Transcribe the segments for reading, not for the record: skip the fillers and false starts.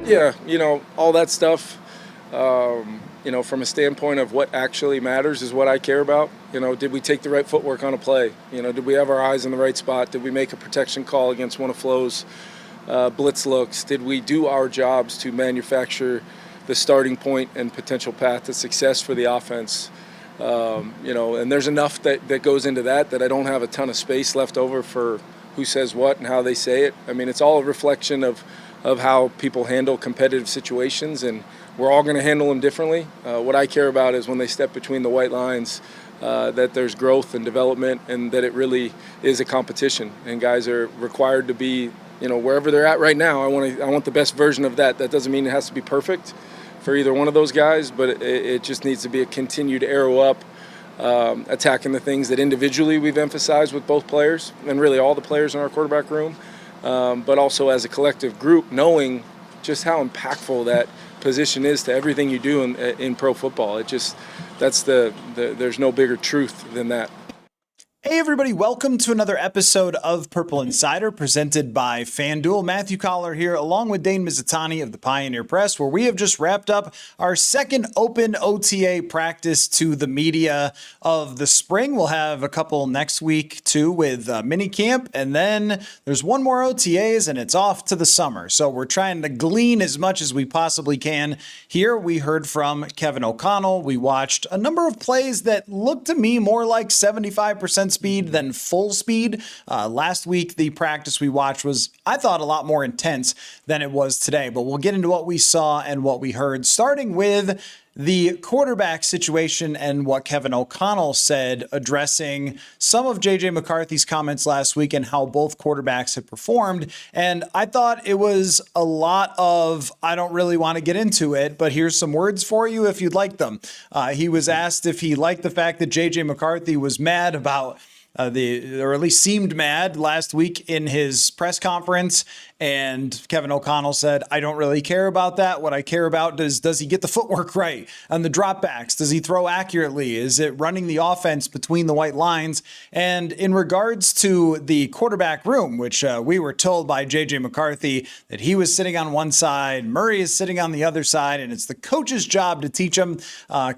Yeah, all that stuff, from a standpoint of what actually matters is what I care about. Did we take the right footwork on a play? Did we have our eyes in the right spot? Did we make a protection call against one of Flo's blitz looks? Did we do our jobs to manufacture the starting point and potential path to success for the offense? And there's enough that goes into that I don't have a ton of space left over for who says what and how they say it. I mean, it's all a reflection of how people handle competitive situations, and we're all going to handle them differently. What I care about is when they step between the white lines, that there's growth and development, and that it really is a competition, and guys are required to be, wherever they're at right now. I want the best version of that. That doesn't mean it has to be perfect for either one of those guys, but it just needs to be a continued arrow up, attacking the things that individually we've emphasized with both players and really all the players in our quarterback room. But also as a collective group, knowing just how impactful that position is to everything you do in pro football. There's no bigger truth than that. Hey everybody, welcome to another episode of Purple Insider presented by FanDuel. Matthew Coller here along with Dane Mizutani of the Pioneer Press, where we have just wrapped up our second open OTA practice to the media of the spring. We'll have a couple next week too with minicamp, and then there's one more OTAs and it's off to the summer. So we're trying to glean as much as we possibly can. Here we heard from Kevin O'Connell. We watched a number of plays that looked to me more like 75% speed than full speed. Last week, the practice we watched was, I thought, a lot more intense than it was today. But we'll get into what we saw and what we heard, starting with the quarterback situation and what Kevin O'Connell said, addressing some of J.J. McCarthy's comments last week and how both quarterbacks had performed. And I thought it was a lot of, I don't really want to get into it, but here's some words for you if you'd like them. He was asked if he liked the fact that J.J. McCarthy was mad about or at least seemed mad last week in his press conference. And Kevin O'Connell said, I don't really care about that. What I care about is, does he get the footwork right on the dropbacks? Does he throw accurately? Is it running the offense between the white lines? And in regards to the quarterback room, which we were told by J.J. McCarthy that he was sitting on one side, Murray is sitting on the other side, and it's the coach's job to teach him.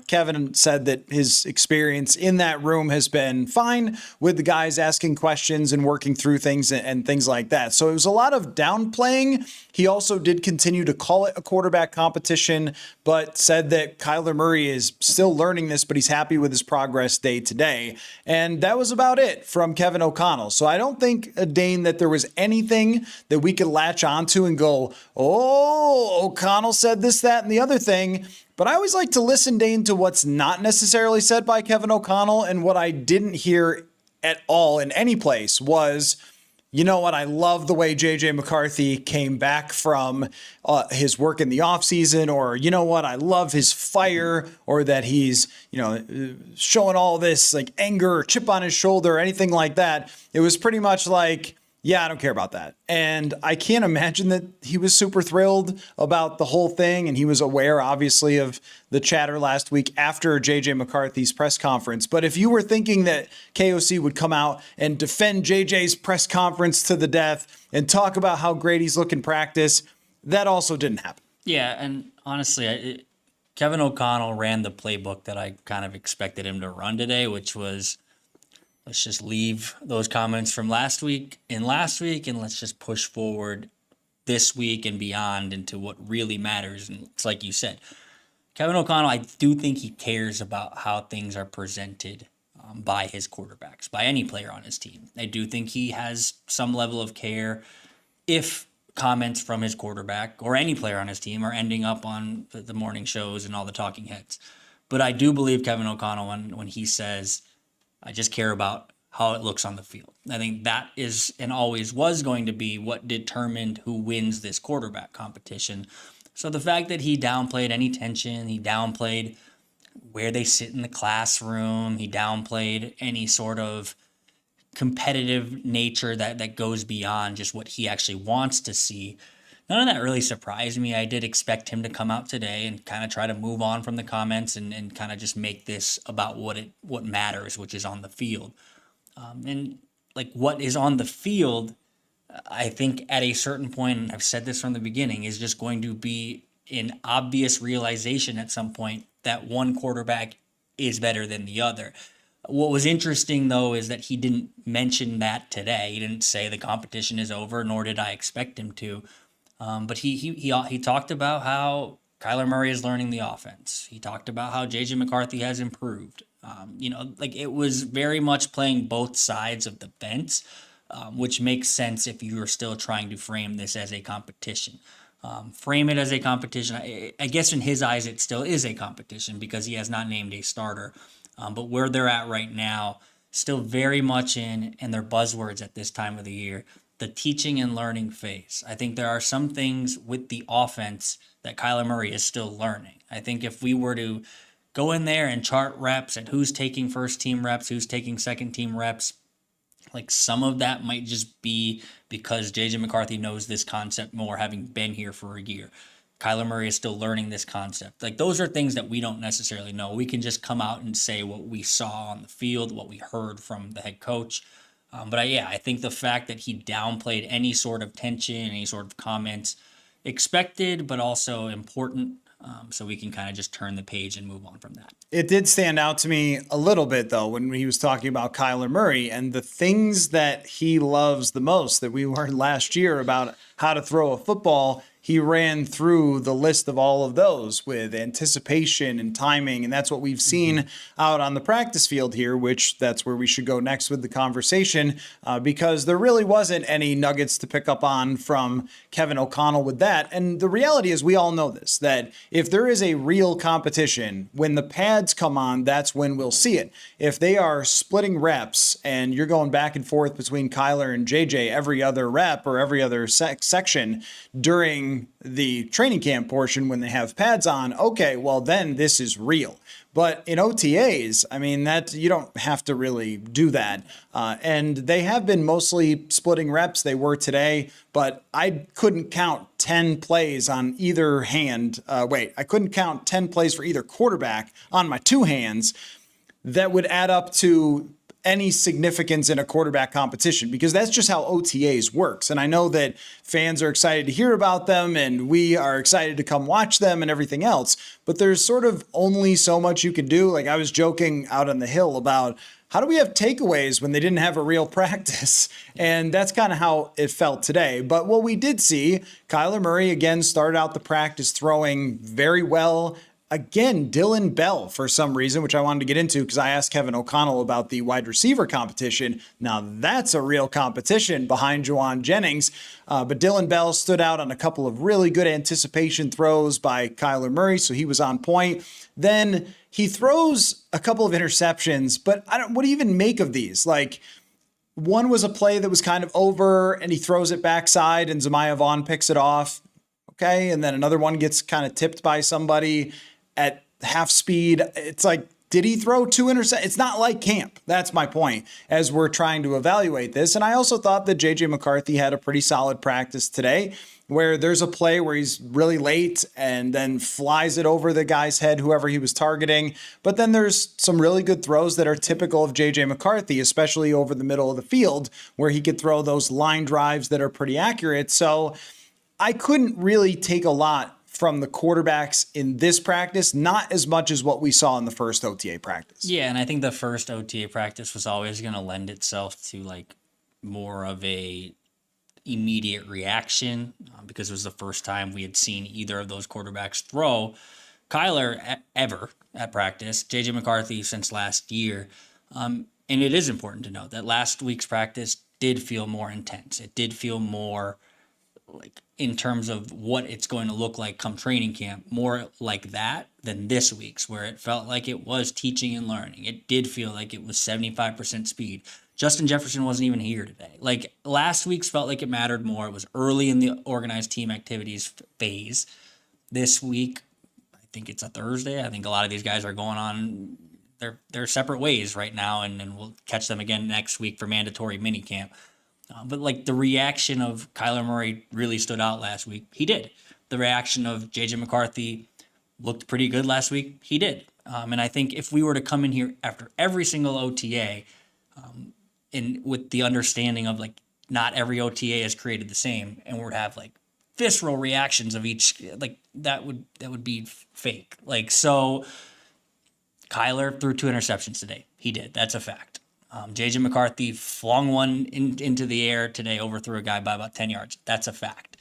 Kevin said that his experience in that room has been fine with the guys asking questions and working through things and things like that. So it was a lot of downplaying. He also did continue to call it a quarterback competition, but said that Kyler Murray is still learning this, but he's happy with his progress day to day. And that was about it from Kevin O'Connell. So I don't think, Dane, that there was anything that we could latch onto and go, oh, O'Connell said this, that, and the other thing. But I always like to listen, Dane, to what's not necessarily said by Kevin O'Connell. And what I didn't hear at all in any place was, you know what, I love the way J.J. McCarthy came back from his work in the offseason, or, you know what, I love his fire, or that he's, showing all this like anger or chip on his shoulder or anything like that. It was pretty much like, yeah, I don't care about that. And I can't imagine that he was super thrilled about the whole thing. And he was aware, obviously, of the chatter last week after J.J. McCarthy's press conference. But if you were thinking that KOC would come out and defend J.J.'s press conference to the death and talk about how great he's looking practice, that also didn't happen. Yeah, and honestly, Kevin O'Connell ran the playbook that I kind of expected him to run today, which was, let's just leave those comments from last week, and let's just push forward this week and beyond into what really matters. And it's like you said, Kevin O'Connell, I do think he cares about how things are presented by his quarterbacks, by any player on his team. I do think he has some level of care if comments from his quarterback or any player on his team are ending up on the morning shows and all the talking heads. But I do believe Kevin O'Connell when he says, I just care about how it looks on the field. I think that is and always was going to be what determined who wins this quarterback competition. So the fact that he downplayed any tension, he downplayed where they sit in the classroom, he downplayed any sort of competitive nature that goes beyond just what he actually wants to see. None of that really surprised me. I did expect him to come out today and kind of try to move on from the comments and kind of just make this about what matters, which is on the field. And like what is on the field I think at a certain point, and I've said this from the beginning, is just going to be an obvious realization at some point that one quarterback is better than the other. What was interesting, though, is that he didn't mention that today. He didn't say the competition is over, nor did I expect him to. But he talked about how Kyler Murray is learning the offense. He talked about how J.J. McCarthy has improved. Like it was very much playing both sides of the fence, which makes sense if you are still trying to frame this as a competition. Frame it as a competition. I guess in his eyes, it still is a competition because he has not named a starter. But where they're at right now, still very much in, and their buzzwords at this time of the year, the teaching and learning phase. I think there are some things with the offense that Kyler Murray is still learning. I think if we were to go in there and chart reps and who's taking first team reps, who's taking second team reps, like some of that might just be because J.J. McCarthy knows this concept more, having been here for a year. Kyler Murray is still learning this concept. Like those are things that we don't necessarily know. We can just come out and say what we saw on the field, what we heard from the head coach. But I think the fact that he downplayed any sort of tension, any sort of comments, expected, but also important. So we can kind of just turn the page and move on from that. It did stand out to me a little bit, though, when he was talking about Kyler Murray and the things that he loves the most that we learned last year about how to throw a football. He ran through the list of all of those with anticipation and timing, and that's what we've seen out on the practice field here, which that's where we should go next with the conversation, because there really wasn't any nuggets to pick up on from Kevin O'Connell with that. And the reality is we all know this, that if there is a real competition, when the pads come on, that's when we'll see it. If they are splitting reps and you're going back and forth between Kyler and JJ every other rep or every other section during the training camp portion when they have pads on, okay, well then this is real. But in OTAs, I mean, that you don't have to really do that. And they have been mostly splitting reps. They were today, but I couldn't count 10 plays on either hand. I couldn't count 10 plays for either quarterback on my two hands that would add up to any significance in a quarterback competition, because that's just how OTAs works. And I know that fans are excited to hear about them and we are excited to come watch them and everything else, but there's sort of only so much you can do. Like I was joking out on the hill about how do we have takeaways when they didn't have a real practice? And that's kind of how it felt today. But what we did see, Kyler Murray again started out the practice throwing very well. Again, Dylan Bell, for some reason, which I wanted to get into because I asked Kevin O'Connell about the wide receiver competition. Now, that's a real competition behind Juwan Jennings. But Dylan Bell stood out on a couple of really good anticipation throws by Kyler Murray, so he was on point. Then he throws a couple of interceptions, but what do you even make of these? Like, one was a play that was kind of over, and he throws it backside, and Zemiah Vaughn picks it off. Okay, and then another one gets kind of tipped by somebody at half speed. It's like, did he throw two interceptions? It's not like camp. That's my point as we're trying to evaluate this. And I also thought that J.J. McCarthy had a pretty solid practice today where there's a play where he's really late and then flies it over the guy's head, whoever he was targeting. But then there's some really good throws that are typical of J.J. McCarthy, especially over the middle of the field where he could throw those line drives that are pretty accurate. So I couldn't really take a lot from the quarterbacks in this practice, not as much as what we saw in the first OTA practice. Yeah, and I think the first OTA practice was always going to lend itself to like more of a immediate reaction because it was the first time we had seen either of those quarterbacks throw. Kyler ever at practice, J.J. McCarthy since last year. And it is important to note that last week's practice did feel more intense. It did feel more like in terms of what it's going to look like come training camp, more like that than this week's, where it felt like it was teaching and learning. It did feel like it was 75% speed. Justin Jefferson wasn't even here today. Like last week's felt like it mattered more. It was early in the organized team activities phase. This week, I think it's a Thursday. I think a lot of these guys are going on their separate ways right now, and we'll catch them again next week for mandatory minicamp. But like the reaction of Kyler Murray really stood out last week. He did. The reaction of J.J. McCarthy looked pretty good last week. He did. And I think if we were to come in here after every single OTA and with the understanding of like not every OTA is created the same, and we'd have like visceral reactions of each, like that would be fake. Like, so Kyler threw 2 interceptions today. He did. That's a fact. JJ McCarthy flung one into the air today, overthrew a guy by about 10 yards. That's a fact.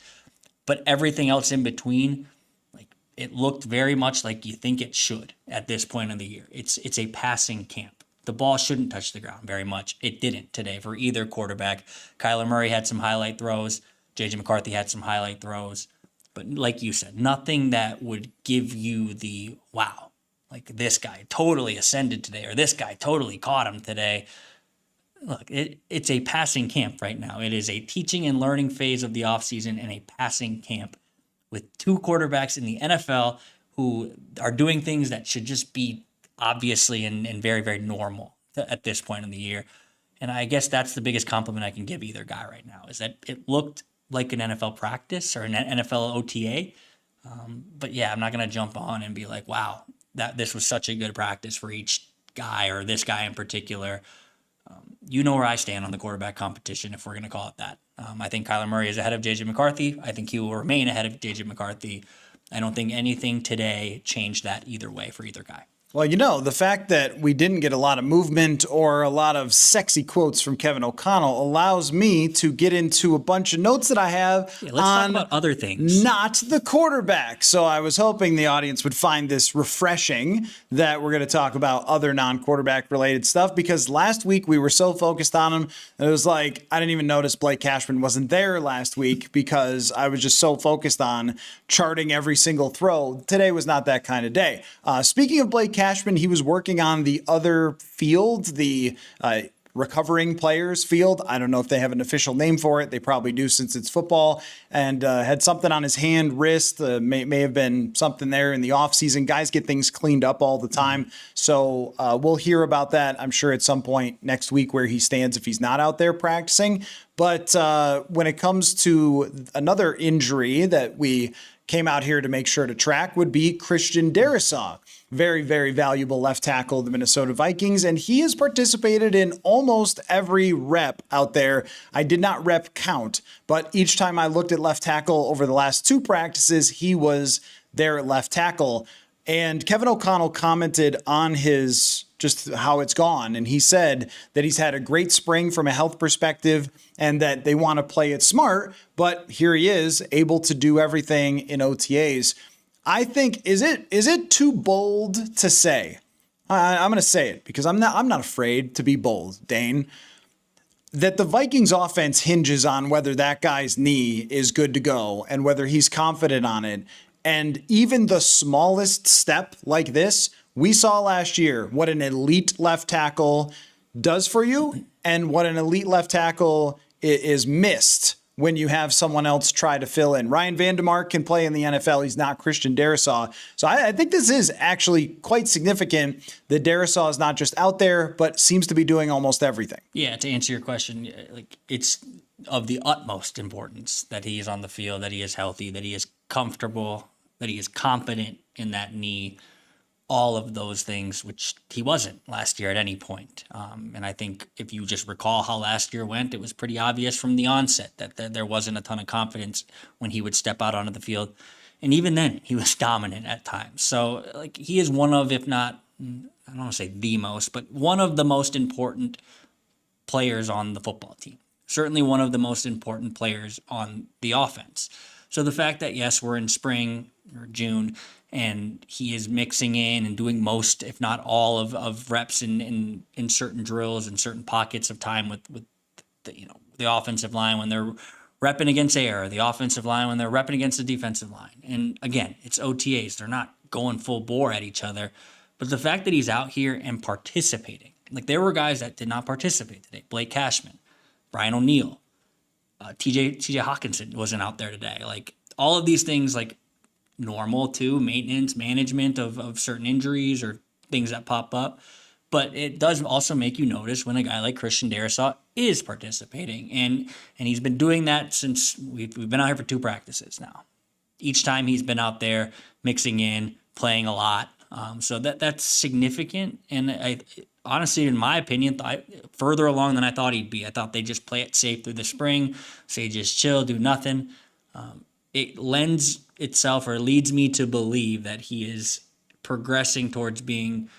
But everything else in between, like, it looked very much like you think it should at this point of the year. It's a passing camp. The ball shouldn't touch the ground very much. It didn't today for either quarterback. Kyler Murray had some highlight throws. JJ McCarthy had some highlight throws. But like you said, nothing that would give you the, wow, like this guy totally ascended today, or this guy totally caught him today. Look, it's a passing camp right now. It is a teaching and learning phase of the offseason and a passing camp with 2 quarterbacks in the NFL who are doing things that should just be obviously and very, very normal at this point in the year. And I guess that's the biggest compliment I can give either guy right now, is that it looked like an NFL practice or an NFL OTA. But yeah, I'm not going to jump on and be like, wow, that this was such a good practice for each guy or this guy in particular. You know where I stand on the quarterback competition, if we're going to call it that. I think Kyler Murray is ahead of JJ McCarthy. I think he will remain ahead of JJ McCarthy. I don't think anything today changed that either way for either guy. Well, the fact that we didn't get a lot of movement or a lot of sexy quotes from Kevin O'Connell allows me to get into a bunch of notes that I have let's talk about other things. Not the quarterback. So I was hoping the audience would find this refreshing that we're going to talk about other non-quarterback related stuff, because last week we were so focused on him. It was like, I didn't even notice Blake Cashman wasn't there last week because I was just so focused on charting every single throw. Today was not that kind of day. Speaking of Blake Cashman, he was working on the other field, the recovering players field. I don't know if they have an official name for it. They probably do since it's football. And had something on his hand, wrist, may have been something there in the offseason. Guys get things cleaned up all the time. So we'll hear about that, I'm sure, at some point next week where he stands if he's not out there practicing. But when it comes to another injury that we came out here to make sure to track would be Christian Darrisaw. Very, very valuable left tackle of the Minnesota Vikings, and he has participated in almost every rep out there. I did not rep count, but each time I looked at left tackle over the last 2 practices, he was there at left tackle. And Kevin O'Connell commented on his just how it's gone. And he said that he's had a great spring from a health perspective and that they want to play it smart. But here he is, able to do everything in OTAs. I think, is it too bold to say? I'm going to say it because I'm not afraid to be bold, Dane, that the Vikings offense hinges on whether that guy's knee is good to go and whether he's confident on it. And even the smallest step like this, we saw last year what an elite left tackle does for you and what an elite left tackle is missed when you have someone else try to fill in. Ryan Vandemark can play in the NFL. He's not Christian Darrisaw. So I think this is actually quite significant that Darrisaw is not just out there, but seems to be doing almost everything. Yeah, to answer your question, like, it's of the utmost importance that he is on the field, that he is healthy, that he is comfortable, that he is confident in that knee, all of those things, which he wasn't last year at any point. And I think if you just recall how last year went, it was pretty obvious from the onset that there wasn't a ton of confidence when he would step out onto the field. And even then, he was dominant at times. So, like, he is one of, if not, I don't want to say the most, but one of the most important players on the football team. Certainly one of the most important players on the offense. So the fact that, yes, we're in spring or June, and he is mixing in and doing most, if not all, of reps in certain drills and certain pockets of time with the offensive line when they're repping against air, the offensive line when they're repping against the defensive line. And again, it's OTAs. They're not going full bore at each other. But the fact that he's out here and participating, like, there were guys that did not participate today. Blake Cashman, Brian O'Neill, TJ Hawkinson wasn't out there today. Like, all of these things, like, normal too, maintenance, management of certain injuries or things that pop up. But it does also make you notice when a guy like Christian Darrisaw is participating. And he's been doing that since we've been out here for 2 practices now. Each time he's been out there mixing in, playing a lot, So that's significant. And I honestly, in my opinion, further along than I thought he'd be. I thought they'd just play it safe through the spring, say just chill, do nothing. It lends itself or leads me to believe that he is progressing towards being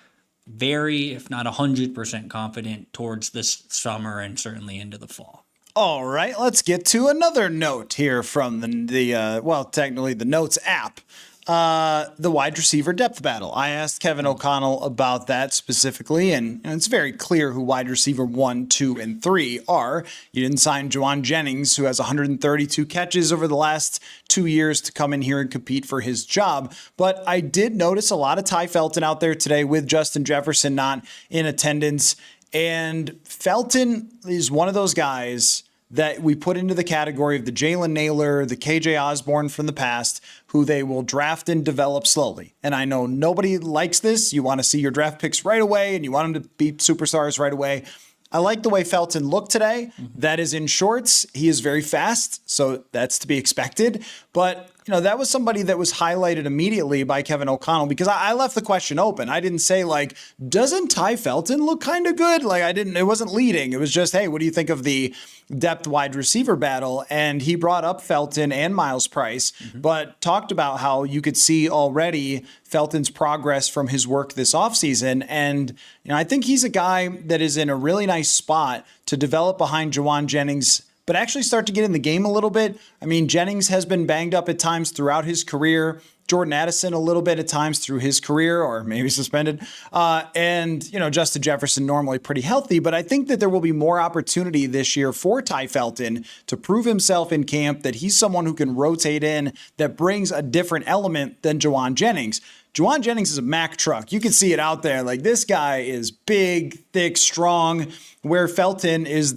very, if not 100% confident towards this summer and certainly into the fall. All right, let's get to another note here from technically the Notes app. The wide receiver depth battle. I asked Kevin O'Connell about that specifically, and it's very clear who wide receiver 1, 2, and 3 are. You didn't sign Juwan Jennings, who has 132 catches over the last 2 years, to come in here and compete for his job. But I did notice a lot of Ty Felton out there today with Justin Jefferson not in attendance. And Felton is one of those guys that we put into the category of the Jalen Naylor, the KJ Osborne from the past, who they will draft and develop slowly. And I know nobody likes this. You want to see your draft picks right away, and you want them to be superstars right away. I like the way Felton looked today. That is in shorts. He is very fast, so that's to be expected. But that was somebody that was highlighted immediately by Kevin O'Connell, because I left the question open. I didn't say, doesn't Ty Felton look kind of good? It wasn't leading. It was just, hey, what do you think of the depth wide receiver battle? And he brought up Felton and Miles Price, but talked about how you could see already Felton's progress from his work this offseason. And I think he's a guy that is in a really nice spot to develop behind Juwan Jennings, but actually start to get in the game a little bit. I mean, Jennings has been banged up at times throughout his career. Jordan Addison a little bit at times through his career, or maybe suspended. And Justin Jefferson normally pretty healthy. But I think that there will be more opportunity this year for Ty Felton to prove himself in camp, that he's someone who can rotate in, that brings a different element than Juwan Jennings. Juwan Jennings is a Mack truck. You can see it out there. This guy is big, thick, strong, where Felton is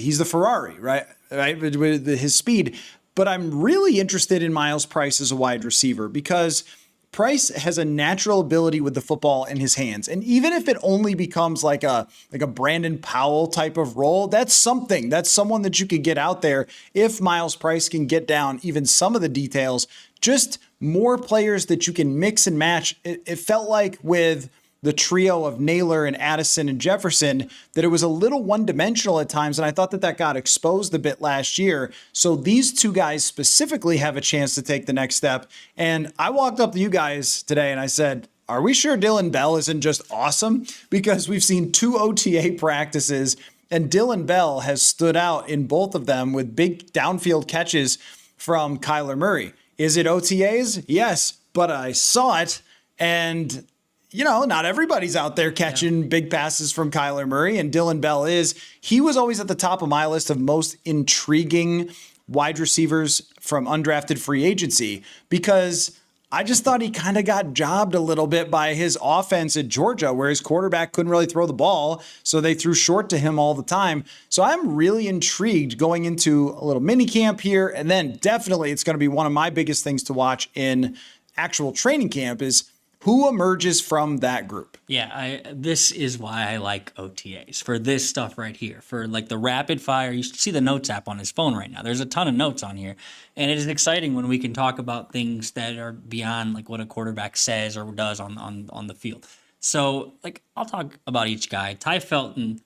he's the Ferrari, right? With his speed. But I'm really interested in Miles Price as a wide receiver, because Price has a natural ability with the football in his hands. And even if it only becomes like a Brandon Powell type of role, that's something. That's someone that you could get out there if Miles Price can get down even some of the details. Just more players that you can mix and match. It felt like with the trio of Naylor and Addison and Jefferson that it was a little one-dimensional at times, and I thought that got exposed a bit last year. So these two guys specifically have a chance to take the next step. And I walked up to you guys today and I said, are we sure Dylan Bell isn't just awesome? Because we've seen 2 OTA practices, and Dylan Bell has stood out in both of them with big downfield catches from Kyler Murray. Is it OTAs? Yes, but I saw it, and not everybody's out there catching big passes from Kyler Murray, and Dylan Bell is. He was always at the top of my list of most intriguing wide receivers from undrafted free agency, because I just thought he kind of got jobbed a little bit by his offense at Georgia, where his quarterback couldn't really throw the ball, so they threw short to him all the time. So I'm really intrigued going into a little mini camp here, and then definitely it's going to be one of my biggest things to watch in actual training camp is who emerges from that group. Yeah, this is why I like OTAs, for this stuff right here, for the rapid fire. You should see the Notes app on his phone right now. There's a ton of notes on here, and it is exciting when we can talk about things that are beyond what a quarterback says or does on the field. So I'll talk about each guy. Ty Felton,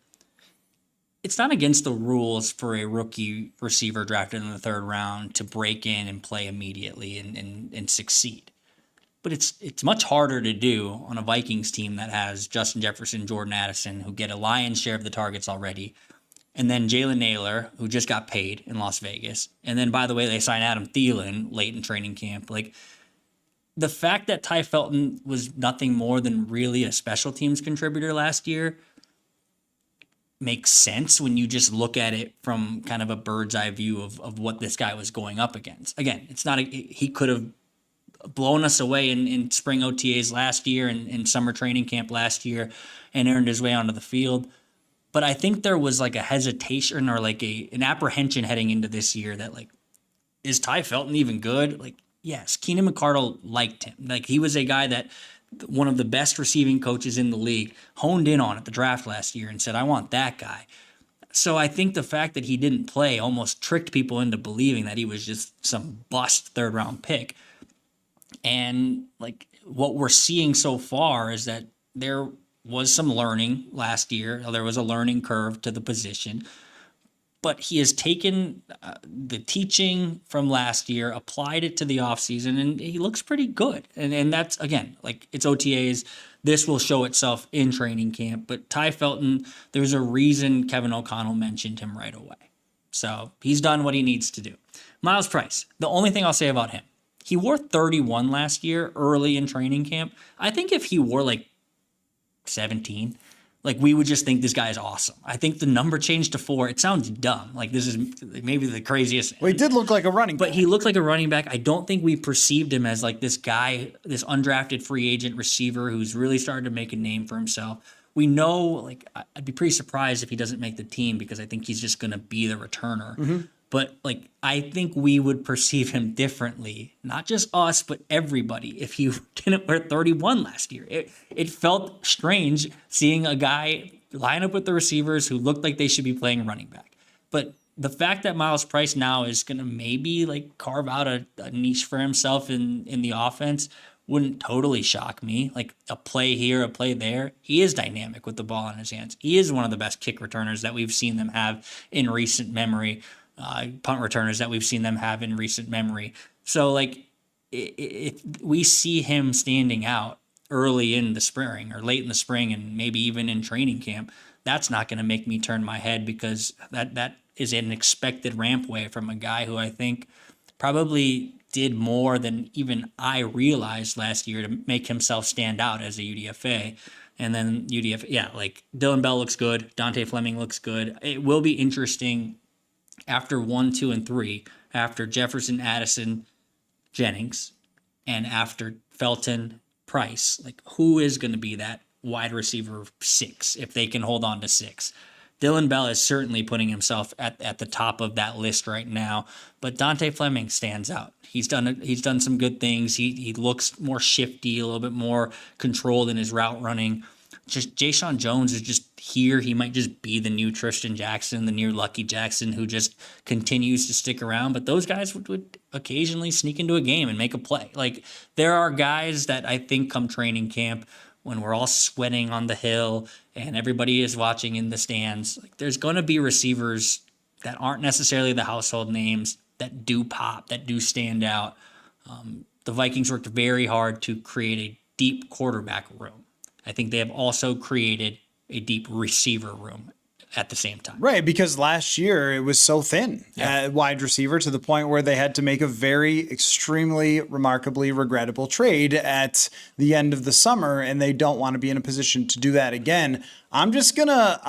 it's not against the rules for a rookie receiver drafted in the 3rd round to break in and play immediately and succeed. But it's much harder to do on a Vikings team that has Justin Jefferson, Jordan Addison, who get a lion's share of the targets already, and then Jalen Naylor, who just got paid in Las Vegas. And then, by the way, they signed Adam Thielen late in training camp. The fact that Ty Felton was nothing more than really a special teams contributor last year makes sense when you just look at it from kind of a bird's eye view of what this guy was going up against. Again, he could have blown us away in spring OTAs last year and in summer training camp last year and earned his way onto the field. But I think there was a hesitation or an apprehension heading into this year that is Ty Felton even good? Yes, Keenan McCardle liked him. He was a guy that one of the best receiving coaches in the league honed in on at the draft last year and said, I want that guy. So I think the fact that he didn't play almost tricked people into believing that he was just some bust 3rd round pick. And like what we're seeing so far is that there was some learning last year. There was a learning curve to the position, but he has taken the teaching from last year, applied it to the offseason, and he looks pretty good. And that's, again, like it's OTAs. This will show itself in training camp. But Ty Felton, there's a reason Kevin O'Connell mentioned him right away. So he's done what he needs to do. Miles Price, the only thing I'll say about him, he wore 31 last year early in training camp. I think if he wore like 17, like we would just think this guy is awesome. I think the number changed to 4. It sounds dumb. Like this is maybe the craziest. Well, he did look like a running back. But he looked like a running back. I don't think we perceived him as like this guy, this undrafted free agent receiver who's really started to make a name for himself. We know, like, I'd be pretty surprised if he doesn't make the team because I think he's just going to be the returner. Mm-hmm. But, like, I think we would perceive him differently, not just us, but everybody, if he didn't wear 31 last year. It felt strange seeing a guy line up with the receivers who looked like they should be playing running back. But the fact that Miles Price now is going to maybe, like, carve out a niche for himself in the offense wouldn't totally shock me. Like a play here, a play there. He is dynamic with the ball in his hands. He is one of the best kick returners that we've seen them have in recent memory. Punt returners that we've seen them have in recent memory. So, like, we see him standing out early in the spring or late in the spring and maybe even in training camp, that's not going to make me turn my head because that is an expected rampway from a guy who I think probably did more than even I realized last year to make himself stand out as a UDFA. And then like Dylan Bell looks good. Dante Fleming looks good. It will be interesting after 1, 2, and 3, after Jefferson, Addison, Jennings, and after Felton, Price, like who is going to be that wide receiver 6 if they can hold on to 6? Dylan Bell is certainly putting himself at the top of that list right now, but Dante Fleming stands out. He's done some good things. He looks more shifty, a little bit more controlled in his route running. Just Jayshon Jones is just here. He might just be the new Tristan Jackson, the new Lucky Jackson, who just continues to stick around. But those guys would occasionally sneak into a game and make a play. Like there are guys that I think come training camp when we're all sweating on the hill and everybody is watching in the stands, like there's going to be receivers that aren't necessarily the household names that do pop, that do stand out. The Vikings worked very hard to create a deep quarterback room. I think they have also created a deep receiver room at the same time. Right, because last year it was so thin at wide receiver to the point where they had to make a very extremely remarkably regrettable trade at the end of the summer, and they don't want to be in a position to do that again. I'm just gonna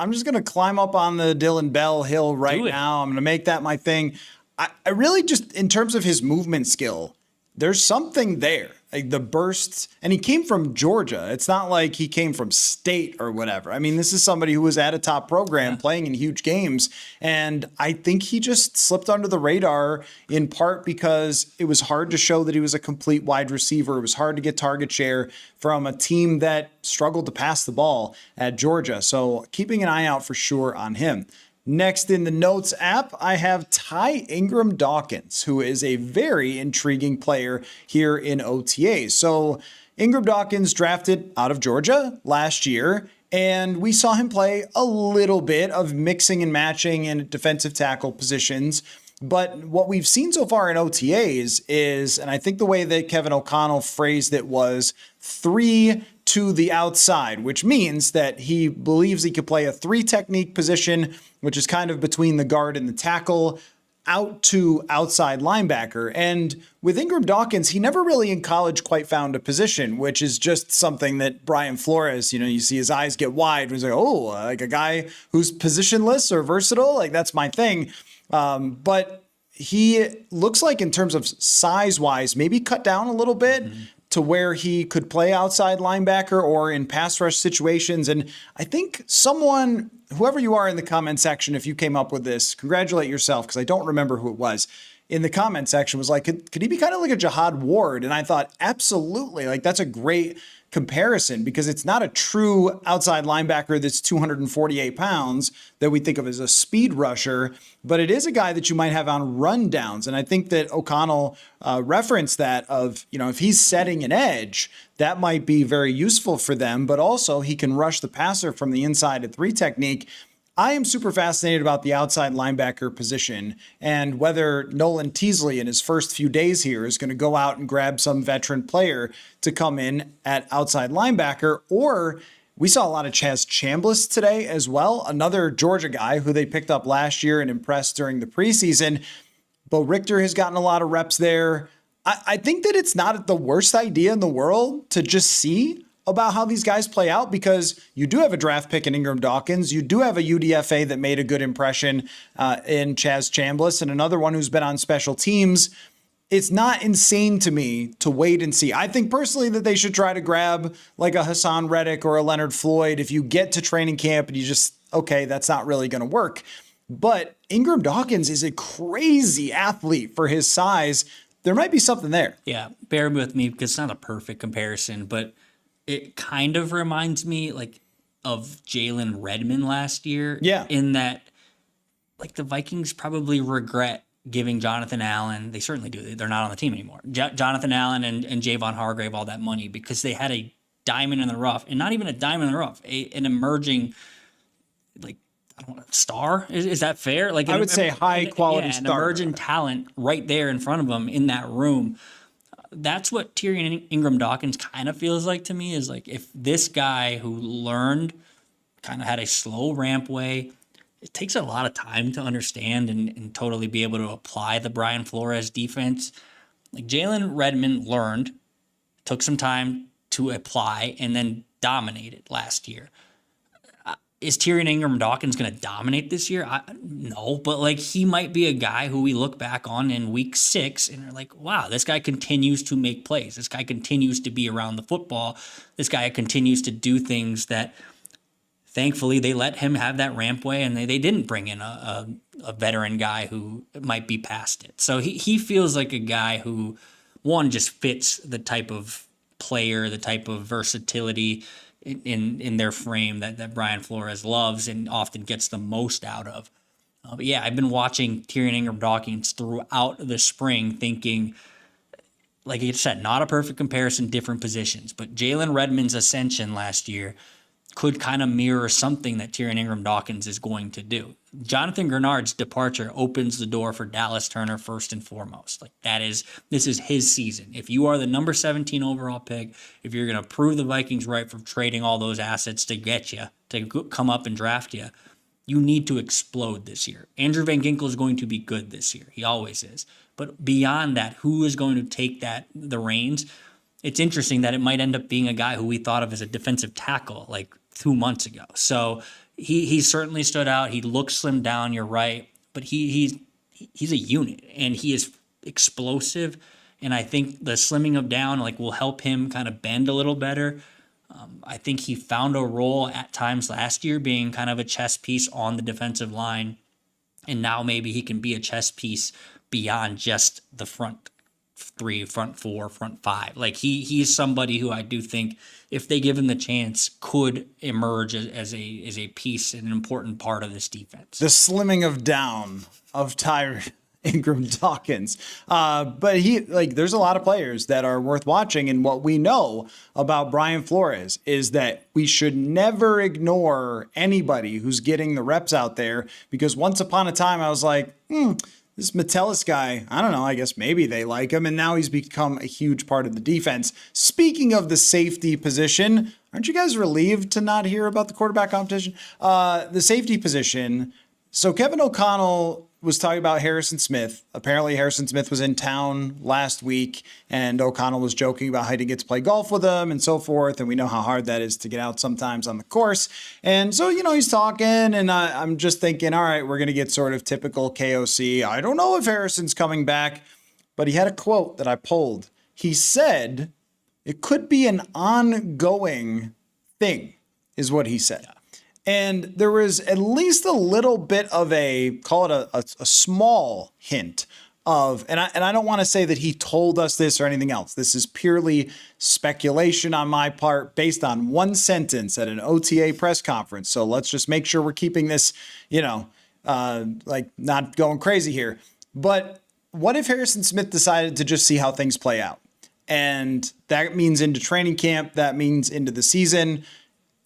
climb up on the Dylan Bell hill right now. I'm gonna make that my thing. I really just, in terms of his movement skill, there's something there. Like the bursts, and he came from Georgia. It's not like he came from state or whatever. I mean, this is somebody who was at a top program playing in huge games. And I think he just slipped under the radar in part because it was hard to show that he was a complete wide receiver. It was hard to get target share from a team that struggled to pass the ball at Georgia. So keeping an eye out for sure on him. Next in the notes app, I have Ty Ingram Dawkins, who is a very intriguing player here in OTAs. So Ingram Dawkins drafted out of Georgia last year, and we saw him play a little bit of mixing and matching in defensive tackle positions. But what we've seen so far in OTAs is, and I think the way that Kevin O'Connell phrased it was 3 to the outside, which means that he believes he could play a 3 technique position, which is kind of between the guard and the tackle, out to outside linebacker. And with Ingram Dawkins, he never really in college quite found a position, which is just something that Brian Flores, you see his eyes get wide. He's like, oh, like a guy who's positionless or versatile. Like that's my thing. But he looks like in terms of size wise, maybe cut down a little bit to where he could play outside linebacker or in pass rush situations. And I think someone, whoever you are in the comment section, if you came up with this, congratulate yourself, because I don't remember who it was, in the comment section was like, could he be kind of like a Jihad Ward? And I thought, absolutely. Like, that's a great comparison because it's not a true outside linebacker that's 248 pounds that we think of as a speed rusher, but it is a guy that you might have on run downs. And I think that O'Connell referenced that of, if he's setting an edge, that might be very useful for them, but also he can rush the passer from the inside at 3 technique. I am super fascinated about the outside linebacker position and whether Nolan Teasley in his first few days here is going to go out and grab some veteran player to come in at outside linebacker, or we saw a lot of Chaz Chambliss today as well, another Georgia guy who they picked up last year and impressed during the preseason. Bo Richter has gotten a lot of reps there. I think that it's not the worst idea in the world to just see about how these guys play out because you do have a draft pick in Ingram Dawkins. You do have a UDFA that made a good impression in Chaz Chambliss and another one who's been on special teams. It's not insane to me to wait and see. I think personally that they should try to grab like a Hassan Reddick or a Leonard Floyd if you get to training camp and you just, okay, that's not really going to work. But Ingram Dawkins is a crazy athlete for his size. There might be something there. Yeah, bear with me because it's not a perfect comparison, but it kind of reminds me like of Jalen Redmond last year. Yeah. In that, like the Vikings probably regret giving Jonathan Allen. They certainly do. They're not on the team anymore. Jonathan Allen and Javon Hargrave all that money because they had a diamond in the rough, and not even a diamond in the rough, an emerging like I don't know, star. Is that fair? Like I would say high quality an star. emerging talent right there in front of them in that room. That's what Tyrion Ingram Dawkins kind of feels like to me is like if this guy who learned kind of had a slow ramp way, it takes a lot of time to understand and totally be able to apply the Brian Flores defense. Like Jalen Redmond learned, took some time to apply, and then dominated last year. Is Tyrion Ingram Dawkins going to dominate this year? No, but like he might be a guy who we look back on in week 6 and are like, wow, this guy continues to make plays. This guy continues to be around the football. This guy continues to do things that thankfully they let him have that rampway and they didn't bring in a veteran guy who might be past it. So he feels like a guy who, one, just fits the type of player, the type of versatility in their frame that Brian Flores loves and often gets the most out of. But yeah, I've been watching Tyrion Ingram Dawkins throughout the spring thinking, like you said, not a perfect comparison, different positions. But Jalen Redmond's ascension last year could kind of mirror something that Tyrion Ingram Dawkins is going to do. Jonathan Grenard's departure opens the door for Dallas Turner first and foremost. Like this is his season. If you are the number 17 overall pick, if you're going to prove the Vikings right for trading all those assets to get you, to come up and draft you, you need to explode this year. Andrew Van Ginkel is going to be good this year. He always is. But beyond that, who is going to take the reins? It's interesting that it might end up being a guy who we thought of as a defensive tackle like 2 months ago. So he certainly stood out. He looks slimmed down, you're right. But he's a unit, and he is explosive. And I think the slimming of down will help him kind of bend a little better. I think he found a role at times last year being kind of a chess piece on the defensive line. And now maybe he can be a chess piece beyond just the front 3, front 4, front 5. Like he's somebody who I do think, if they give him the chance, could emerge as a piece and an important part of this defense. The slimming of down of Tyrion Ingram Dawkins. But there's a lot of players that are worth watching. And what we know about Brian Flores is that we should never ignore anybody who's getting the reps out there, because once upon a time I was like, this Metellus guy, I don't know, I guess maybe they like him, and now he's become a huge part of the defense. Speaking of the safety position, aren't you guys relieved to not hear about the quarterback competition? The safety position, so Kevin O'Connell was talking about Harrison Smith. Apparently Harrison Smith was in town last week, and O'Connell was joking about how he didn't get to play golf with him and so forth, and we know how hard that is to get out sometimes on the course. And so, he's talking, and I'm just thinking, all right, we're going to get sort of typical KOC. I don't know if Harrison's coming back, but he had a quote that I pulled. He said, it could be an ongoing thing, is what he said. And there was at least a little bit of call it a small hint and I don't want to say that he told us this or anything else. This is purely speculation on my part based on one sentence at an OTA press conference. So let's just make sure we're keeping this, like not going crazy here. But what if Harrison Smith decided to just see how things play out? And that means into training camp, that means into the season,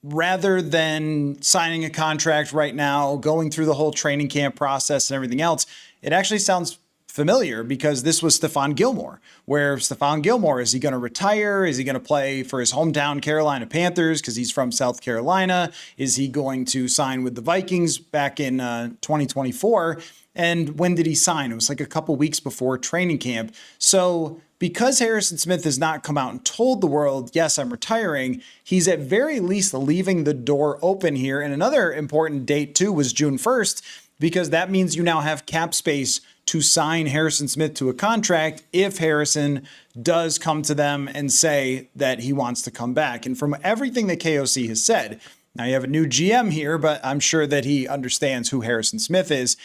rather than signing a contract right now, going through the whole training camp process and everything else. It actually sounds familiar because this was Stephon Gilmore, where Stephon Gilmore, is he going to retire? Is he going to play for his hometown Carolina Panthers because he's from South Carolina? Is he going to sign with the Vikings back in 2024? And when did he sign? It was like a couple weeks before training camp. So because Harrison Smith has not come out and told the world, yes, I'm retiring, he's at very least leaving the door open here. And another important date too was June 1st, because that means you now have cap space to sign Harrison Smith to a contract if Harrison does come to them and say that he wants to come back. And from everything that KOC has said, now you have a new GM here, but I'm sure that he understands who Harrison Smith is.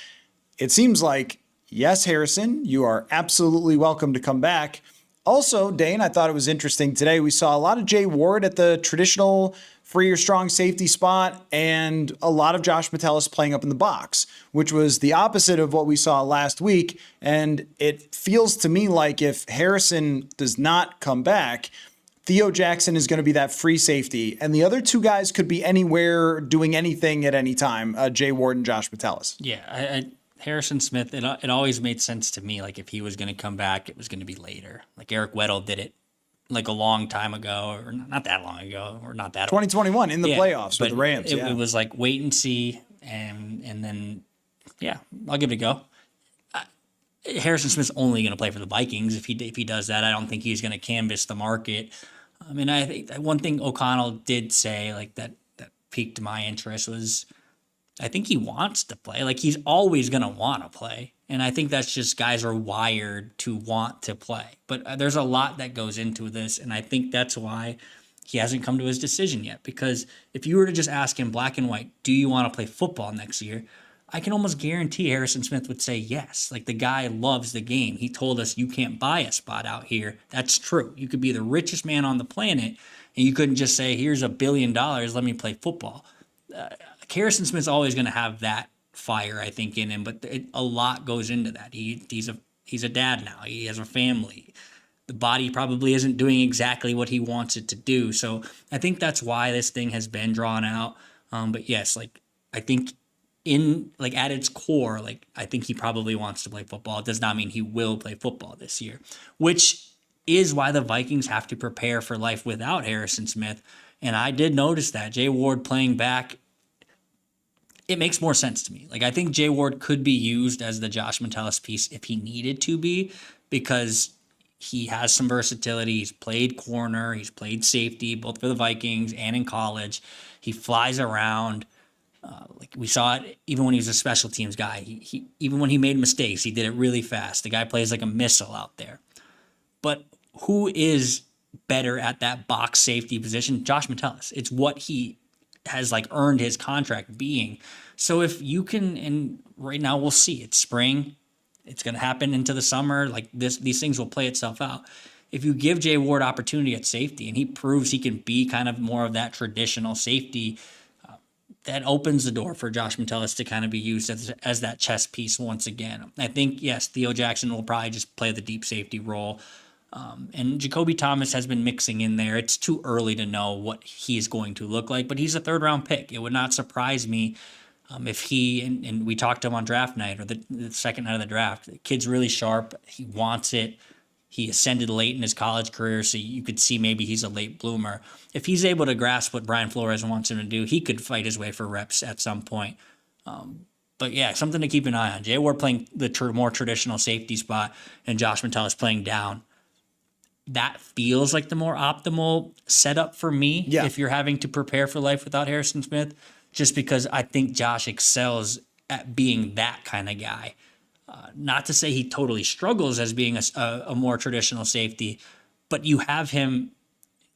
It seems like, yes, Harrison, you are absolutely welcome to come back. Also, Dane, I thought it was interesting today. We saw a lot of Jay Ward at the traditional free or strong safety spot and a lot of Josh Metellus playing up in the box, which was the opposite of what we saw last week. And it feels to me like if Harrison does not come back, Theo Jackson is going to be that free safety. And the other two guys could be anywhere doing anything at any time, Jay Ward and Josh Metellus. Yeah, Harrison Smith, it always made sense to me. Like if he was going to come back, it was going to be later. Like Eric Weddle did it like a long time ago, or not that long ago, or not that 2021 in the playoffs with the Rams. It was like wait and see, and then I'll give it a go. Harrison Smith's only going to play for the Vikings if he does that. I don't think he's going to canvass the market. I mean, I think one thing O'Connell did say like that piqued my interest was, I think he wants to play. Like he's always going to want to play. And I think that's just guys are wired to want to play. But there's a lot that goes into this. And I think that's why he hasn't come to his decision yet. Because if you were to just ask him black and white, do you want to play football next year? I can almost guarantee Harrison Smith would say yes. Like the guy loves the game. He told us you can't buy a spot out here. That's true. You could be the richest man on the planet and you couldn't just say, here's $1 billion, let me play football. Harrison Smith's always going to have that fire, I think, in him, but a lot goes into that. He's a dad now. He has a family. The body probably isn't doing exactly what he wants it to do. So I think that's why this thing has been drawn out. But yes, like I think at its core, like I think he probably wants to play football. It does not mean he will play football this year, which is why the Vikings have to prepare for life without Harrison Smith. And I did notice that Jay Ward playing back, it makes more sense to me. Like I think Jay Ward could be used as the Josh Metellus piece if he needed to be, because he has some versatility. He's played corner, he's played safety, both for the Vikings and in college. He flies around. Like we saw it even when he was a special teams guy. He even when he made mistakes, he did it really fast. The guy plays like a missile out there. But who is better at that box safety position? Josh Metellus. It's what he has like earned his contract being. So if you can, and right now we'll see, it's spring, it's going to happen into the summer. Like these things will play itself out. If you give Jay Ward opportunity at safety and he proves he can be kind of more of that traditional safety, that opens the door for Josh Metellus to kind of be used as that chess piece once again. I think, yes, Theo Jackson will probably just play the deep safety role. And Jacoby Thomas has been mixing in there. It's too early to know what he's going to look like, but he's a third-round pick. It would not surprise me if he, and we talked to him on draft night or the second night of the draft, the kid's really sharp. He wants it. He ascended late in his college career, so you could see maybe he's a late bloomer. If he's able to grasp what Brian Flores wants him to do, he could fight his way for reps at some point. But yeah, something to keep an eye on. Jay Ward playing the more traditional safety spot and Josh Metellus playing down. That feels like the more optimal setup for me if you're having to prepare for life without Harrison Smith, just because I think Josh excels at being that kind of guy. Not to say he totally struggles as being a more traditional safety, but you have him,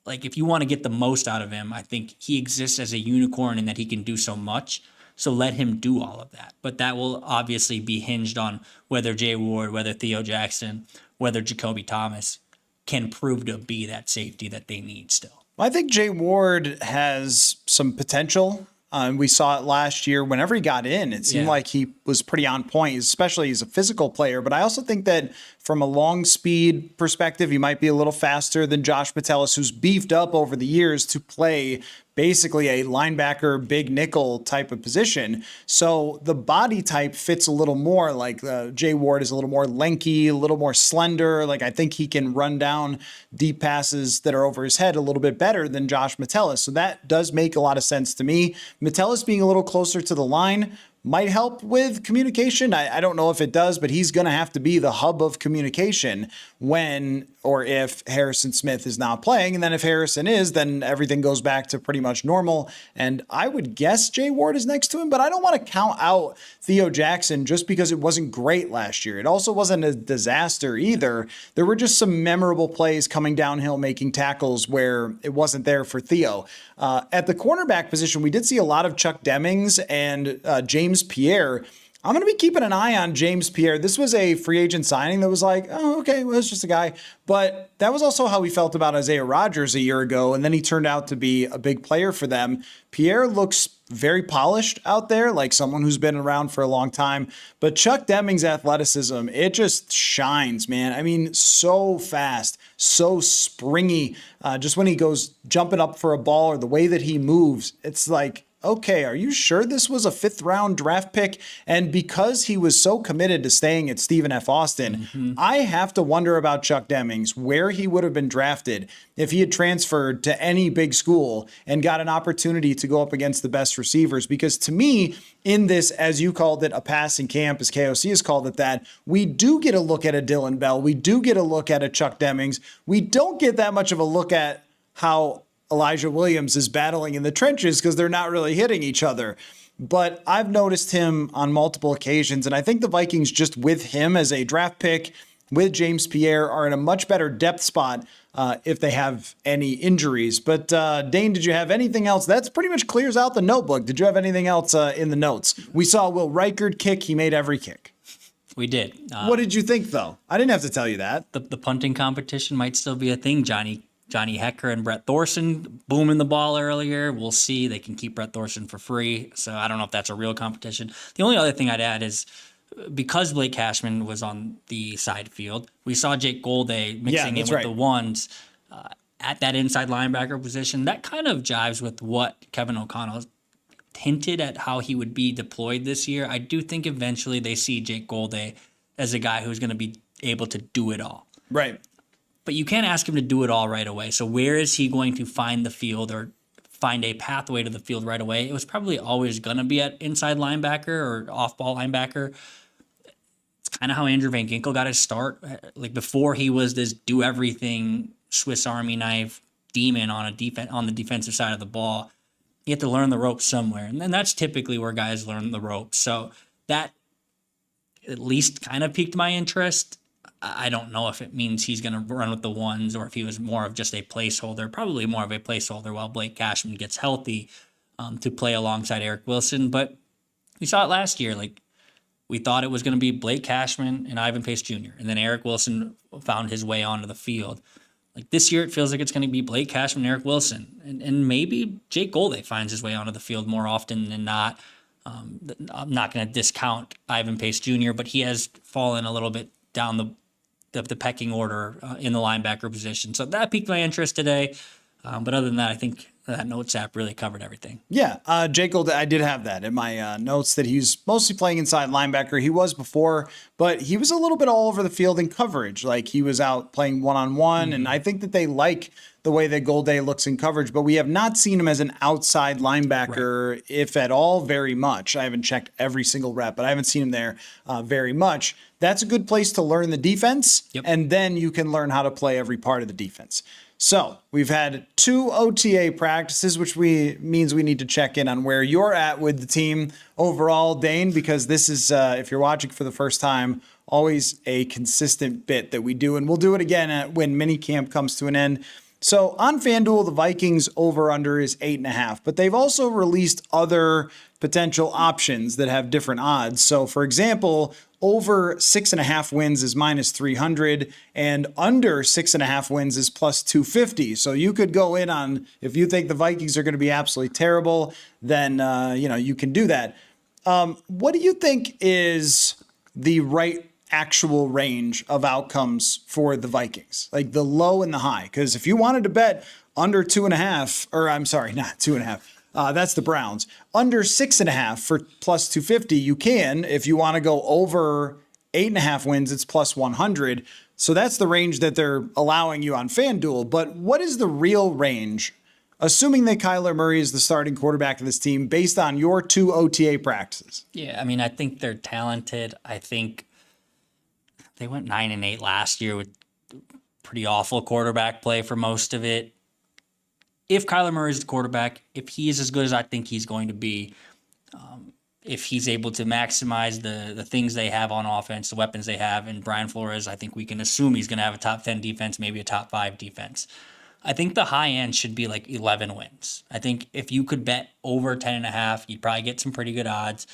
like if you want to get the most out of him, I think he exists as a unicorn in that he can do so much. So let him do all of that. But that will obviously be hinged on whether Jay Ward, whether Theo Jackson, whether Jacoby Thomas can prove to be that safety that they need still. I think Jay Ward has some potential. We saw it last year. Whenever he got in, it seemed like he was pretty on point, especially he's a physical player. But I also think that from a long speed perspective, he might be a little faster than Josh Metellus, who's beefed up over the years to play basically a linebacker, big nickel type of position. So the body type fits a little more. Like Jay Ward is a little more lanky, a little more slender. Like I think he can run down deep passes that are over his head a little bit better than Josh Metellus. So that does make a lot of sense to me. Metellus being a little closer to the line might help with communication. I don't know if it does, but he's going to have to be the hub of communication when or if Harrison Smith is not playing. And then if Harrison is, then everything goes back to pretty much normal. And I would guess Jay Ward is next to him, but I don't want to count out Theo Jackson just because it wasn't great last year. It also wasn't a disaster either. There were just some memorable plays coming downhill, making tackles where it wasn't there for Theo. At the cornerback position, we did see a lot of Chuck Demings and James Pierre. I'm going to be keeping an eye on James Pierre. This was a free agent signing that was like, oh, okay, well, it's just a guy. But that was also how we felt about Isaiah Rodgers a year ago, and then he turned out to be a big player for them. Pierre looks very polished out there, like someone who's been around for a long time. But Chuck Deming's athleticism, it just shines, man. I mean, so fast, so springy. Just when he goes jumping up for a ball or the way that he moves, it's like, okay, are you sure this was a 5th round draft pick? And because he was so committed to staying at Stephen F. Austin, I have to wonder about Chuck Demings, where he would have been drafted if he had transferred to any big school and got an opportunity to go up against the best receivers. Because to me, in this, as you called it, a passing camp, as KOC has called it that, we do get a look at a Dylan Bell. We do get a look at a Chuck Demings. We don't get that much of a look at how Elijah Williams is battling in the trenches because they're not really hitting each other. But I've noticed him on multiple occasions, and I think the Vikings, just with him as a draft pick, with James Pierre, are in a much better depth spot if they have any injuries. But Dane, did you have anything else? That's pretty much clears out the notebook. Did you have anything else in the notes? We saw Will Reichard kick. He made every kick. We did. What did you think, though? I didn't have to tell you that. The punting competition might still be a thing. Johnny Hecker and Brett Thorson booming the ball earlier. We'll see. They can keep Brett Thorson for free. So I don't know if that's a real competition. The only other thing I'd add is because Blake Cashman was on the side field, we saw Jake Golday mixing in with the ones at that inside linebacker position. That kind of jives with what Kevin O'Connell hinted at how he would be deployed this year. I do think eventually they see Jake Golday as a guy who's going to be able to do it all. Right. But you can't ask him to do it all right away. So where is he going to find the field or find a pathway to the field right away? It was probably always going to be at inside linebacker or off-ball linebacker. It's kind of how Andrew Van Ginkel got his start. Like before he was this do-everything Swiss Army knife demon on the defensive side of the ball. You have to learn the ropes somewhere. And then that's typically where guys learn the ropes. So that at least kind of piqued my interest. I don't know if it means he's going to run with the ones or if he was more of just a placeholder, probably more of a placeholder while Blake Cashman gets healthy to play alongside Eric Wilson. But we saw it last year. Like we thought it was going to be Blake Cashman and Ivan Pace Jr. And then Eric Wilson found his way onto the field. Like this year, it feels like it's going to be Blake Cashman and Eric Wilson. And maybe Jake Golday finds his way onto the field more often than not. I'm not going to discount Ivan Pace Jr., but he has fallen a little bit down the pecking order in the linebacker position. So that piqued my interest today. But other than that, I think that notes app really covered everything. Yeah, Jake Golday, I did have that in my notes that he's mostly playing inside linebacker. He was before, but he was a little bit all over the field in coverage. Like he was out playing one-on-one, and I think that they like the way that Golday looks in coverage, but we have not seen him as an outside linebacker, if at all, very much. I haven't checked every single rep, but I haven't seen him there very much. That's a good place to learn the defense, and then you can learn how to play every part of the defense. So we've had 2 OTA practices, which means we need to check in on where you're at with the team overall, Dane, because this is, if you're watching for the first time, always a consistent bit that we do. And we'll do it again when minicamp comes to an end. So on FanDuel, the Vikings over-under is 8.5, but they've also released other potential options that have different odds. So for example, over 6.5 wins is minus 300 and under 6.5 wins is plus 250. So you could go in on, if you think the Vikings are going to be absolutely terrible, then, you can do that. What do you think is the right actual range of outcomes for the Vikings, like the low and the high? Because if you wanted to bet under 2.5, or I'm sorry, not 2.5, that's the Browns, under 6.5 for plus 250, you can. If you want to go over 8.5 wins, it's plus 100. So that's the range that they're allowing you on FanDuel. But what is the real range, assuming that Kyler Murray is the starting quarterback of this team, based on your 2 OTA practices? Yeah, I mean, I think they're talented. I think they went 9-8 last year with pretty awful quarterback play for most of it. If Kyler Murray is the quarterback, if he is as good as I think he's going to be, if he's able to maximize the things they have on offense, the weapons they have, and Brian Flores, I think we can assume he's going to have a top 10 defense, maybe a top 5 defense. I think the high end should be like 11 wins. I think if you could bet over 10.5, you'd probably get some pretty good odds.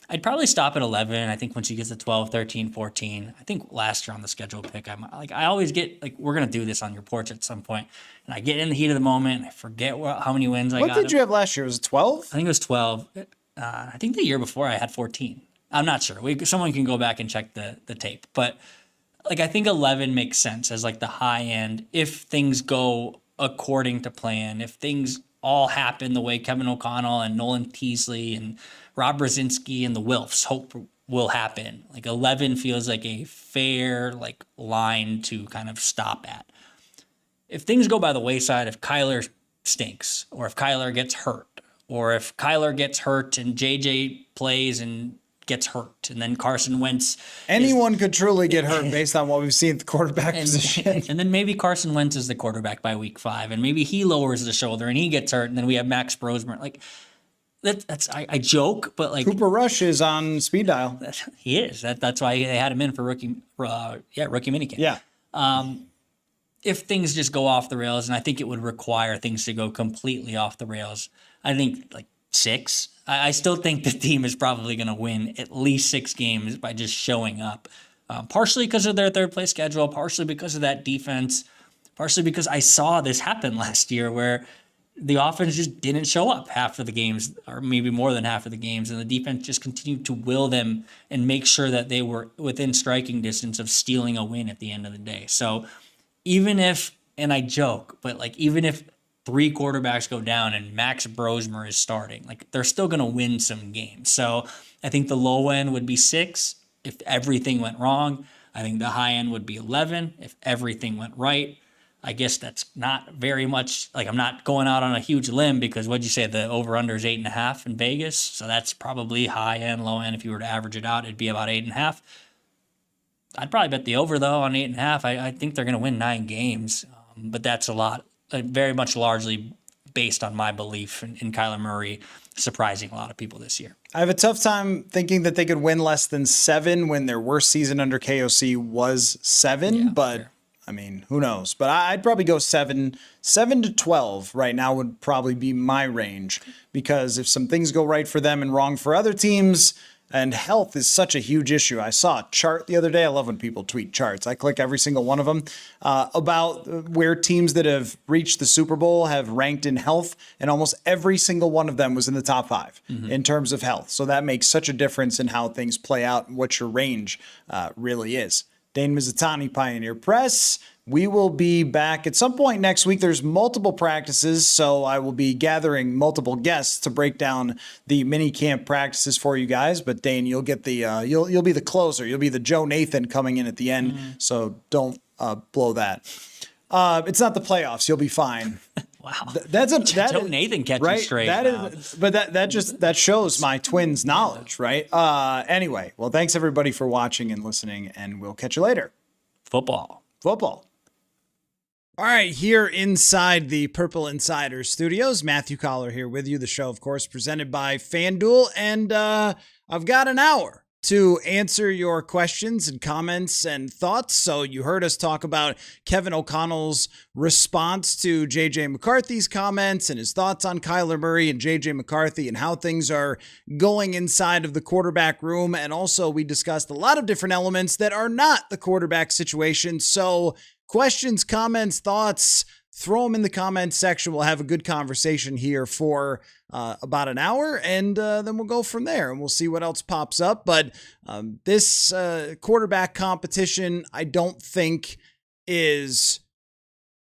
I'd probably stop at 11. I think once you get to 12, 13, 14, I think last year on the schedule pick, I always get, like, we're going to do this on your porch at some point, and I get in the heat of the moment, and I forget how many wins I got. What did you have last year? Was it 12? I think it was 12. I think the year before I had 14. I'm not sure. Someone can go back and check the tape. But, like, I think 11 makes sense as, like, the high end. If things go according to plan, if things all happen the way Kevin O'Connell and Nolan Teasley and Rob Brzezinski and the Wilfs hope will happen. Like 11 feels like a fair line to kind of stop at. If things go by the wayside, if Kyler stinks, or if Kyler gets hurt, or if Kyler gets hurt and JJ plays and gets hurt, and then Carson Wentz. Anyone could truly get hurt based on what we've seen at the quarterback position. And then maybe Carson Wentz is the quarterback by week 5, and maybe he lowers the shoulder and he gets hurt, and then we have Max Brosmer. Like, I joke, but like Cooper Rush is on speed dial. He is. That's why they had him in for rookie minicamp. Yeah. If things just go off the rails, and I think it would require things to go completely off the rails, I think like 6. I still think the team is probably going to win at least 6 games by just showing up. Partially because of their third place schedule, partially because of that defense, partially because I saw this happen last year where the offense just didn't show up half of the games, or maybe more than half of the games, and the defense just continued to will them and make sure that they were within striking distance of stealing a win at the end of the day. So even if, and I joke, but like even if 3 quarterbacks go down and Max Brosmer is starting, like they're still going to win some games. So I think the low end would be 6 if everything went wrong. I think the high end would be 11 if everything went right. I guess that's not very much, like I'm not going out on a huge limb because what'd you say, the over-under is 8.5 in Vegas. So that's probably high end, low end. If you were to average it out, it'd be about 8.5. I'd probably bet the over though on 8.5. I think they're going to win 9 games, but that's a lot, very much largely based on my belief in Kyler Murray surprising a lot of people this year. I have a tough time thinking that they could win less than 7 when their worst season under KOC was 7, but fair. I mean, who knows? But I'd probably go 7 to 12 right now would probably be my range, because if some things go right for them and wrong for other teams, and health is such a huge issue. I saw a chart the other day. I love when people tweet charts. I click every single one of them about where teams that have reached the Super Bowl have ranked in health, and almost every single one of them was in the top 5 in terms of health. So that makes such a difference in how things play out and what your range really is. Dane Mizutani, Pioneer Press. We will be back at some point next week. There's multiple practices, so I will be gathering multiple guests to break down the mini camp practices for you guys. But Dane, you'll get the you'll be the closer. You'll be the Joe Nathan coming in at the end. So don't blow that. It's not the playoffs. You'll be fine. Wow, that's Joe Nathan catching right? straight. That shows my Twins knowledge, right? Anyway, well, thanks everybody for watching and listening, and we'll catch you later. Football. All right, here inside the Purple Insider Studios, Matthew Coller here with you. The show, of course, presented by FanDuel, and I've got an hour to answer your questions and comments and thoughts. So you heard us talk about Kevin O'Connell's response to JJ McCarthy's comments and his thoughts on Kyler Murray and JJ McCarthy and how things are going inside of the quarterback room. And also we discussed a lot of different elements that are not the quarterback situation. So questions, comments, thoughts, throw them in the comments section. We'll have a good conversation here for about an hour, and then we'll go from there, and we'll see what else pops up. But this quarterback competition, I don't think is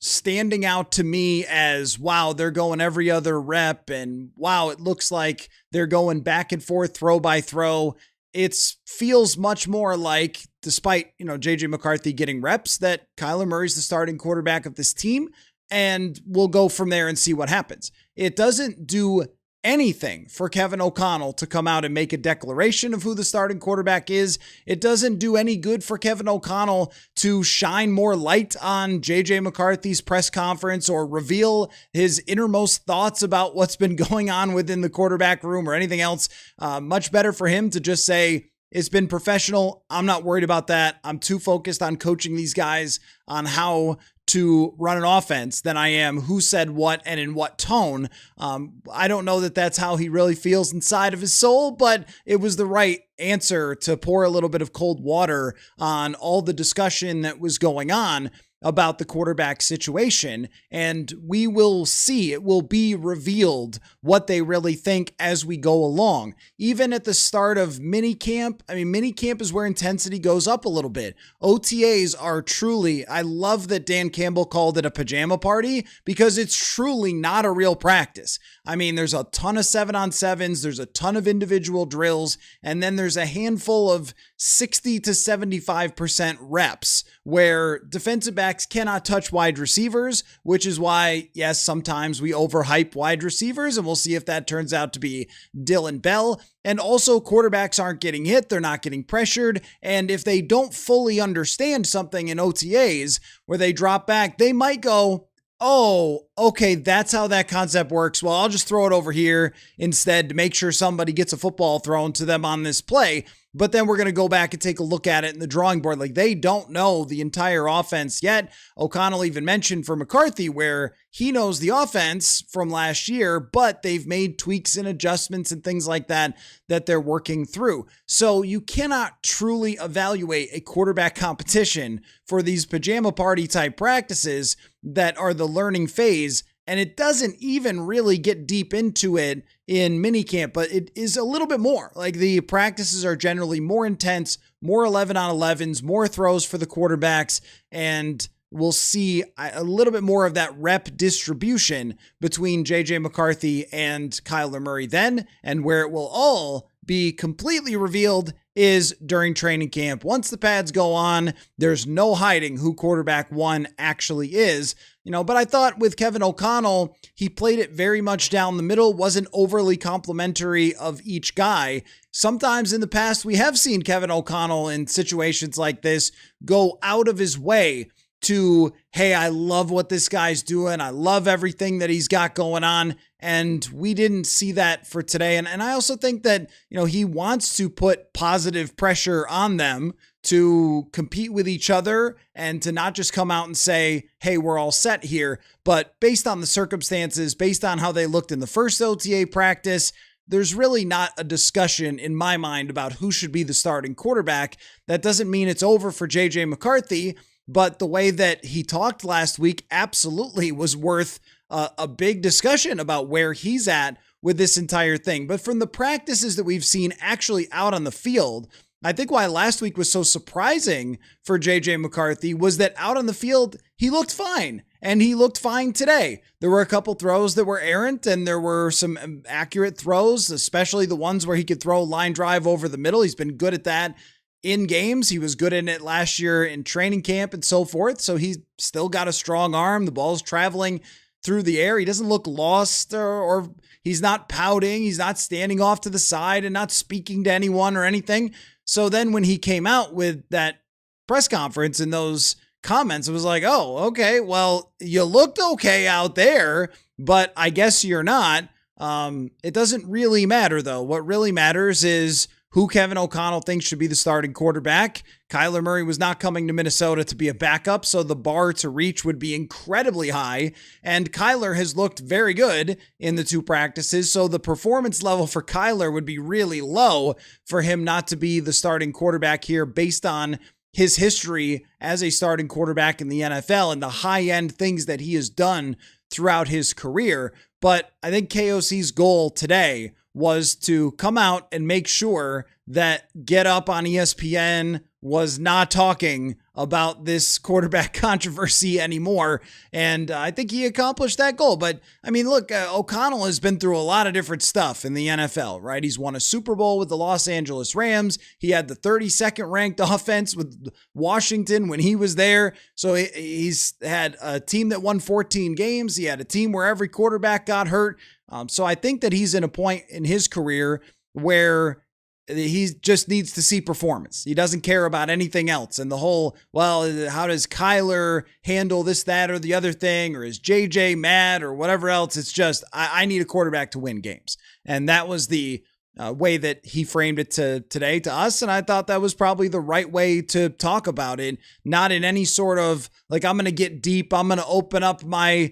standing out to me as, wow, they're going every other rep, and wow, it looks like they're going back and forth, throw by throw. It feels much more like, despite, JJ McCarthy getting reps, that Kyler Murray's the starting quarterback of this team, and we'll go from there and see what happens. It doesn't do anything for Kevin O'Connell to come out and make a declaration of who the starting quarterback is. It doesn't do any good for Kevin O'Connell to shine more light on JJ McCarthy's press conference or reveal his innermost thoughts about what's been going on within the quarterback room or anything else. Much better for him to just say, it's been professional. I'm not worried about that. I'm too focused on coaching these guys on how to run an offense than I am who said what and in what tone. I don't know that that's how he really feels inside of his soul, but it was the right answer to pour a little bit of cold water on all the discussion that was going on about the quarterback situation. And we will see, it will be revealed what they really think as we go along. Even at the start of minicamp, minicamp is where intensity goes up a little bit. OTAs are truly, I love that Dan Campbell called it a pajama party, because it's truly not a real practice. There's a ton of 7-on-7s, there's a ton of individual drills, and then there's a handful of 60 to 75% reps where defensive backs cannot touch wide receivers, which is why, yes, sometimes we overhype wide receivers, and we'll see if that turns out to be Dylan Bell. And also, quarterbacks aren't getting hit, they're not getting pressured, and if they don't fully understand something in OTAs where they drop back, they might go, oh, okay, that's how that concept works. Well, I'll just throw it over here instead to make sure somebody gets a football thrown to them on this play. But then we're going to go back and take a look at it in the drawing board. Like, they don't know the entire offense yet. O'Connell even mentioned for McCarthy where he knows the offense from last year, but they've made tweaks and adjustments and things like that they're working through. So you cannot truly evaluate a quarterback competition for these pajama party type practices that are the learning phase. And it doesn't even really get deep into it in minicamp, but it is a little bit more. Like, the practices are generally more intense, more 11-on-11s, more throws for the quarterbacks, and we'll see a little bit more of that rep distribution between JJ McCarthy and Kyler Murray then. And where it will all be completely revealed is during training camp. Once the pads go on, there's no hiding who quarterback one actually is. But I thought with Kevin O'Connell, he played it very much down the middle, wasn't overly complimentary of each guy. Sometimes in the past, we have seen Kevin O'Connell in situations like this go out of his way to, hey, I love what this guy's doing. I love everything that he's got going on. And we didn't see that for today. And I also think that, he wants to put positive pressure on them to compete with each other and to not just come out and say, hey, we're all set here. But based on the circumstances, based on how they looked in the first OTA practice, there's really not a discussion in my mind about who should be the starting quarterback. That doesn't mean it's over for JJ McCarthy, but the way that he talked last week absolutely was worth a big discussion about where he's at with this entire thing. But from the practices that we've seen actually out on the field, I think why last week was so surprising for JJ McCarthy was that out on the field, he looked fine. And he looked fine today. There were a couple throws that were errant, and there were some accurate throws, especially the ones where he could throw line drive over the middle. He's been good at that in games. He was good in it last year in training camp and so forth. So he's still got a strong arm. The ball's traveling through the air. He doesn't look lost or he's not pouting. He's not standing off to the side and not speaking to anyone or anything. So then when he came out with that press conference and those comments, it was like, oh, okay, well, you looked okay out there, but I guess you're not. It doesn't really matter, though. What really matters is who Kevin O'Connell thinks should be the starting quarterback. Kyler Murray was not coming to Minnesota to be a backup, so the bar to reach would be incredibly high. And Kyler has looked very good in the 2 practices, so the performance level for Kyler would be really low for him not to be the starting quarterback here based on his history as a starting quarterback in the NFL and the high-end things that he has done throughout his career. But I think KOC's goal today was to come out and make sure that Get Up on ESPN was not talking about this quarterback controversy anymore. And I think he accomplished that goal. But I mean, look, O'Connell has been through a lot of different stuff in the NFL, right? He's won a Super Bowl with the Los Angeles Rams. He had the 32nd ranked offense with Washington when he was there. So he's had a team that won 14 games. He had a team where every quarterback got hurt. So I think that he's in a point in his career where he just needs to see performance. He doesn't care about anything else. And the whole, well, how does Kyler handle this, that, or the other thing? Or is JJ mad or whatever else? It's just, I need a quarterback to win games. And that was the way that he framed it today to us. And I thought that was probably the right way to talk about it. Not in any sort of like, I'm going to get deep. I'm going to open up my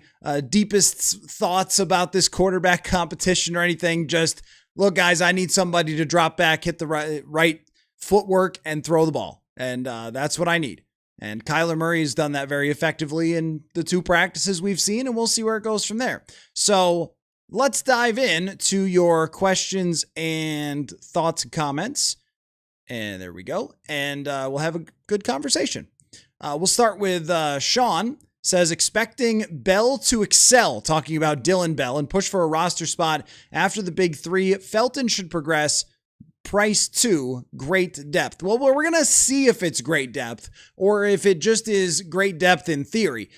deepest thoughts about this quarterback competition or anything. Just, look, guys, I need somebody to drop back, hit the right footwork, and throw the ball. And that's what I need. And Kyler Murray has done that very effectively in the 2 practices we've seen, and we'll see where it goes from there. So let's dive in to your questions and thoughts and comments. And there we go. And we'll have a good conversation. We'll start with Sean. Says, expecting Bell to excel, talking about Dylan Bell, and push for a roster spot after the big 3. Felton should progress. Price 2, great depth. Well, we're going to see if it's great depth or if it just is great depth in theory.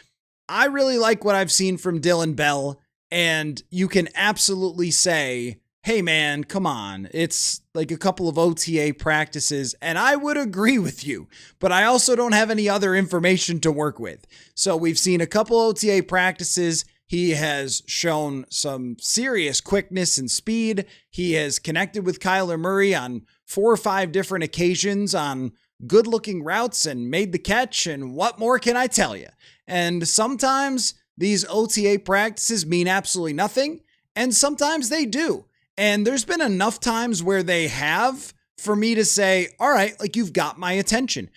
I really like what I've seen from Dylan Bell, and you can absolutely say, hey man, come on. It's like a couple of OTA practices, and I would agree with you, but I also don't have any other information to work with. So we've seen a couple OTA practices. He has shown some serious quickness and speed. He has connected with Kyler Murray on 4 or 5 different occasions on good looking routes and made the catch. And what more can I tell you? And sometimes these OTA practices mean absolutely nothing, and sometimes they do. And there's been enough times where they have for me to say, all right, like you've got my attention.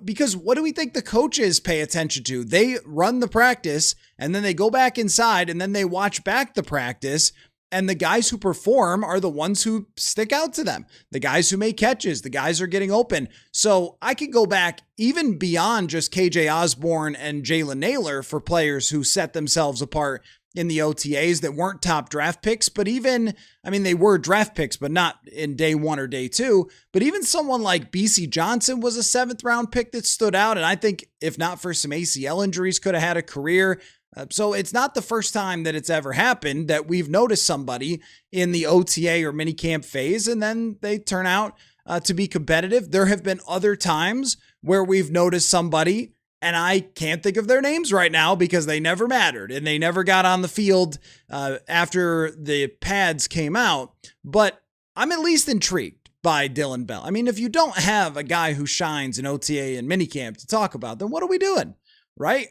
Because what do we think the coaches pay attention to? They run the practice and then they go back inside and then they watch back the practice. And the guys who perform are the ones who stick out to them. The guys who make catches, the guys are getting open. So I could go back even beyond just KJ Osborne and Jalen Naylor for players who set themselves apart in the OTAs that weren't top draft picks, but even, I mean, they were draft picks, but not in day 1 or day 2. But even someone like BC Johnson was a 7th round pick that stood out. And I think if not for some ACL injuries, could have had a career. So it's not the first time that it's ever happened that we've noticed somebody in the OTA or minicamp phase, and then they turn out to be competitive. There have been other times where we've noticed somebody, and I can't think of their names right now because they never mattered and they never got on the field after the pads came out. But I'm at least intrigued by Dylan Bell. I mean, if you don't have a guy who shines in OTA and minicamp to talk about, then what are we doing, right?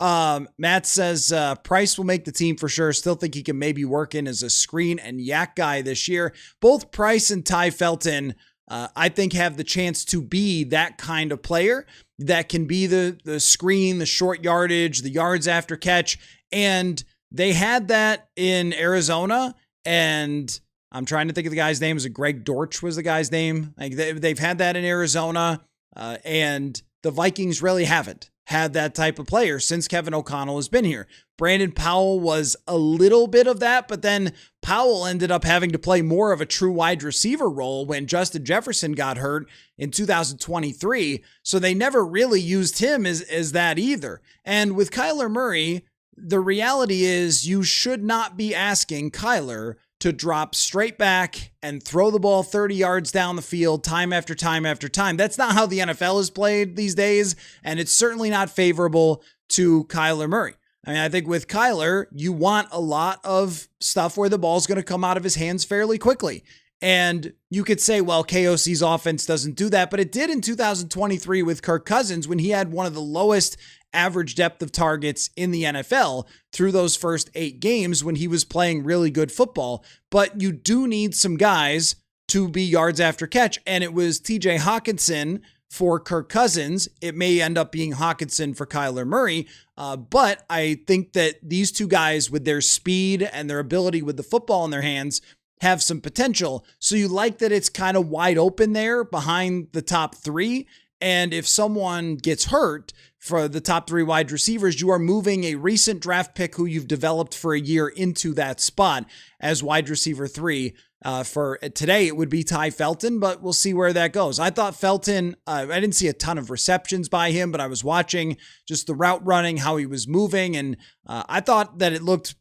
Matt says Price will make the team for sure. Still think he can maybe work in as a screen and yak guy this year. Both Price and Ty Felton, I think, have the chance to be that kind of player that can be the screen, the short yardage, the yards after catch. And they had that in Arizona. And I'm trying to think of the guy's name. Is it Greg Dortch was the guy's name? Like they've had that in Arizona. And the Vikings really haven't had that type of player since Kevin O'Connell has been here. Brandon Powell was a little bit of that, but then Powell ended up having to play more of a true wide receiver role when Justin Jefferson got hurt in 2023. So they never really used him as that either. And with Kyler Murray, the reality is you should not be asking Kyler to drop straight back and throw the ball 30 yards down the field time after time after time. That's not how the NFL is played these days, and it's certainly not favorable to Kyler Murray. I mean, I think with Kyler, you want a lot of stuff where the ball's going to come out of his hands fairly quickly. And you could say, well, KOC's offense doesn't do that, but it did in 2023 with Kirk Cousins when he had one of the lowest average depth of targets in the NFL through those first 8 games when he was playing really good football. But you do need some guys to be yards after catch. And it was TJ Hawkinson for Kirk Cousins. It may end up being Hawkinson for Kyler Murray. But I think that these two guys with their speed and their ability with the football in their hands have some potential. So you like that it's kind of wide open there behind the top 3. And if someone gets hurt for the top 3 wide receivers, you are moving a recent draft pick who you've developed for a year into that spot as wide receiver 3. For today, it would be Ty Felton, but we'll see where that goes. I thought Felton, I didn't see a ton of receptions by him, but I was watching just the route running, how he was moving, and I thought that it looked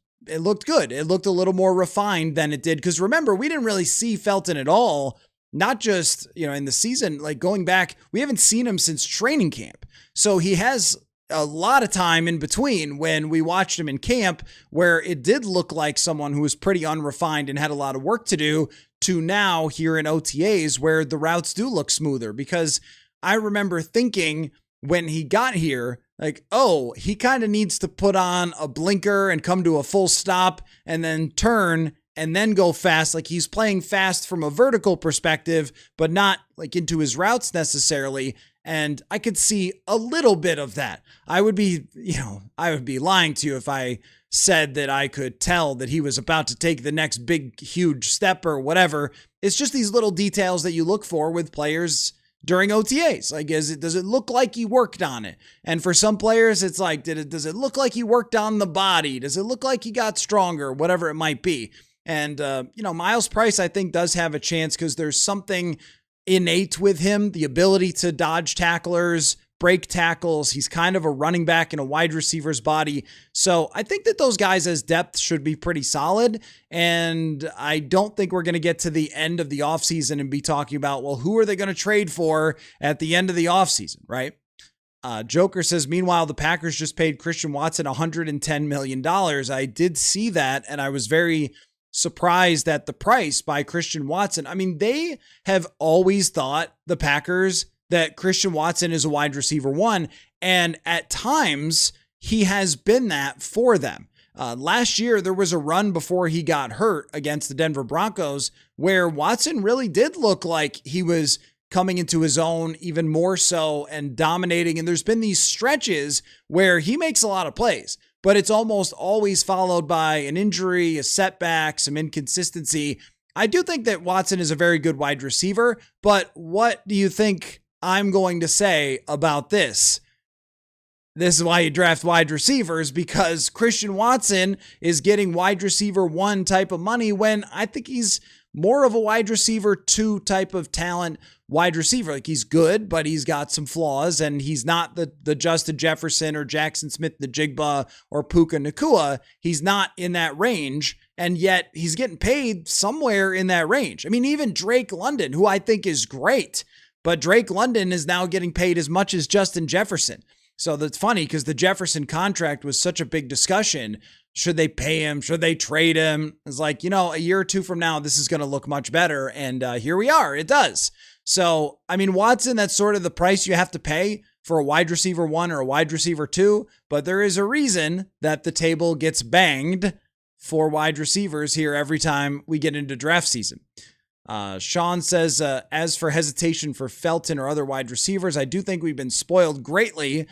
good. It looked a little more refined than it did. Because remember, we didn't really see Felton at all, not just, in the season, like going back, we haven't seen him since training camp. So he has a lot of time in between when we watched him in camp where it did look like someone who was pretty unrefined and had a lot of work to do, to now here in OTAs where the routes do look smoother. Because I remember thinking when he got here, like, oh, he kind of needs to put on a blinker and come to a full stop and then turn and then go fast. Like he's playing fast from a vertical perspective, but not like into his routes necessarily. And I could see a little bit of that. I would be lying to you if I said that I could tell that he was about to take the next big, huge step or whatever. It's just these little details that you look for with players during OTAs. Like, does it look like he worked on it? And for some players, it's like, does it look like he worked on the body? Does it look like he got stronger? Whatever it might be. And, Miles Price, I think, does have a chance because there's something innate with him, the ability to dodge tacklers, break tackles. He's kind of a running back in a wide receiver's body. So I think that those guys as depth should be pretty solid. And I don't think we're going to get to the end of the offseason and be talking about, well, who are they going to trade for at the end of the offseason, right? Joker says, meanwhile, the Packers just paid Christian Watson $110 million. I did see that, and I was very surprised at the price by Christian Watson. I mean, they have always thought, the Packers, that Christian Watson is a wide receiver 1, and at times he has been that for them. Last year, there was a run before he got hurt against the Denver Broncos where Watson really did look like he was coming into his own even more so and dominating. And there's been these stretches where he makes a lot of plays, but it's almost always followed by an injury, a setback, some inconsistency. I do think that Watson is a very good wide receiver, but what do you think I'm going to say about this? This is why you draft wide receivers, because Christian Watson is getting wide receiver 1 type of money when I think he's more of a wide receiver 2 type of talent wide receiver. Like, he's good, but he's got some flaws, and he's not the Justin Jefferson or Jackson Smith-Njigba or Puka Nacua. He's not in that range, and yet he's getting paid somewhere in that range. I mean, even Drake London, who I think is great, but Drake London is now getting paid as much as Justin Jefferson. So that's funny because the Jefferson contract was such a big discussion. Should they pay him? Should they trade him? It's like, a year or 2 from now, this is going to look much better. And here we are. It does. So, I mean, Watson, that's sort of the price you have to pay for a wide receiver 1 or a wide receiver 2. But there is a reason that the table gets banged for wide receivers here every time we get into draft season. Sean says, as for hesitation for Felton or other wide receivers, I do think we've been spoiled greatly.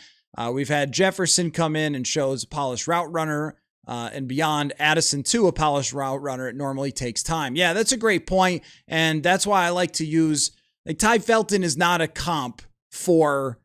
We've had Jefferson come in and show as a polished route runner, and beyond Addison too, a polished route runner. It normally takes time. Yeah, that's a great point. And that's why I like to use, like, Ty Felton is not a comp for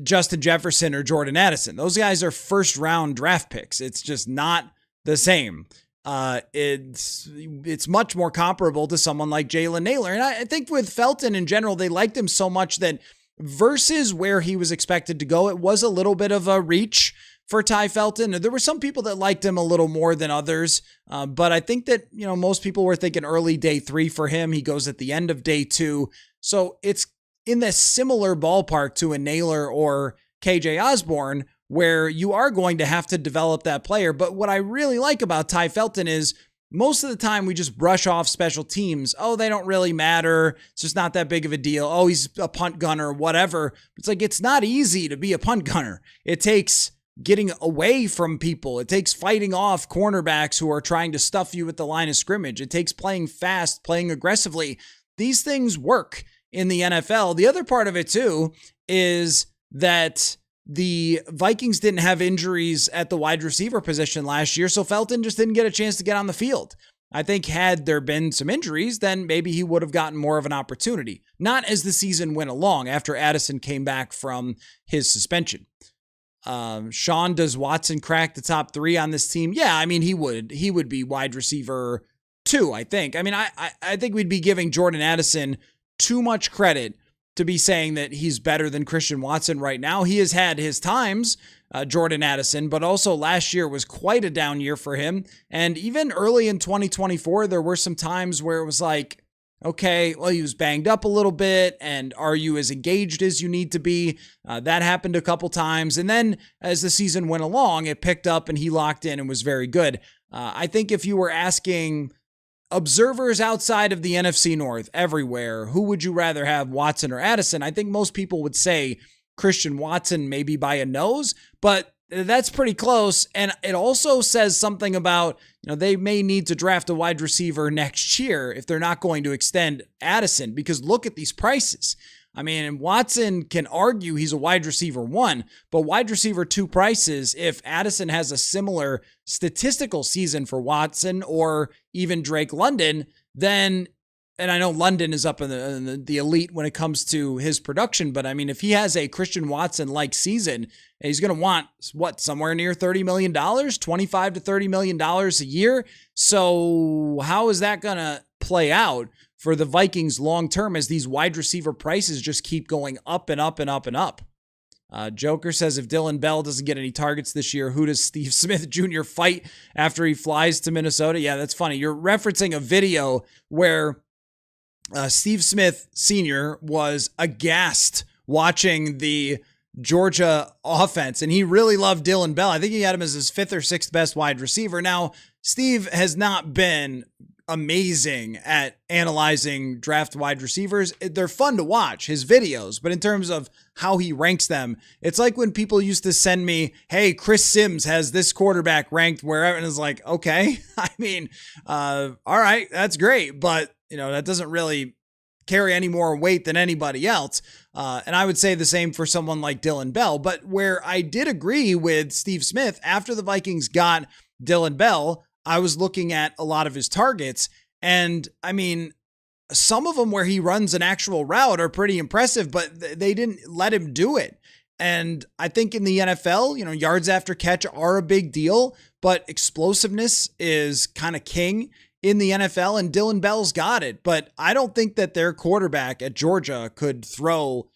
Justin Jefferson or Jordan Addison. Those guys are first round draft picks. It's just not the same. It's much more comparable to someone like Jalen Naylor. And I think with Felton in general, they liked him so much that versus where he was expected to go, it was a little bit of a reach for Ty Felton. There were some people that liked him a little more than others. But I think that, most people were thinking early day 3 for him. He goes at the end of day 2. So it's in this similar ballpark to a Naylor or KJ Osborne, where you are going to have to develop that player. But what I really like about Ty Felton is most of the time we just brush off special teams. Oh, they don't really matter. It's just not that big of a deal. Oh, he's a punt gunner, whatever. It's like, it's not easy to be a punt gunner. It takes getting away from people. It takes fighting off cornerbacks who are trying to stuff you at the line of scrimmage. It takes playing fast, playing aggressively. These things work in the NFL. The other part of it too is that the Vikings didn't have injuries at the wide receiver position last year, so Felton just didn't get a chance to get on the field. I think had there been some injuries, then maybe he would have gotten more of an opportunity. Not as the season went along after Addison came back from his suspension. Sean, does Watson crack the top 3 on this team? Yeah, I mean, he would be wide receiver 2, I think. I mean, I think we'd be giving Jordan Addison too much credit to be saying that he's better than Christian Watson right now. He has had his times, Jordan Addison, but also last year was quite a down year for him. And even early in 2024, there were some times where it was like, okay, well, he was banged up a little bit, and are you as engaged as you need to be? That happened a couple times. And then as the season went along, it picked up and he locked in and was very good. I think if you were asking observers outside of the NFC North everywhere, who would you rather have, Watson or Addison? I think most people would say Christian Watson maybe by a nose, but that's pretty close. And it also says something about, they may need to draft a wide receiver next year if they're not going to extend Addison, because look at these prices. I mean, Watson can argue he's a wide receiver 1, but wide receiver 2 prices, if Addison has a similar statistical season for Watson or even Drake London, then, and I know London is up in the elite when it comes to his production, but I mean, if he has a Christian Watson-like season, he's going to want, somewhere near $30 million, $25 to $30 million a year. So how is that going to play out for the Vikings long-term as these wide receiver prices just keep going up and up and up and up? Joker says, if Dylan Bell doesn't get any targets this year, who does Steve Smith Jr. fight after he flies to Minnesota? Yeah, that's funny. You're referencing a video where Steve Smith Sr. was aghast watching the Georgia offense, and he really loved Dylan Bell. I think he had him as his 5th or 6th best wide receiver. Now, Steve has not been amazing at analyzing draft wide receivers. They're fun to watch, his videos, but in terms of how he ranks them, it's like when people used to send me, hey, Chris Sims has this quarterback ranked wherever, and it's like, okay, I mean, all right, that's great, but that doesn't really carry any more weight than anybody else. And I would say the same for someone like Dylan Bell. But where I did agree with Steve Smith, after the Vikings got Dylan Bell, I was looking at a lot of his targets. And I mean, some of them where he runs an actual route are pretty impressive, but they didn't let him do it. And I think in the NFL, yards after catch are a big deal, but explosiveness is kind of king in the NFL, and Dylan Bell's got it. But I don't think that their quarterback at Georgia could throw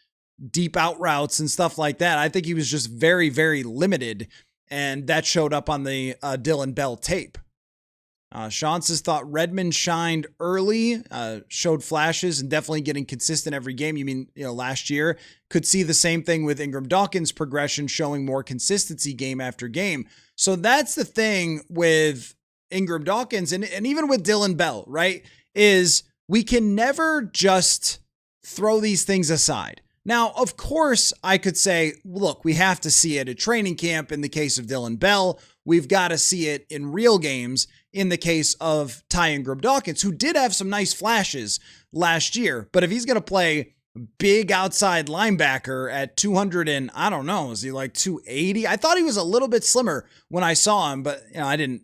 deep out routes and stuff like that. I think he was just very, very limited, and that showed up on the Dylan Bell tape. Sean says, thought Redmond shined early, showed flashes, and definitely getting consistent every game. You mean, last year? Could see the same thing with Ingram Dawkins' progression, showing more consistency game after game. So that's the thing with Ingram Dawkins and even with Dylan Bell, right? Is we can never just throw these things aside. Now, of course, I could say, look, we have to see it at training camp in the case of Dylan Bell. We've got to see it in real games in the case of Ty Ingram Dawkins, who did have some nice flashes last year. But if he's going to play big outside linebacker at 200 and I don't know, is he like 280? I thought he was a little bit slimmer when I saw him, but I didn't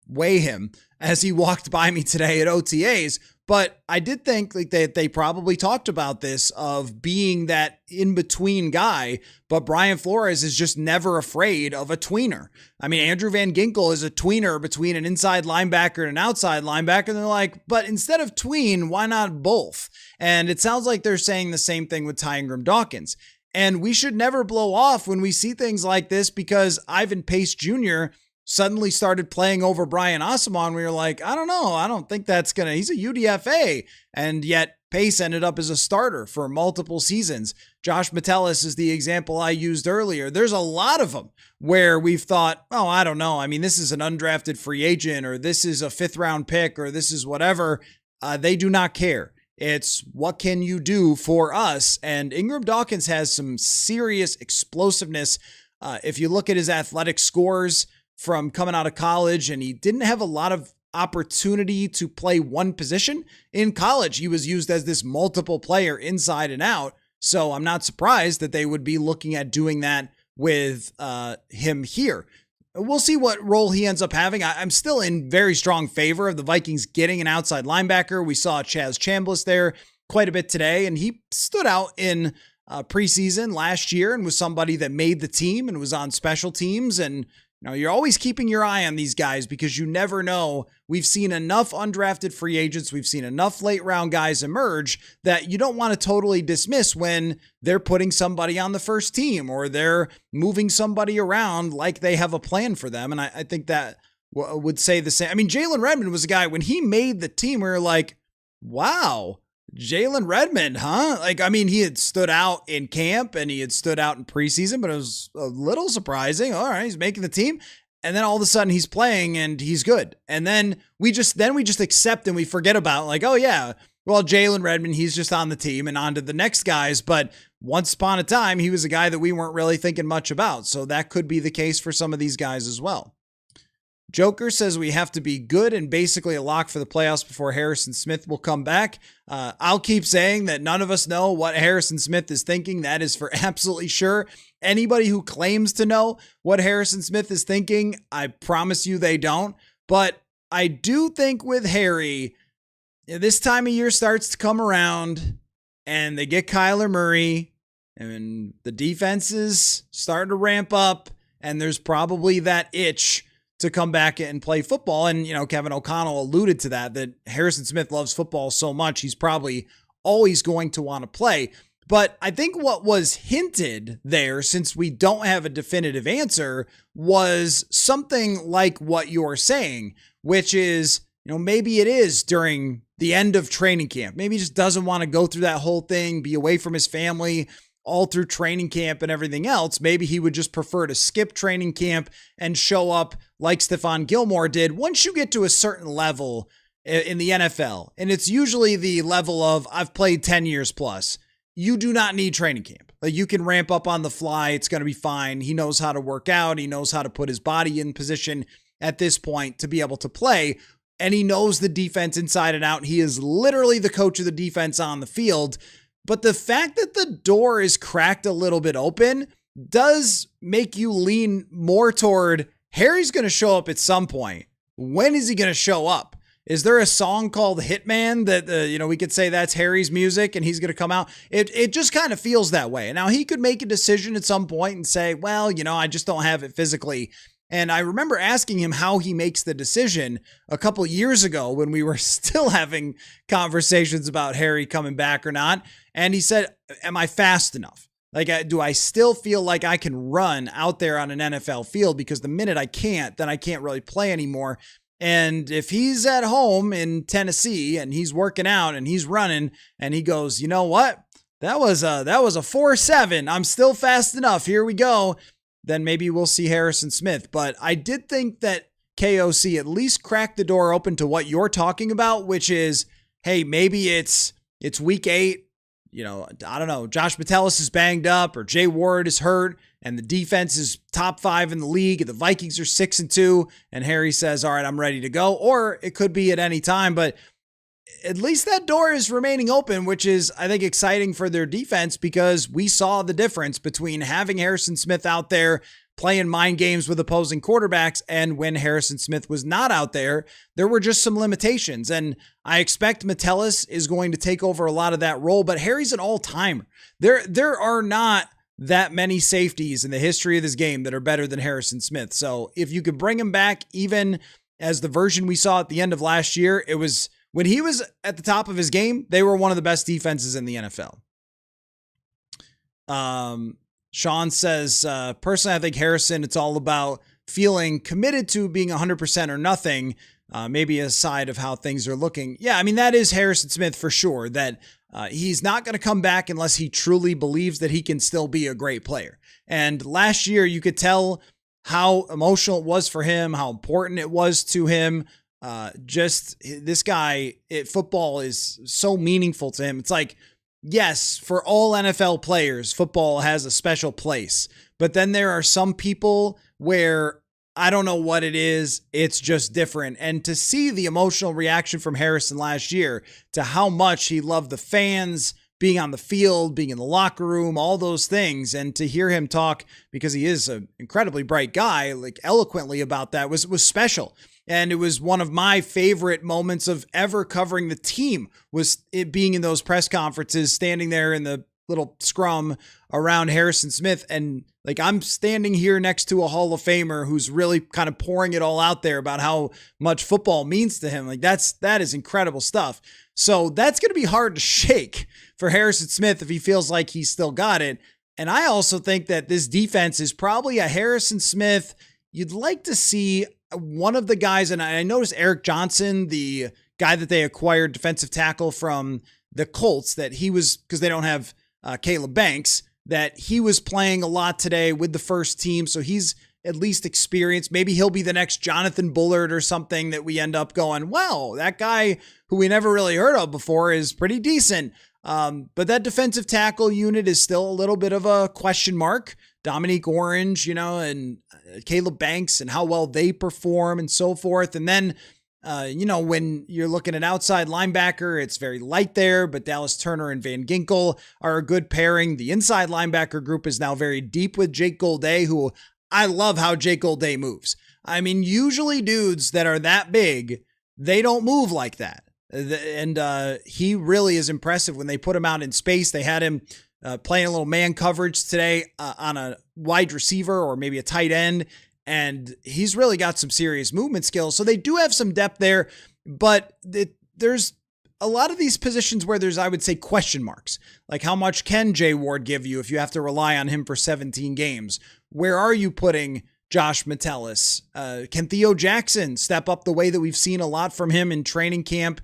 weigh him as he walked by me today at OTAs. But I did think like they probably talked about this of being that in-between guy, but Brian Flores is just never afraid of a tweener. I mean, Andrew Van Ginkel is a tweener between an inside linebacker and an outside linebacker, and they're like, but instead of tween, why not both? And it sounds like they're saying the same thing with Ty Ingram Dawkins. And we should never blow off when we see things like this, because Ivan Pace Jr. suddenly started playing over Brian Asamoah, and we were like, I don't know. I don't think that's he's a UDFA. And yet Pace ended up as a starter for multiple seasons. Josh Metellus is the example I used earlier. There's a lot of them where we've thought, oh, I don't know. I mean, this is an undrafted free agent, or this is a 5th round pick, or this is whatever. They do not care. It's what can you do for us? And Ingram Dawkins has some serious explosiveness. If you look at his athletic scores from coming out of college, and he didn't have a lot of opportunity to play one position in college. He was used as this multiple player inside and out. So I'm not surprised that they would be looking at doing that with him here. We'll see what role he ends up having. I'm still in very strong favor of the Vikings getting an outside linebacker. We saw Chaz Chambliss there quite a bit today, and he stood out in preseason last year and was somebody that made the team and was on special teams. And you're always keeping your eye on these guys because you never know. We've seen enough undrafted free agents. We've seen enough late round guys emerge that you don't want to totally dismiss when they're putting somebody on the first team or they're moving somebody around like they have a plan for them. And I think that would say the same. I mean, Jalen Redmond was a guy when he made the team, we were like, wow, Jalen Redmond, huh? Like, I mean, he had stood out in camp and he had stood out in preseason, but it was a little surprising. All right, he's making the team. And then all of a sudden he's playing and he's good. And then we just accept and we forget about like, oh yeah, well, Jalen Redmond, he's just on the team and on to the next guys. But once upon a time, he was a guy that we weren't really thinking much about. So that could be the case for some of these guys as well. Joker says we have to be good and basically a lock for the playoffs before Harrison Smith will come back. I'll keep saying that none of us know what Harrison Smith is thinking. That is for absolutely sure. Anybody who claims to know what Harrison Smith is thinking, I promise you they don't. But I do think with Harry, this time of year starts to come around and they get Kyler Murray and the defense is starting to ramp up and there's probably that itch to come back and play football. And, Kevin O'Connell alluded to that Harrison Smith loves football so much, he's probably always going to want to play. But I think what was hinted there, since we don't have a definitive answer, was something like what you're saying, which is, maybe it is during the end of training camp. Maybe he just doesn't want to go through that whole thing, be away from his family all through training camp and everything else. Maybe he would just prefer to skip training camp and show up like Stephon Gilmore did. Once you get to a certain level in the NFL, and it's usually the level of I've played 10 years plus, you do not need training camp. Like, you can ramp up on the fly. It's going to be fine. He knows how to work out. He knows how to put his body in position at this point to be able to play. And he knows the defense inside and out. He is literally the coach of the defense on the field. But the fact that the door is cracked a little bit open does make you lean more toward Harry's going to show up at some point. When is he going to show up? Is there a song called Hitman that, we could say that's Harry's music and he's going to come out? It just kind of feels that way. Now, he could make a decision at some point and say, well, I just don't have it physically. And I remember asking him how he makes the decision a couple years ago when we were still having conversations about Harry coming back or not. And he said, am I fast enough? Like, do I still feel like I can run out there on an NFL field? Because the minute I can't, then I can't really play anymore. And if he's at home in Tennessee and he's working out and he's running and he goes, you know what? That was a 4.7. I'm still fast enough. Here we go. Then maybe we'll see Harrison Smith. But I did think that KOC at least cracked the door open to what you're talking about, which is, hey, maybe it's week 8. I don't know. Josh Metellus is banged up or Jay Ward is hurt and the defense is top 5 in the league. The Vikings are 6-2 and Harry says, all right, I'm ready to go. Or it could be at any time, but at least that door is remaining open, which is, I think, exciting for their defense because we saw the difference between having Harrison Smith out there playing mind games with opposing quarterbacks and when Harrison Smith was not out there, there were just some limitations. And I expect Metellus is going to take over a lot of that role, but Harry's an all-timer. There are not that many safeties in the history of this game that are better than Harrison Smith. So if you could bring him back, even as the version we saw at the end of last year, it was when he was at the top of his game, they were one of the best defenses in the NFL. Sean says, personally, I think Harrison, it's all about feeling committed to being 100% or nothing, maybe aside of how things are looking. Yeah, I mean, that is Harrison Smith for sure, that He's not going to come back unless he truly believes that he can still be a great player. And last year, you could tell how emotional it was for him, how important it was to him. Just this guy, football is so meaningful to him. It's like, yes, for all NFL players, football has a special place. But then there are some people where I don't know what it is. It's just different. And to see the emotional reaction from Harrison last year to how much he loved the fans, being on the field, being in the locker room, all those things, and to hear him talk, because he is an incredibly bright guy, like eloquently about that was special. And it was one of my favorite moments of ever covering the team, was it being in those press conferences, standing there in the little scrum around Harrison Smith. And like, I'm standing here next to a Hall of Famer who's really kind of pouring it all out there about how much football means to him. Like that is incredible stuff. So that's going to be hard to shake for Harrison Smith if he feels like he's still got it. And I also think that this defense is probably a Harrison Smith. You'd like to see one of the guys, and I noticed Eric Johnson, the guy that they acquired, defensive tackle from the Colts, that he was, because they don't have Caleb Banks, that he was playing a lot today with the first team. So he's at least experienced. Maybe he'll be the next Jonathan Bullard or something that we end up going, wow, that guy who we never really heard of before is pretty decent. But that defensive tackle unit is still a little bit of a question mark. Dominique Orange, and Caleb Banks and how well they perform and so forth. And then, when you're looking at outside linebacker, it's very light there, but Dallas Turner and Van Ginkel are a good pairing. The inside linebacker group is now very deep with Jake Golday, who I love how Jake Golday moves. I mean, usually dudes that are that big, they don't move like that. And he really is impressive when they put him out in space. They had him playing a little man coverage today on a wide receiver or maybe a tight end. And he's really got some serious movement skills. So they do have some depth there, but there's a lot of these positions where there's, I would say, question marks. Like, how much can Jay Ward give you if you have to rely on him for 17 games? Where are you putting Josh Metellus? Can Theo Jackson step up the way that we've seen a lot from him in training camp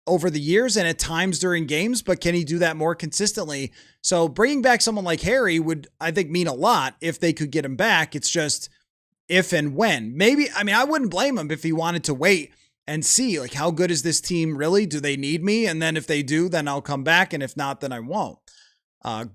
over the years and at times during games, but can he do that more consistently? So bringing back someone like Harry would, I think, mean a lot if they could get him back. It's just if and when. Maybe, I wouldn't blame him if he wanted to wait and see, like, how good is this team really? Do they need me? And then if they do, then I'll come back. And if not, then I won't.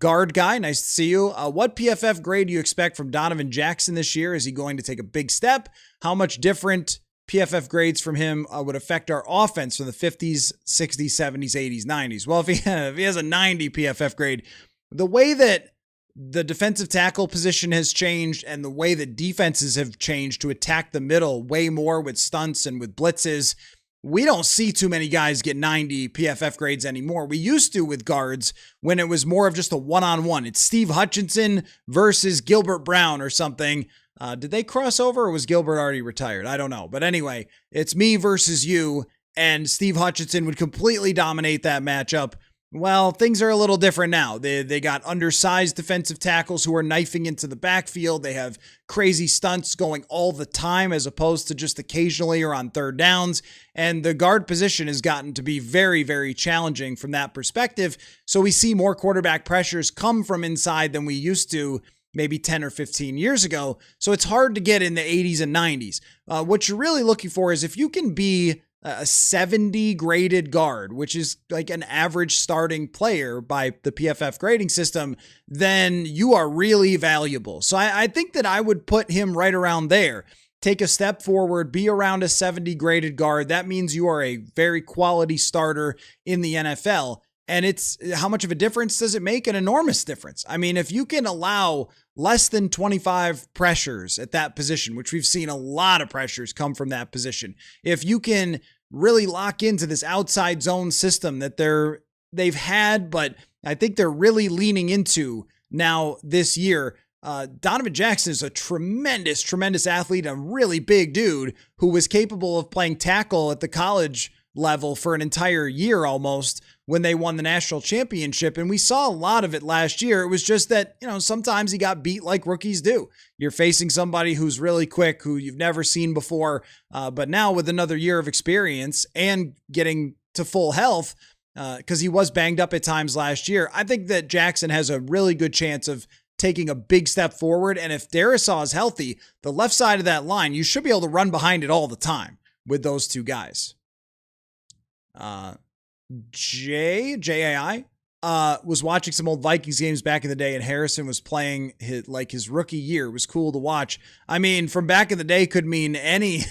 Guard guy, nice to see you. What PFF grade do you expect from Donovan Jackson this year? Is he going to take a big step? How much different PFF grades from him would affect our offense from the 50s, 60s, 70s, 80s, 90s? Well, if he has a 90 PFF grade, the way that the defensive tackle position has changed and the way that defenses have changed to attack the middle way more with stunts and with blitzes, we don't see too many guys get 90 PFF grades anymore. We used to with guards when it was more of just a one-on-one. It's Steve Hutchinson versus Gilbert Brown or something. Did they cross over or was Gilbert already retired? I don't know. But anyway, it's me versus you, and Steve Hutchinson would completely dominate that matchup. Well, things are a little different now. They got undersized defensive tackles who are knifing into the backfield. They have crazy stunts going all the time as opposed to just occasionally or on third downs. And the guard position has gotten to be very, very challenging from that perspective. So we see more quarterback pressures come from inside than we used to maybe 10 or 15 years ago. So it's hard to get in the 80s and 90s. What you're really looking for is if you can be a 70 graded guard, which is like an average starting player by the PFF grading system, then you are really valuable. So I think that I would put him right around there. Take a step forward, be around a 70 graded guard. That means you are a very quality starter in the NFL. And it's how much of a difference does it make? An enormous difference. I mean, if you can allow less than 25 pressures at that position, which we've seen a lot of pressures come from that position, if you can really lock into this outside zone system that they've had, but I think they're really leaning into now this year. Donovan Jackson is a tremendous, tremendous athlete, a really big dude who was capable of playing tackle at the college level for an entire year almost when they won the national championship. And we saw a lot of it last year. It was just that, sometimes he got beat like rookies do. You're facing somebody who's really quick, who you've never seen before. But now with another year of experience and getting to full health, because he was banged up at times last year. I think that Jackson has a really good chance of taking a big step forward. And if Darisaw is healthy, the left side of that line, you should be able to run behind it all the time with those two guys. JAI was watching some old Vikings games back in the day, and Harrison was playing his rookie year. It was cool to watch. I mean, from back in the day could mean any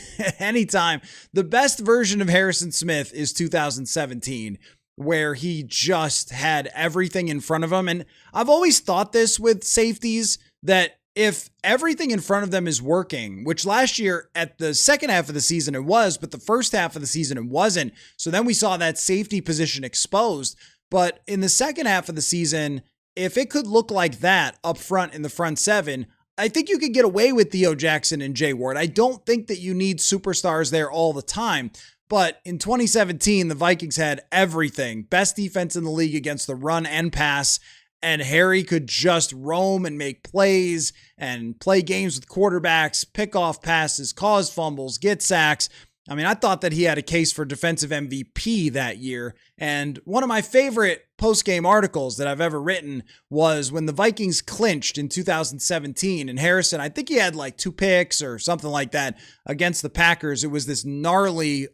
time. The best version of Harrison Smith is 2017, where he just had everything in front of him. And I've always thought this with safeties, that if everything in front of them is working, which last year at the second half of the season it was, but the first half of the season it wasn't. So then we saw that safety position exposed. But in the second half of the season, if it could look like that up front in the front seven, I think you could get away with Theo Jackson and Jay Ward. I don't think that you need superstars there all the time. But in 2017, the Vikings had everything. Best defense in the league against the run and pass. And Harry could just roam and make plays and play games with quarterbacks, pick off passes, cause fumbles, get sacks. I mean, I thought that he had a case for defensive MVP that year. And one of my favorite post-game articles that I've ever written was when the Vikings clinched in 2017. And Harrison, I think he had like 2 picks or something like that against the Packers. It was this gnarly,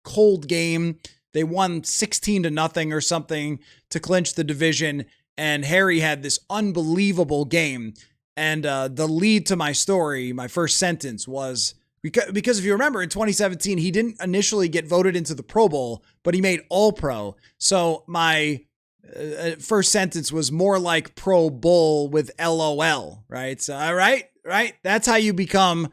cold game. They won 16-0 or something to clinch the division. And Harry had this unbelievable game. And the lead to my story, my first sentence was, because if you remember in 2017, he didn't initially get voted into the Pro Bowl, but he made All-Pro. So my first sentence was more like Pro Bowl with LOL, right? So, all right. That's how you become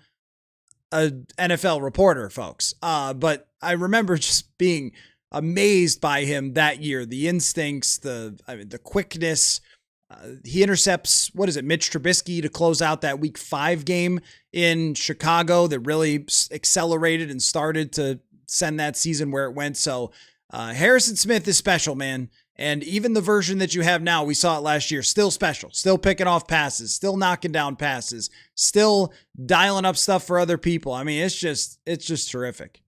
an NFL reporter, folks. But I remember just being amazed by him that year. The instincts, the quickness. He intercepts, Mitch Trubisky to close out that week 5 game in Chicago that really accelerated and started to send that season where it went. So Harrison Smith is special, man. And even the version that you have now, we saw it last year, still special, still picking off passes, still knocking down passes, still dialing up stuff for other people. I mean, it's just terrific.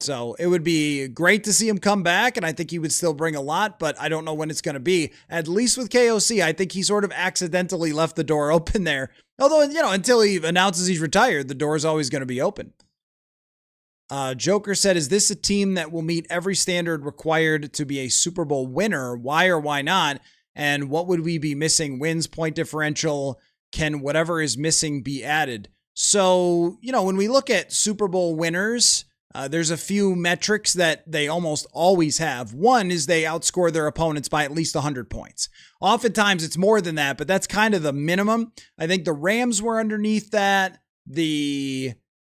So it would be great to see him come back, and I think he would still bring a lot, but I don't know when it's going to be. At least with KOC, I think he sort of accidentally left the door open there. Although, until he announces he's retired, the door is always going to be open. Joker said, is this a team that will meet every standard required to be a Super Bowl winner? Why or why not? And what would we be missing? Wins, point differential, can whatever is missing be added? So, when we look at Super Bowl winners, there's a few metrics that they almost always have. One is they outscore their opponents by at least 100 points. Oftentimes it's more than that, but that's kind of the minimum. I think the Rams were underneath that.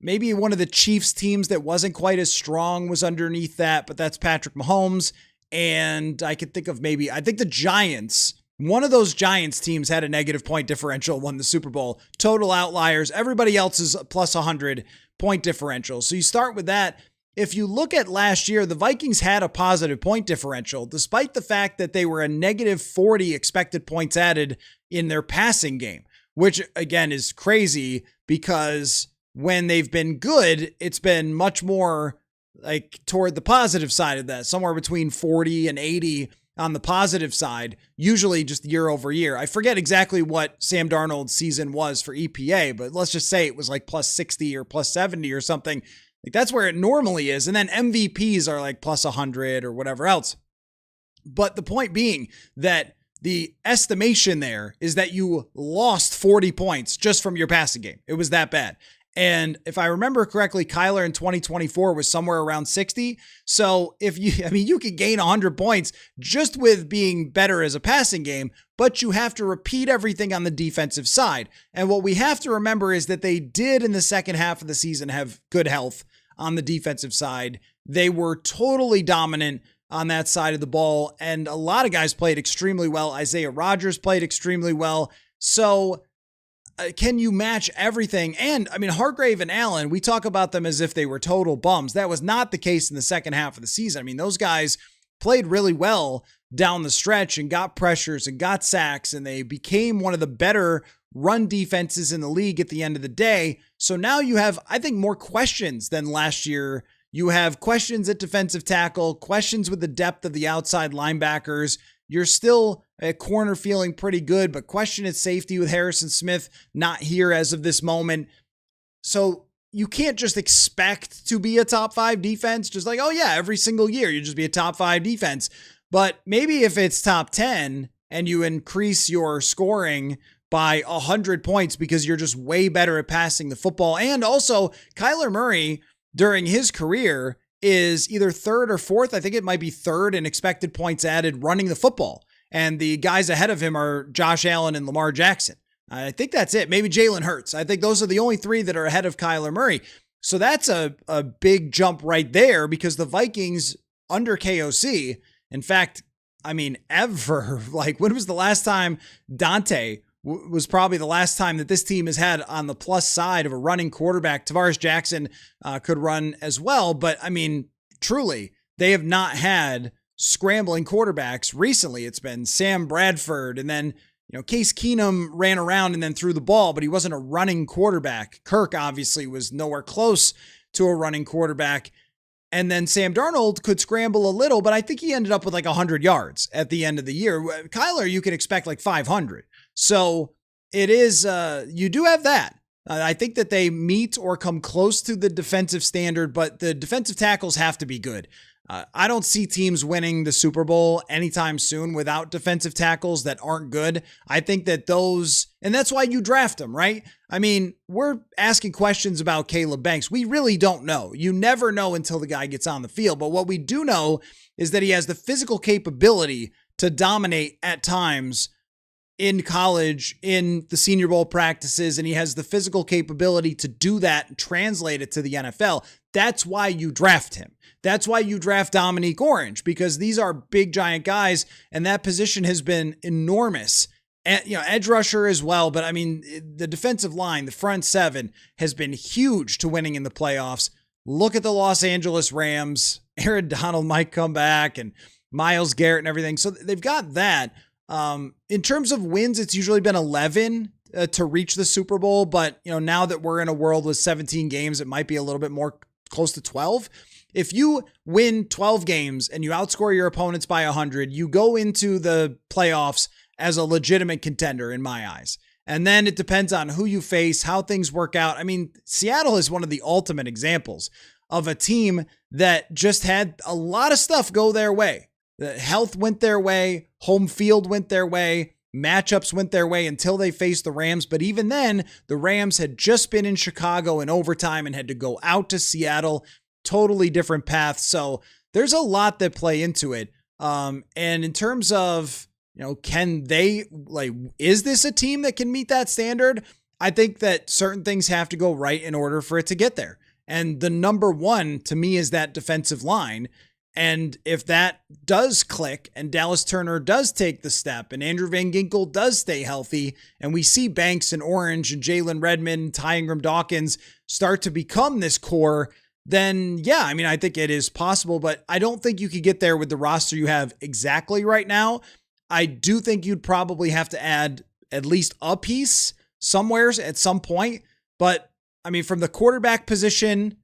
Maybe one of the Chiefs teams that wasn't quite as strong was underneath that, but that's Patrick Mahomes. And I could think of I think the Giants, one of those Giants teams had a negative point differential, won the Super Bowl. Total outliers. Everybody else is plus 100 point differential. So you start with that. If you look at last year, the Vikings had a positive point differential, despite the fact that they were a negative 40 expected points added in their passing game, which again is crazy because when they've been good, it's been much more like toward the positive side of that, somewhere between 40 and 80 on the positive side, usually just year over year. I forget exactly what Sam Darnold's season was for EPA, but let's just say it was like plus 60 or plus 70 or something. Like that's where it normally is. And then MVPs are like plus 100 or whatever else. But the point being that the estimation there is that you lost 40 points just from your passing game. It was that bad. And if I remember correctly, Kyler in 2024 was somewhere around 60. So you could gain 100 points just with being better as a passing game, but you have to repeat everything on the defensive side. And what we have to remember is that they did in the second half of the season have good health on the defensive side. They were totally dominant on that side of the ball. And a lot of guys played extremely well. Isaiah Rodgers played extremely well. So can you match everything? And I mean, Hargrave and Allen, we talk about them as if they were total bums. That was not the case in the second half of the season. I mean, those guys played really well down the stretch and got pressures and got sacks, and they became one of the better run defenses in the league at the end of the day. So now you have, I think, more questions than last year You have questions at defensive tackle, questions with the depth of the outside linebackers. You're still at corner feeling pretty good, but question at safety with Harrison Smith not here as of this moment. So you can't just expect to be a top 5 defense, just like, oh yeah, every single year you just be a top 5 defense. But maybe if it's top 10 and you increase your scoring by 100 points because you're just way better at passing the football. And also Kyler Murray during his career is either 3rd or 4th. I think it might be 3rd in expected points added running the football. And the guys ahead of him are Josh Allen and Lamar Jackson. I think that's it. Maybe Jalen Hurts. I think those are the only 3 that are ahead of Kyler Murray. So that's a big jump right there because the Vikings under KOC, in fact, I mean, ever, like when was the last time Dante was probably the last time that this team has had on the plus side of a running quarterback. Tavares Jackson could run as well. But I mean, truly, they have not had scrambling quarterbacks recently. It's been Sam Bradford and then, Case Keenum ran around and then threw the ball, but he wasn't a running quarterback. Kirk obviously was nowhere close to a running quarterback. And then Sam Darnold could scramble a little, but I think he ended up with like 100 yards at the end of the year. Kyler, you can expect like 500. So it is, you do have that. I think that they meet or come close to the defensive standard, but the defensive tackles have to be good. I don't see teams winning the Super Bowl anytime soon without defensive tackles that aren't good. I think that those, and that's why you draft them, right? I mean, we're asking questions about Caleb Banks. We really don't know. You never know until the guy gets on the field. But what we do know is that he has the physical capability to dominate at times in college, in the Senior Bowl practices, and he has the physical capability to do that and translate it to the NFL. That's why you draft him. That's why you draft Dominique Orange, because these are big, giant guys, and that position has been enormous. And, edge rusher as well, but I mean, the defensive line, the front 7, has been huge to winning in the playoffs. Look at the Los Angeles Rams. Aaron Donald might come back, and Myles Garrett and everything. So they've got that. In terms of wins, it's usually been 11 to reach the Super Bowl, but now that we're in a world with 17 games, it might be a little bit more close to 12. If you win 12 games and you outscore your opponents by 100, you go into the playoffs as a legitimate contender in my eyes. And then it depends on who you face, how things work out. I mean, Seattle is one of the ultimate examples of a team that just had a lot of stuff go their way. The health went their way, home field went their way, matchups went their way until they faced the Rams. But even then, the Rams had just been in Chicago in overtime and had to go out to Seattle. Totally different path. So there's a lot that play into it. And in terms of, can they, is this a team that can meet that standard? I think that certain things have to go right in order for it to get there. And the number one to me is that defensive line. And if that does click and Dallas Turner does take the step and Andrew Van Ginkel does stay healthy and we see Banks and Orange and Jalen Redmond, Ty Ingram Dawkins start to become this core, then yeah, I mean, I think it is possible, but I don't think you could get there with the roster you have exactly right now. I do think you'd probably have to add at least a piece somewhere at some point. But I mean, from the quarterback position,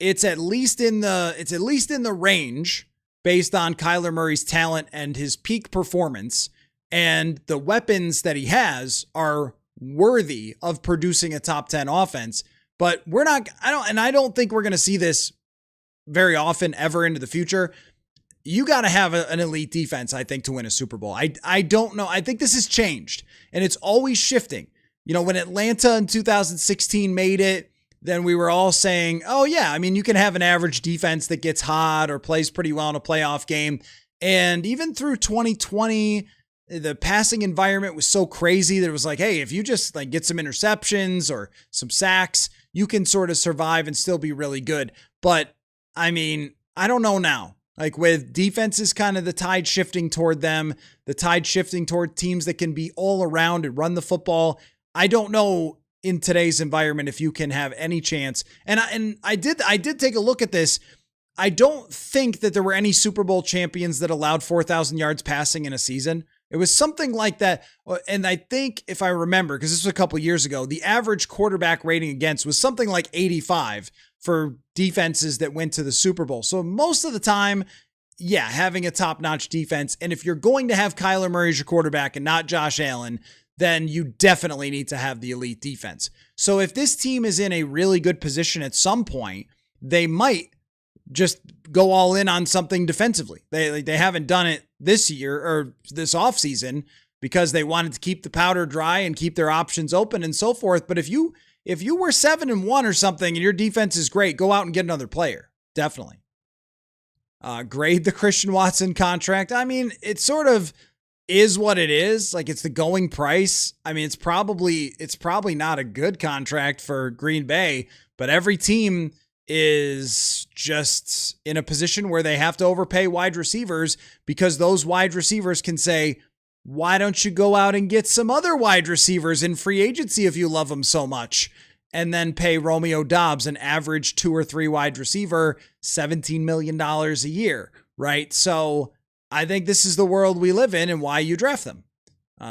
it's at least in the range based on Kyler Murray's talent and his peak performance. And the weapons that he has are worthy of producing a top 10 offense. But I don't think we're going to see this very often ever into the future. You got to have an elite defense, I think, to win a Super Bowl. I don't know. I think this has changed and it's always shifting. When Atlanta in 2016 made it, then we were all saying, oh yeah, I mean, you can have an average defense that gets hot or plays pretty well in a playoff game. And even through 2020, the passing environment was so crazy that it was like, hey, if you just get some interceptions or some sacks, you can sort of survive and still be really good. But I mean, I don't know now. With defenses kind of the tide shifting toward them, the tide shifting toward teams that can be all around and run the football. I don't know in today's environment if you can have any chance. And I did take a look at this. I don't think that there were any Super Bowl champions that allowed 4,000 yards passing in a season. It was something like that. And I think if I remember, because this was a couple years ago, the average quarterback rating against was something like 85 for defenses that went to the Super Bowl. So most of the time, yeah, having a top-notch defense. And if you're going to have Kyler Murray as your quarterback and not Josh Allen, then you definitely need to have the elite defense. So if this team is in a really good position at some point, they might just go all in on something defensively. They haven't done it this year or this offseason because they wanted to keep the powder dry and keep their options open and so forth. But if you were 7-1 or something and your defense is great, go out and get another player. Definitely. Grade the Christian Watson contract. I mean, it sort of is what it is. Like, it's the going price. I mean, it's probably not a good contract for Green Bay, but every team is just in a position where they have to overpay wide receivers because those wide receivers can say, why don't you go out and get some other wide receivers in free agency if you love them so much? And then pay Romeo Doubs, an average 2 or 3 wide receiver, $17 million a year, right? So I think this is the world we live in and why you draft them.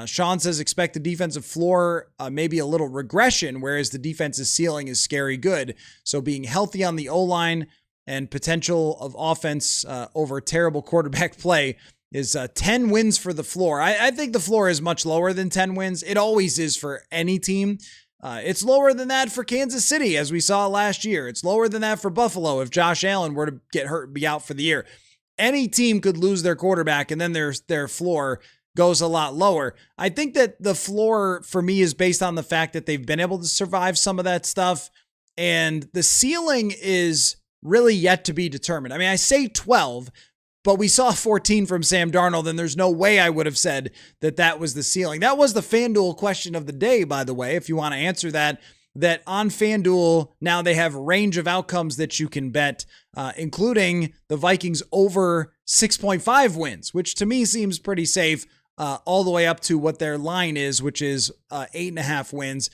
Sean says expect the defensive floor, maybe a little regression, whereas the defense's ceiling is scary good. So being healthy on the O-line and potential of offense over terrible quarterback play is 10 wins for the floor. I think the floor is much lower than 10 wins. It always is for any team. It's lower than that for Kansas City, as we saw last year. It's lower than that for Buffalo if Josh Allen were to get hurt and be out for the year. Any team could lose their quarterback, and then their floor goes a lot lower. I think that the floor for me is based on the fact that they've been able to survive some of that stuff, and the ceiling is really yet to be determined. I mean, I say 12, but we saw 14 from Sam Darnold, and there's no way I would have said that was the ceiling. That was the FanDuel question of the day, by the way, if you want to answer that on FanDuel, now they have a range of outcomes that you can bet, including the Vikings over 6.5 wins, which to me seems pretty safe, all the way up to what their line is, which is 8.5 wins.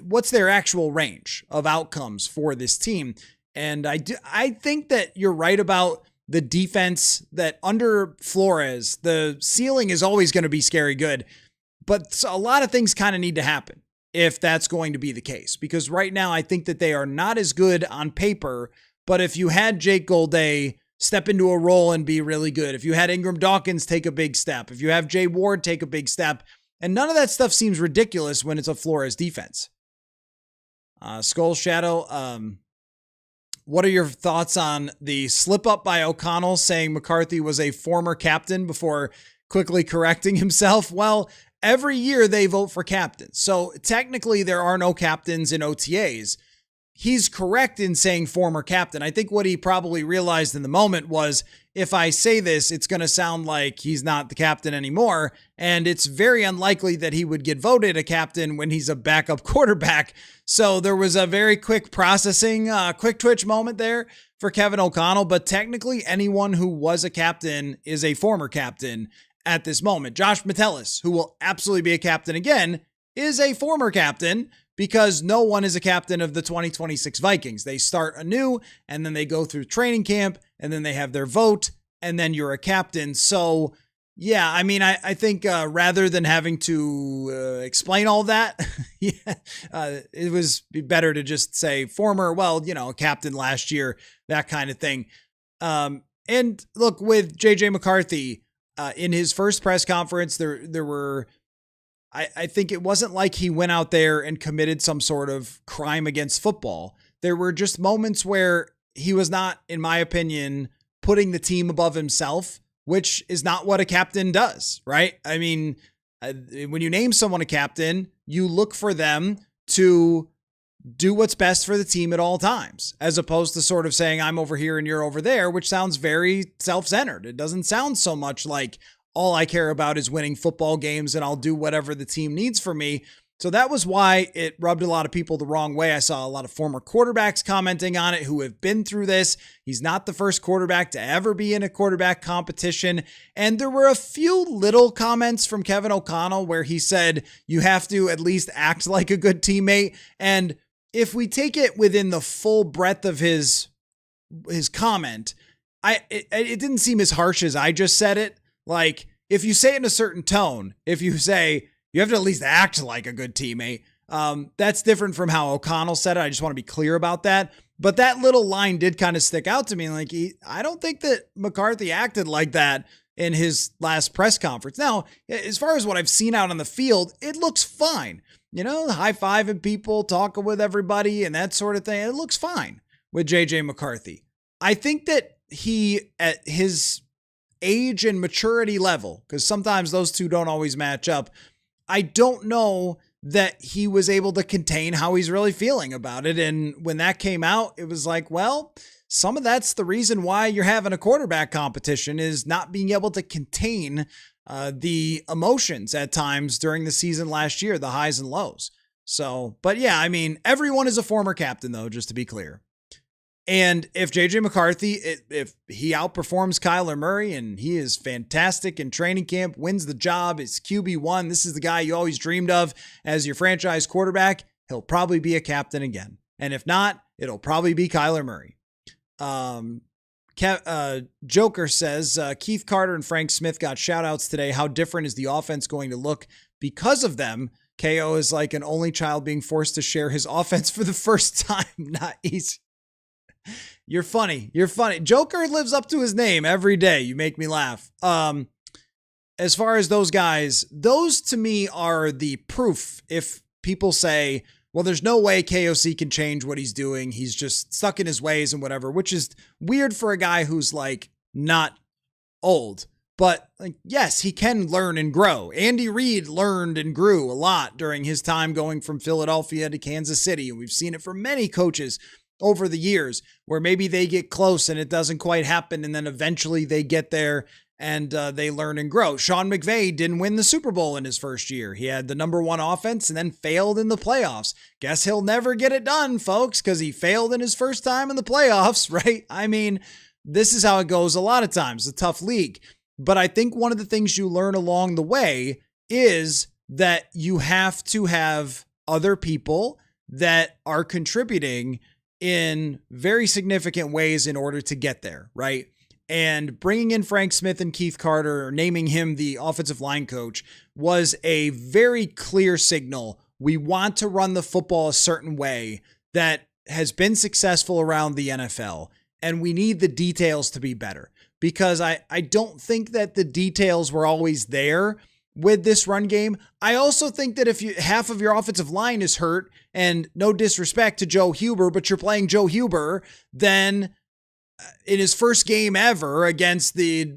What's their actual range of outcomes for this team? And I think that you're right about the defense, that under Flores, the ceiling is always going to be scary good, but a lot of things kind of need to happen if that's going to be the case. Because right now, I think that they are not as good on paper, but if you had Jake Golday step into a role and be really good, if you had Ingram Dawkins take a big step, if you have Jay Ward take a big step, and none of that stuff seems ridiculous when it's a Flores defense. Skull Shadow, what are your thoughts on the slip up by O'Connell saying McCarthy was a former captain before quickly correcting himself? Well, every year they vote for captains. So technically there are no captains in OTAs. He's correct in saying former captain. I think what he probably realized in the moment was, if I say this, it's going to sound like he's not the captain anymore. And it's very unlikely that he would get voted a captain when he's a backup quarterback. So there was a very quick processing, quick twitch moment there for Kevin O'Connell. But technically anyone who was a captain is a former captain at this moment. Josh Metellus, who will absolutely be a captain again, is a former captain, because no one is a captain of the 2026 Vikings. They start anew, and then they go through training camp, and then they have their vote, and then you're a captain. So, yeah, I mean, I think rather than having to explain all that, it was better to just say former, captain last year, that kind of thing. And look, with J.J. McCarthy, in his first press conference, there were... I think it wasn't like he went out there and committed some sort of crime against football. There were just moments where he was not, in my opinion, putting the team above himself, which is not what a captain does, right? I mean, when you name someone a captain, you look for them to do what's best for the team at all times, as opposed to sort of saying, I'm over here and you're over there, which sounds very self-centered. It doesn't sound so much like, all I care about is winning football games and I'll do whatever the team needs from me. So that was why it rubbed a lot of people the wrong way. I saw a lot of former quarterbacks commenting on it who have been through this. He's not the first quarterback to ever be in a quarterback competition. And there were a few little comments from Kevin O'Connell where he said, you have to at least act like a good teammate. And if we take it within the full breadth of his comment, it didn't seem as harsh as I just said it. Like, if you say it in a certain tone, if you say you have to at least act like a good teammate, that's different from how O'Connell said it. I just want to be clear about that. But that little line did kind of stick out to me. Like, I don't think that McCarthy acted like that in his last press conference. Now, as far as what I've seen out on the field, it looks fine. High-fiving people, talking with everybody and that sort of thing. It looks fine with JJ McCarthy. I think that he, at his age and maturity level, because sometimes those two don't always match up, I don't know that he was able to contain how he's really feeling about it. And when that came out, it was like, well, some of that's the reason why you're having a quarterback competition, is not being able to contain the emotions at times during the season last year, the highs and lows. So, but yeah, I mean, everyone is a former captain though, just to be clear. And if JJ McCarthy, if he outperforms Kyler Murray and he is fantastic in training camp, wins the job, is QB1, this is the guy you always dreamed of as your franchise quarterback, he'll probably be a captain again. And if not, it'll probably be Kyler Murray. Joker says, Keith Carter and Frank Smith got shout outs today. How different is the offense going to look because of them? KO is like an only child being forced to share his offense for the first time. Not easy. You're funny. You're funny. Joker lives up to his name every day. You make me laugh. As far as those guys, those to me are the proof. If people say, well, there's no way KOC can change what he's doing, he's just stuck in his ways and whatever, which is weird for a guy who's like not old. But like, yes, he can learn and grow. Andy Reid learned and grew a lot during his time going from Philadelphia to Kansas City. And we've seen it from many coaches over the years where maybe they get close and it doesn't quite happen. And then eventually they get there and they learn and grow. Sean McVay didn't win the Super Bowl in his first year. He had the number one offense and then failed in the playoffs. Guess he'll never get it done, folks, because he failed in his first time in the playoffs, right? I mean, this is how it goes a lot of times. It's a tough league. But I think one of the things you learn along the way is that you have to have other people that are contributing in very significant ways in order to get there, right? And bringing in Frank Smith and Keith Carter, or naming him the offensive line coach, was a very clear signal. We want to run the football a certain way that has been successful around the NFL, and we need the details to be better. Because I don't think that the details were always there with this run game. I also think that if half of your offensive line is hurt, and no disrespect to Joe Huber, but you're playing Joe Huber, then in his first game ever against the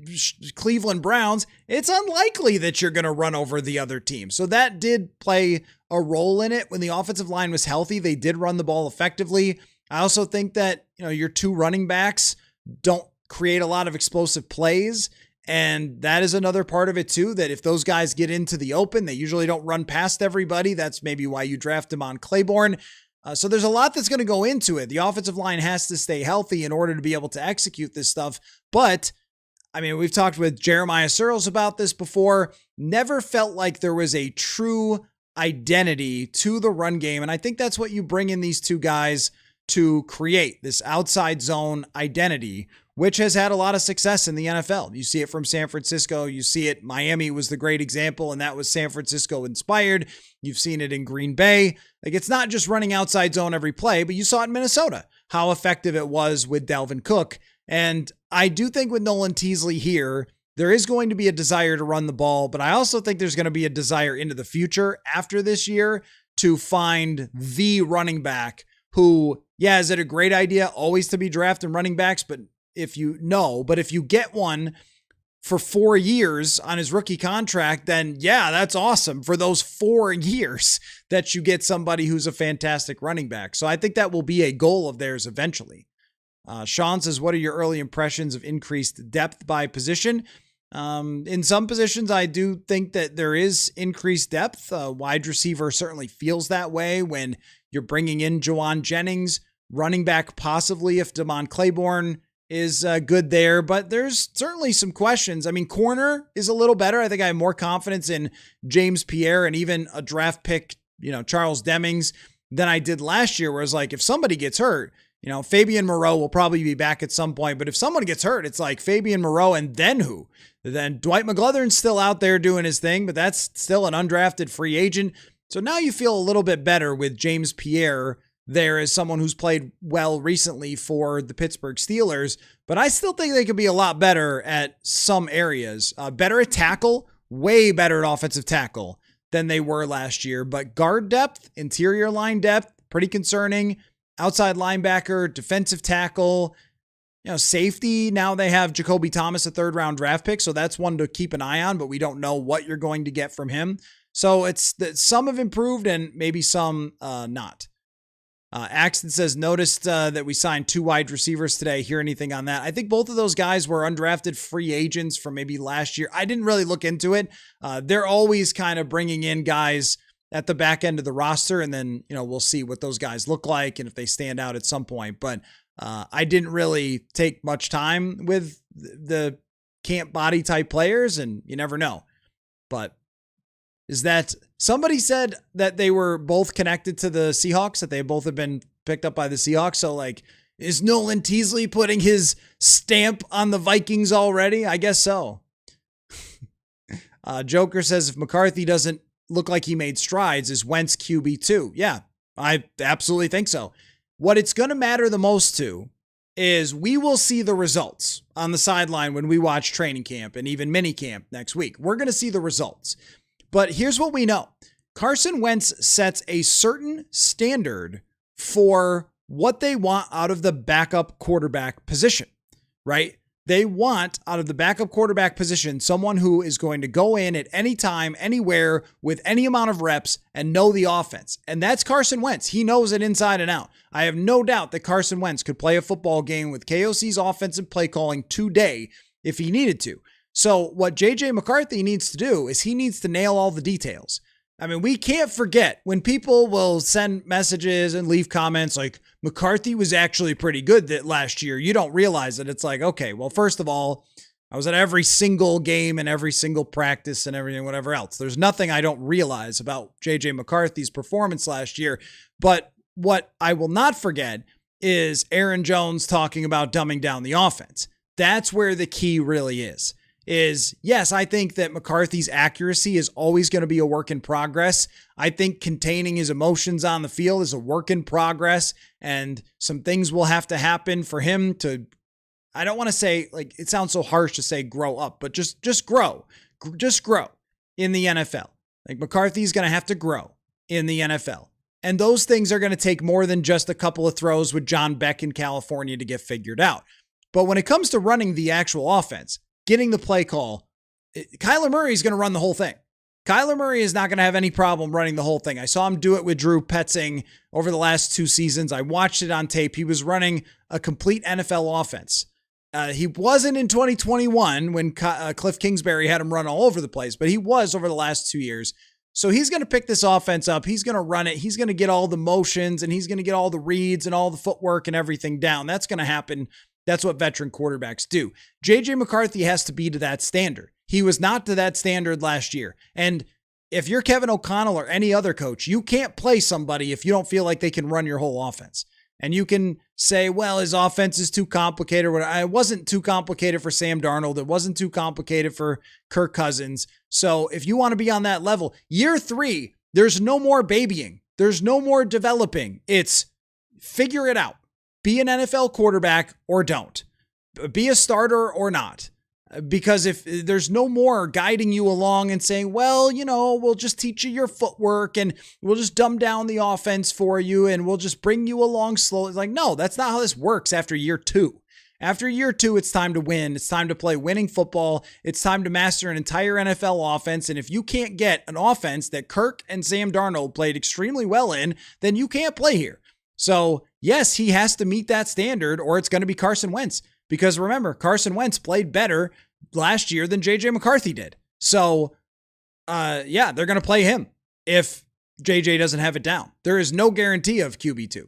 Cleveland Browns, it's unlikely that you're going to run over the other team. So that did play a role in it. When the offensive line was healthy, they did run the ball effectively. I also think that, your two running backs don't create a lot of explosive plays. And that is another part of it too, that if those guys get into the open, they usually don't run past everybody. That's maybe why you draft them on Claiborne. So there's a lot that's going to go into it. The offensive line has to stay healthy in order to be able to execute this stuff. But I mean, we've talked with Jeremiah Searles about this before. Never felt like there was a true identity to the run game. And I think that's what you bring in these two guys to create, this outside zone identity, which has had a lot of success in the NFL. You see it from San Francisco. You see it. Miami was the great example, and that was San Francisco inspired. You've seen it in Green Bay. Like, it's not just running outside zone every play, but you saw it in Minnesota, how effective it was with Dalvin Cook. And I do think with Nolan Teasley here, there is going to be a desire to run the ball, but I also think there's going to be a desire into the future after this year to find the running back who, yeah, is it a great idea always to be drafting running backs? But if you get one for 4 years on his rookie contract, then yeah, that's awesome for those 4 years that you get somebody who's a fantastic running back. So I think that will be a goal of theirs eventually. Sean says, what are your early impressions of increased depth by position? In some positions, I do think that there is increased depth. Wide receiver certainly feels that way when you're bringing in Jawan Jennings, running back possibly if Damon Claiborne is good there, but there's certainly some questions. I mean, corner is a little better. I think I have more confidence in James Pierre and even a draft pick, Charles Demings, than I did last year, where it's like, if somebody gets hurt, Fabian Moreau will probably be back at some point, but if someone gets hurt, it's like Fabian Moreau and then who? Then Dwight McGlothern's still out there doing his thing, but that's still an undrafted free agent. So now you feel a little bit better with James Pierre there as someone who's played well recently for the Pittsburgh Steelers, but I still think they could be a lot better at some areas. Better at tackle, way better at offensive tackle than they were last year, but guard depth, interior line depth, pretty concerning. Outside linebacker, defensive tackle, safety. Now they have Jacoby Thomas, a 3rd-round draft pick, so that's one to keep an eye on, but we don't know what you're going to get from him. So it's that some have improved and maybe some not. Axton says, noticed that we signed 2 wide receivers today. Hear anything on that? I think both of those guys were undrafted free agents from maybe last year. I didn't really look into it. They're always kind of bringing in guys at the back end of the roster, and then, we'll see what those guys look like and if they stand out at some point. But I didn't really take much time with the camp body type players, and you never know. But is that somebody said that they were both connected to the Seahawks, that they both have been picked up by the Seahawks? So, is Nolan Teasley putting his stamp on the Vikings already? I guess so. Joker says, if McCarthy doesn't look like he made strides, is Wentz QB2? Yeah, I absolutely think so. What it's going to matter the most to is we will see the results on the sideline when we watch training camp and even mini camp next week. We're going to see the results. But here's what we know. Carson Wentz sets a certain standard for what they want out of the backup quarterback position, right? They want out of the backup quarterback position someone who is going to go in at any time, anywhere, with any amount of reps and know the offense. And that's Carson Wentz. He knows it inside and out. I have no doubt that Carson Wentz could play a football game with KOC's offensive play calling today if he needed to. So what JJ McCarthy needs to do is he needs to nail all the details. I mean, we can't forget when people will send messages and leave comments like, McCarthy was actually pretty good that last year. You don't realize it. It's like, okay, well, first of all, I was at every single game and every single practice and everything, whatever else. There's nothing I don't realize about JJ McCarthy's performance last year. But what I will not forget is Aaron Jones talking about dumbing down the offense. That's where the key really is. Yes, I think that McCarthy's accuracy is always going to be a work in progress. I think containing his emotions on the field is a work in progress, and some things will have to happen for him to, I don't want to say, it sounds so harsh to say grow up, but just grow in the NFL. McCarthy's going to have to grow in the NFL. And those things are going to take more than just a couple of throws with John Beck in California to get figured out. But when it comes to running the actual offense, getting the play call, Kyler Murray is going to run the whole thing. Kyler Murray is not going to have any problem running the whole thing. I saw him do it with Drew Petzing over the last 2 seasons. I watched it on tape. He was running a complete NFL offense. He wasn't in 2021 when Cliff Kingsbury had him run all over the place, but he was over the last 2 years. So he's going to pick this offense up. He's going to run it. He's going to get all the motions, and he's going to get all the reads and all the footwork and everything down. That's going to happen. That's what veteran quarterbacks do. JJ McCarthy has to be to that standard. He was not to that standard last year. And if you're Kevin O'Connell or any other coach, you can't play somebody if you don't feel like they can run your whole offense. And you can say, well, his offense is too complicated. It wasn't too complicated for Sam Darnold. It wasn't too complicated for Kirk Cousins. So if you want to be on that level, year 3, there's no more babying. There's no more developing. It's figure it out. Be an NFL quarterback or don't. Be a starter or not. Because if there's no more guiding you along and saying, well, we'll just teach you your footwork and we'll just dumb down the offense for you and we'll just bring you along slowly. It's like, no, that's not how this works after year 2. After year 2, it's time to win. It's time to play winning football. It's time to master an entire NFL offense. And if you can't get an offense that Kirk and Sam Darnold played extremely well in, then you can't play here. So yes, he has to meet that standard or it's going to be Carson Wentz. Because remember, Carson Wentz played better last year than JJ McCarthy did. So they're going to play him if JJ doesn't have it down. There is no guarantee of QB2.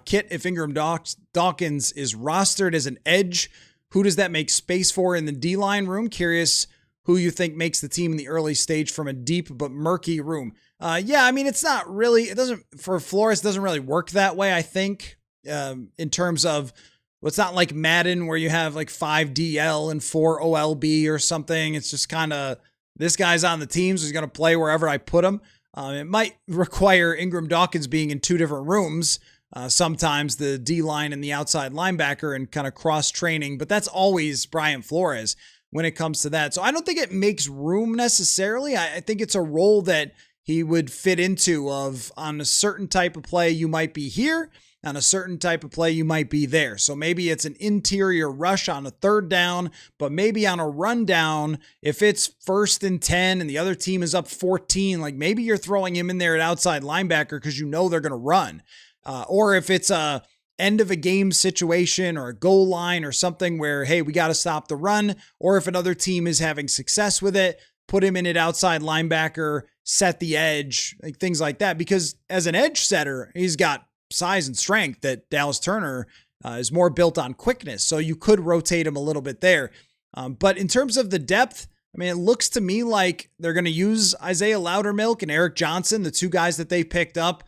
Kit, if Ingram Dawkins is rostered as an edge, who does that make space for in the D-line room? Curious who you think makes the team in the early stage from a deep but murky room. It's not really, for Flores, it doesn't really work that way, I think. in terms of, well, it's not like Madden where you have like 5 DL and 4 OLB or something. It's just kind of, this guy's on the team, so he's going to play wherever I put him. It might require Ingram Dawkins being in 2 different rooms, sometimes the D-line and the outside linebacker, and kind of cross-training, but that's always Brian Flores when it comes to that. So I don't think it makes room necessarily. I think it's a role that he would fit into, of on a certain type of play, you might be here. On a certain type of play, you might be there. So maybe it's an interior rush on a 3rd down, but maybe on a rundown, if it's 1st and 10 and the other team is up 14, like maybe you're throwing him in there at outside linebacker because you know they're going to run. Or if it's a end of a game situation or a goal line or something where, hey, we got to stop the run. Or if another team is having success with it, put him in at outside linebacker, set the edge, like things like that. Because as an edge setter, he's got size and strength that Dallas Turner is more built on quickness. So you could rotate him a little bit there. But in terms of the depth, I mean, it looks to me like they're going to use Isaiah Loudermilk and Eric Johnson, the 2 guys that they picked up.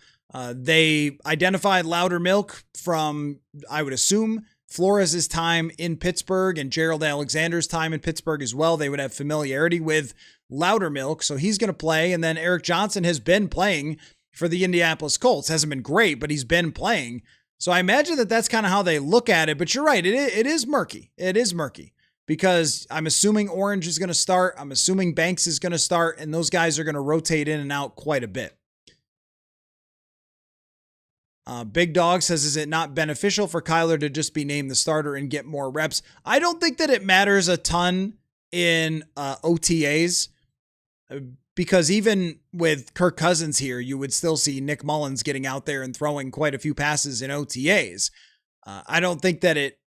They identified Loudermilk from, I would assume, Flores' time in Pittsburgh and Gerald Alexander's time in Pittsburgh as well. They would have familiarity with Loudermilk, so he's going to play. And then Eric Johnson has been playing for the Indianapolis Colts. Hasn't been great, but he's been playing. So I imagine that that's kind of how they look at it. But you're right, it is murky. It is murky because I'm assuming Orange is going to start. I'm assuming Banks is going to start, and those guys are going to rotate in and out quite a bit. Big Dog says, is it not beneficial for Kyler to just be named the starter and get more reps? I don't think that it matters a ton in OTAs. Because even with Kirk Cousins here, you would still see Nick Mullins getting out there and throwing quite a few passes in OTAs. I don't think that it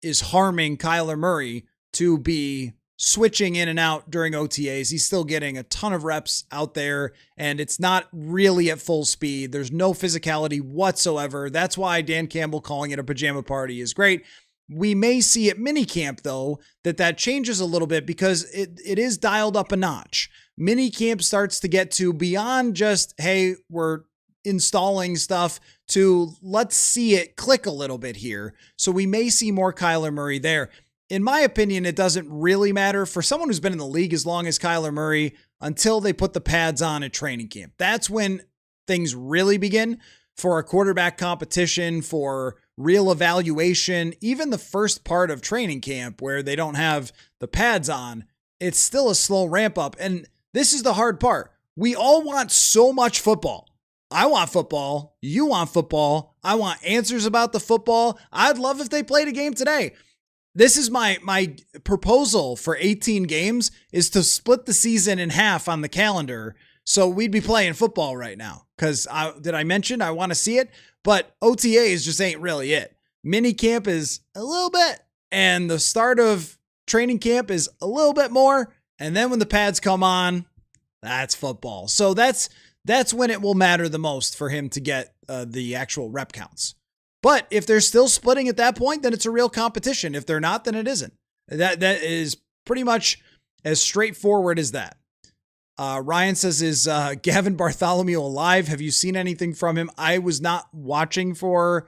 is harming Kyler Murray to be switching in and out during OTAs. He's still getting a ton of reps out there, and it's not really at full speed. There's no physicality whatsoever. That's why Dan Campbell calling it a pajama party is great. We may see at minicamp, though, that changes a little bit because it is dialed up a notch. Minicamp starts to get to beyond just, hey, we're installing stuff, to let's see it click a little bit here. So we may see more Kyler Murray there. In my opinion, it doesn't really matter for someone who's been in the league as long as Kyler Murray until they put the pads on at training camp. That's when things really begin for a quarterback competition, for real evaluation. Even the first part of training camp where they don't have the pads on, it's still a slow ramp up. And this is the hard part. We all want so much football. I want football. You want football. I want answers about the football. I'd love if they played a game today. This is my proposal for 18 games is to split the season in half on the calendar. So we'd be playing football right now. Because did I mention I want to see it? But OTAs just ain't really it. Mini camp is a little bit. And the start of training camp is a little bit more. And then when the pads come on, that's football. So that's when it will matter the most for him to get the actual rep counts. But if they're still splitting at that point, then it's a real competition. If they're not, then it isn't. That is pretty much as straightforward as that. Ryan says, is Gavin Bartholomew alive? Have you seen anything from him? I was not watching for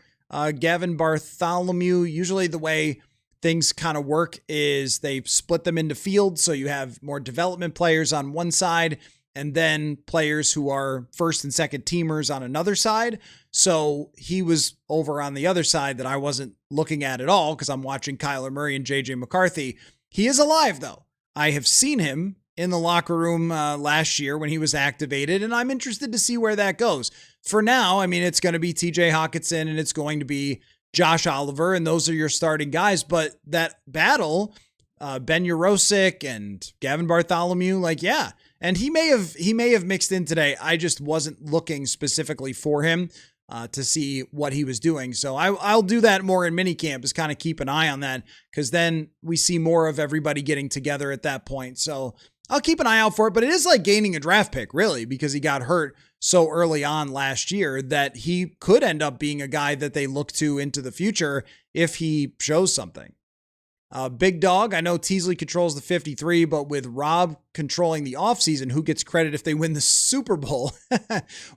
Gavin Bartholomew. Usually the way things kind of work is they split them into fields. So you have more development players on one side and then players who are first and second teamers on another side. So he was over on the other side that I wasn't looking at all because I'm watching Kyler Murray and JJ McCarthy. He is alive, though. I have seen him in the locker room last year when he was activated, and I'm interested to see where that goes. For now, I mean, it's going to be TJ Hawkinson and it's going to be Josh Oliver, and those are your starting guys. But that battle, Ben Urosic and Gavin Bartholomew, like, yeah. And he may have mixed in today. I just wasn't looking specifically for him to see what he was doing. So I'll do that more in minicamp, is kind of keep an eye on that, because then we see more of everybody getting together at that point. So I'll keep an eye out for it. But it is like gaining a draft pick, really, because he got hurt so early on last year that he could end up being a guy that they look to into the future if he shows something. Big Dog, I know Teasley controls the 53, but with Rob controlling the offseason, who gets credit if they win the Super Bowl?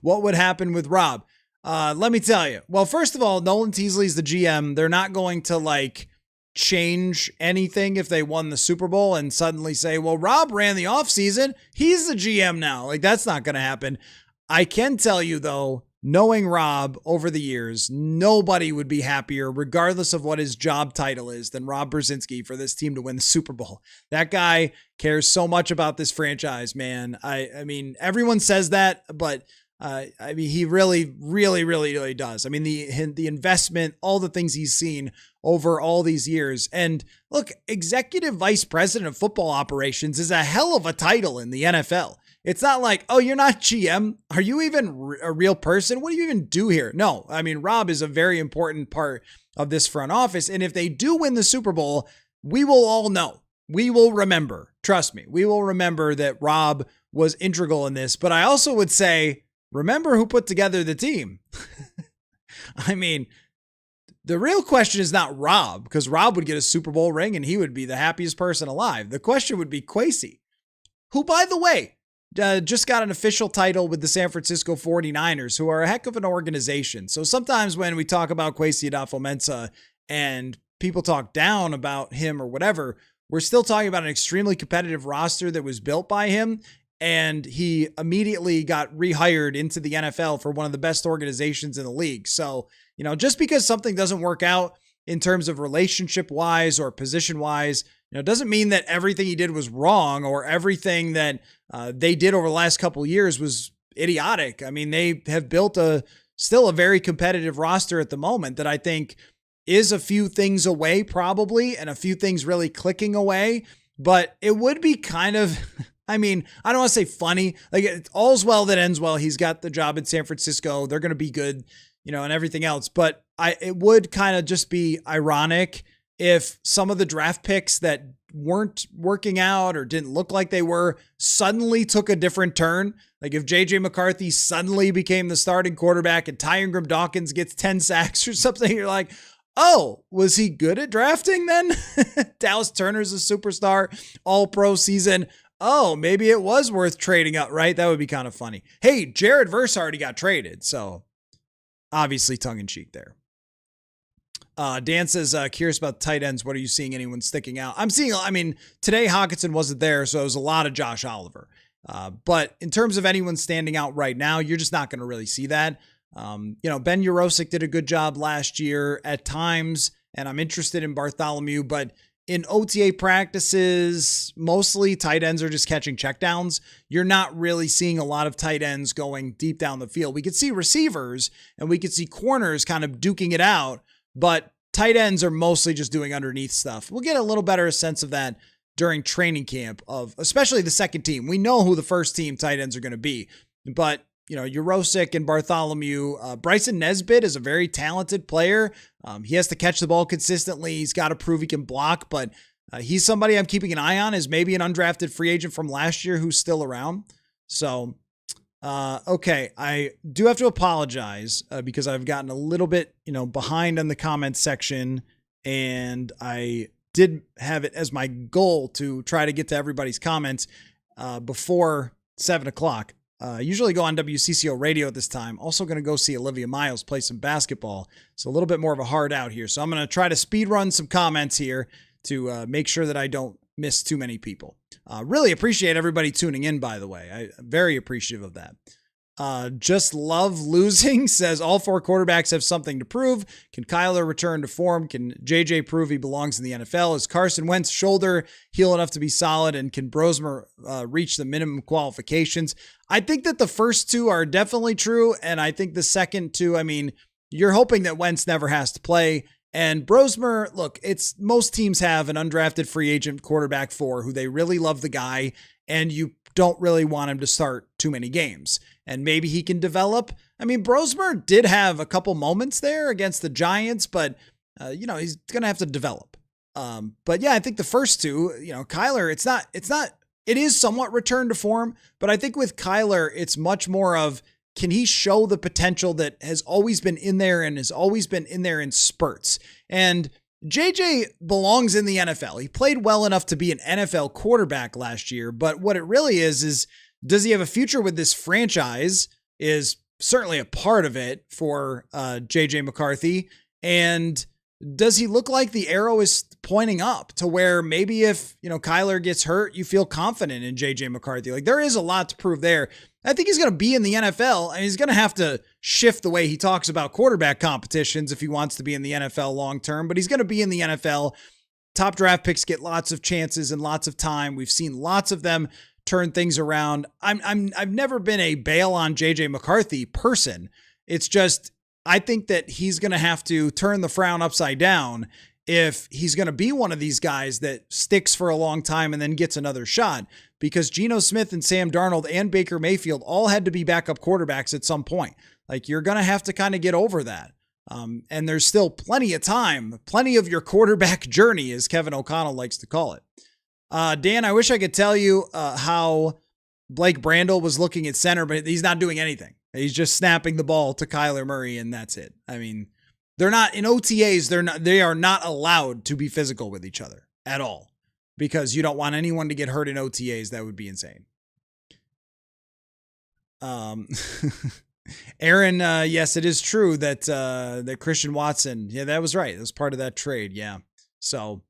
What would happen with Rob? Let me tell you. Well, first of all, Nolan Teasley's the GM. They're not going to like change anything if they won the Super Bowl and suddenly say, well, Rob ran the offseason. He's the GM now. Like, that's not going to happen. I can tell you, though, knowing Rob over the years, nobody would be happier, regardless of what his job title is, than Rob Brzezinski for this team to win the Super Bowl. That guy cares so much about this franchise, man. I mean, everyone says that, but I mean, he really, really, really, really does. I mean, the investment, all the things he's seen over all these years. And look, executive vice president of football operations is a hell of a title in the NFL. It's not like, oh, you're not GM. Are you even a real person? What do you even do here? No, I mean, Rob is a very important part of this front office. And if they do win the Super Bowl, we will all know. We will remember. Trust me, we will remember that Rob was integral in this. But I also would say, remember who put together the team. I mean, the real question is not Rob, because Rob would get a Super Bowl ring and he would be the happiest person alive. The question would be Kwesi, who, by the way, just got an official title with the San Francisco 49ers, who are a heck of an organization. So sometimes when we talk about Kwesi Adofo-Mensah and people talk down about him or whatever, we're still talking about an extremely competitive roster that was built by him. And he immediately got rehired into the NFL for one of the best organizations in the league. So, you know, just because something doesn't work out in terms of relationship wise or position wise, you know, doesn't mean that everything he did was wrong or everything that they did over the last couple of years was idiotic. I mean, they have built still a very competitive roster at the moment that I think is a few things away probably, and a few things really clicking away, but it would be kind of, I mean, I don't want to say funny, like it's all's well that ends well. He's got the job in San Francisco. They're going to be good, you know, and everything else. But it would kind of just be ironic if some of the draft picks that weren't working out or didn't look like they were suddenly took a different turn. Like if JJ McCarthy suddenly became the starting quarterback and Ty Ingram Dawkins gets 10 sacks or something, you're like, oh, was he good at drafting then? Dallas Turner's a superstar, all pro season. Oh, maybe it was worth trading up, right? That would be kind of funny. Hey, Jared Verse already got traded, so obviously tongue-in-cheek there. Dan says, curious about tight ends. What are you seeing? Anyone sticking out? Today Hockenson wasn't there, so it was a lot of Josh Oliver. But in terms of anyone standing out right now, you're just not going to really see that. Ben Urosic did a good job last year at times, and I'm interested in Bartholomew, but in OTA practices, mostly tight ends are just catching checkdowns. You're not really seeing a lot of tight ends going deep down the field. We could see receivers and we could see corners kind of duking it out, but tight ends are mostly just doing underneath stuff. We'll get a little better sense of that during training camp of especially the second team. We know who the first team tight ends are going to be, but Urosic and Bartholomew, Bryson Nesbitt is a very talented player. He has to catch the ball consistently. He's got to prove he can block, but he's somebody I'm keeping an eye on as maybe an undrafted free agent from last year who's still around. So, okay. I do have to apologize because I've gotten a little bit, behind on the comments section, and I did have it as my goal to try to get to everybody's comments before 7:00. Usually go on WCCO radio at this time. Also going to go see Olivia Miles play some basketball. So a little bit more of a hard out here. So I'm going to try to speed run some comments here to make sure that I don't miss too many people. Really appreciate everybody tuning in, by the way. I'm very appreciative of that. Just love losing says all four quarterbacks have something to prove. Can Kyler return to form? Can JJ prove he belongs in the NFL? Is Carson Wentz shoulder heal enough to be solid? And can Brosmer reach the minimum qualifications? I think that the first two are definitely true. And I think the second two, you're hoping that Wentz never has to play. And Brosmer, look, most teams have an undrafted free agent quarterback who they really love the guy, and you don't really want him to start too many games. And maybe he can develop. Brosmer did have a couple moments there against the Giants, but he's going to have to develop. But yeah, I think the first two, Kyler, it is somewhat return to form, but I think with Kyler, it's much more of, can he show the potential that has always been in there and has always been in there in spurts? And JJ belongs in the NFL. He played well enough to be an NFL quarterback last year, but what it really is does he have a future with this franchise is certainly a part of it for JJ McCarthy. And does he look like the arrow is pointing up to where maybe if, Kyler gets hurt, you feel confident in JJ McCarthy? Like, there is a lot to prove there. I think he's going to be in the NFL, and he's going to have to shift the way he talks about quarterback competitions if he wants to be in the NFL long term, but he's going to be in the NFL. Top draft picks get lots of chances and lots of time. We've seen lots of them turn things around. I've never been a bail on JJ McCarthy person. It's just, I think that he's going to have to turn the frown upside down if he's going to be one of these guys that sticks for a long time and then gets another shot, because Geno Smith and Sam Darnold and Baker Mayfield all had to be backup quarterbacks at some point. Like, you're going to have to kind of get over that. And there's still plenty of time, plenty of your quarterback journey, as Kevin O'Connell likes to call it. Dan, I wish I could tell you how Blake Brandel was looking at center, but he's not doing anything. He's just snapping the ball to Kyler Murray, and that's it. I mean, they're not in OTAs. They are not allowed to be physical with each other at all, because you don't want anyone to get hurt in OTAs. That would be insane. Aaron, yes, it is true that that Christian Watson, yeah, that was right. That was part of that trade. Yeah. So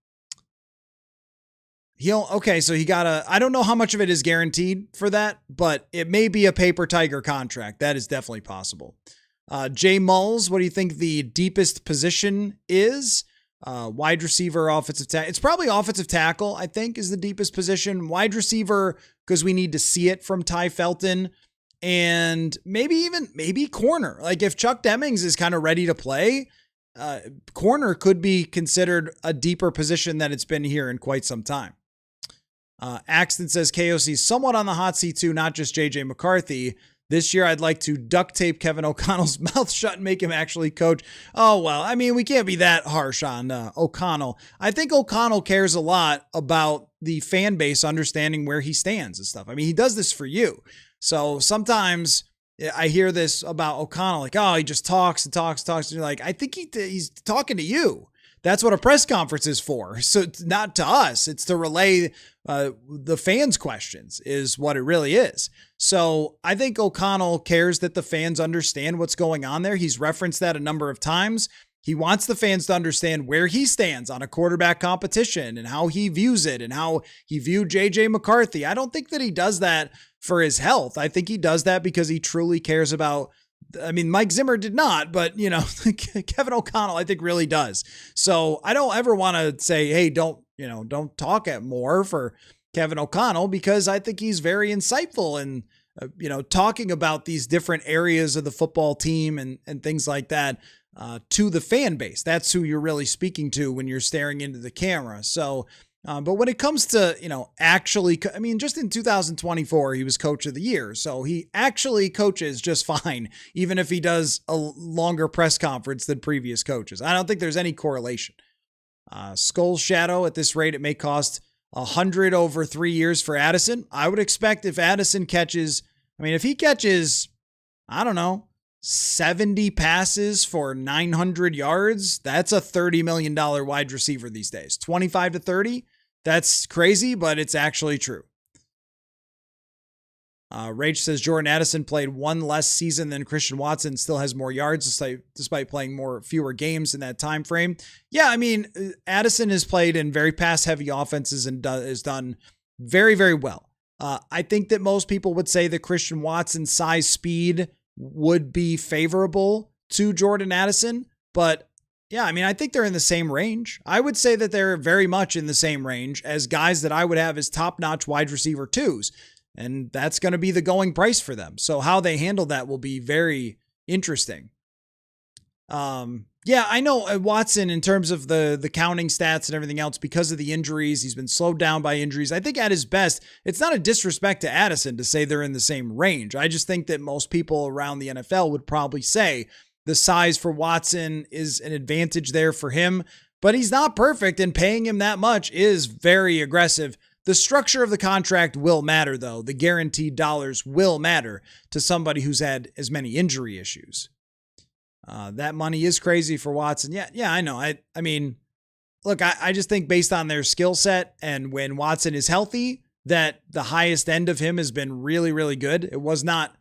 so he got I don't know how much of it is guaranteed for that, but it may be a paper tiger contract. That is definitely possible. Jay Mulls, what do you think the deepest position is? Wide receiver, offensive tackle. It's probably offensive tackle, I think, is the deepest position. Wide receiver, because we need to see it from Ty Felton. And maybe corner. Like, if Chuck Demings is kind of ready to play, corner could be considered a deeper position than it's been here in quite some time. Axton says KOC's somewhat on the hot seat too, not just JJ McCarthy. This year, I'd like to duct tape Kevin O'Connell's mouth shut and make him actually coach. Oh, well, I mean, we can't be that harsh on O'Connell. I think O'Connell cares a lot about the fan base understanding where he stands and stuff. I mean, he does this for you. So sometimes I hear this about O'Connell, like, oh, he just talks and talks. And you're like, I think he's talking to you. That's what a press conference is for. So it's not to us. It's to relay the fans' questions is what it really is. So I think O'Connell cares that the fans understand what's going on there. He's referenced that a number of times. He wants the fans to understand where he stands on a quarterback competition and how he views it and how he viewed JJ McCarthy. I don't think that he does that for his health. I think he does that because he truly cares about, I mean, Mike Zimmer did not, but Kevin O'Connell, I think, really does. So I don't ever want to say, hey, don't talk at more for Kevin O'Connell, because I think he's very insightful and, talking about these different areas of the football team and things like that to the fan base. That's who you're really speaking to when you're staring into the camera. So, but when it comes to, actually, I mean, just in 2024, he was coach of the year. So he actually coaches just fine, even if he does a longer press conference than previous coaches. I don't think there's any correlation. Skull's Shadow, at this rate, it may cost $100 over 3 years for Addison. I would expect if Addison catches, if he catches, I don't know, 70 passes for 900 yards, that's a $30 million wide receiver these days. 25 to 30, that's crazy, but it's actually true. Rage says Jordan Addison played one less season than Christian Watson, still has more yards despite playing fewer games in that time frame. Yeah, Addison has played in very pass-heavy offenses and has done very, very well. I think that most people would say that Christian Watson's size, speed would be favorable to Jordan Addison, but yeah, I think they're in the same range. I would say that they're very much in the same range as guys that I would have as top-notch wide receiver twos. And that's going to be the going price for them. So how they handle that will be very interesting. Yeah, I know Watson, in terms of the counting stats and everything else, because of the injuries, he's been slowed down by injuries. I think at his best, it's not a disrespect to Addison to say they're in the same range. I just think that most people around the NFL would probably say the size for Watson is an advantage there for him, but he's not perfect, and paying him that much is very aggressive. The structure of the contract will matter, though. The guaranteed dollars will matter to somebody who's had as many injury issues. That money is crazy for Watson. Yeah, I know. Look, I just think based on their skill set and when Watson is healthy, that the highest end of him has been really, really good. It was not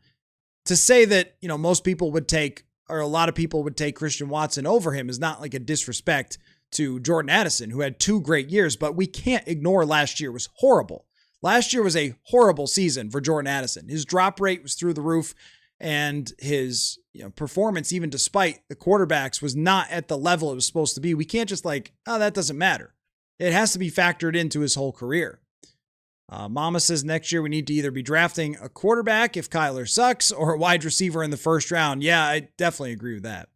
to say that, most people would take, or a lot of people would take Christian Watson over him is not like a disrespect to Jordan Addison, who had 2 great years, but we can't ignore last year was horrible. Last year was a horrible season for Jordan Addison. His drop rate was through the roof, and his performance, even despite the quarterbacks, was not at the level it was supposed to be. We can't just that doesn't matter. It has to be factored into his whole career. Mama says next year we need to either be drafting a quarterback if Kyler sucks or a wide receiver in the first round. Yeah, I definitely agree with that.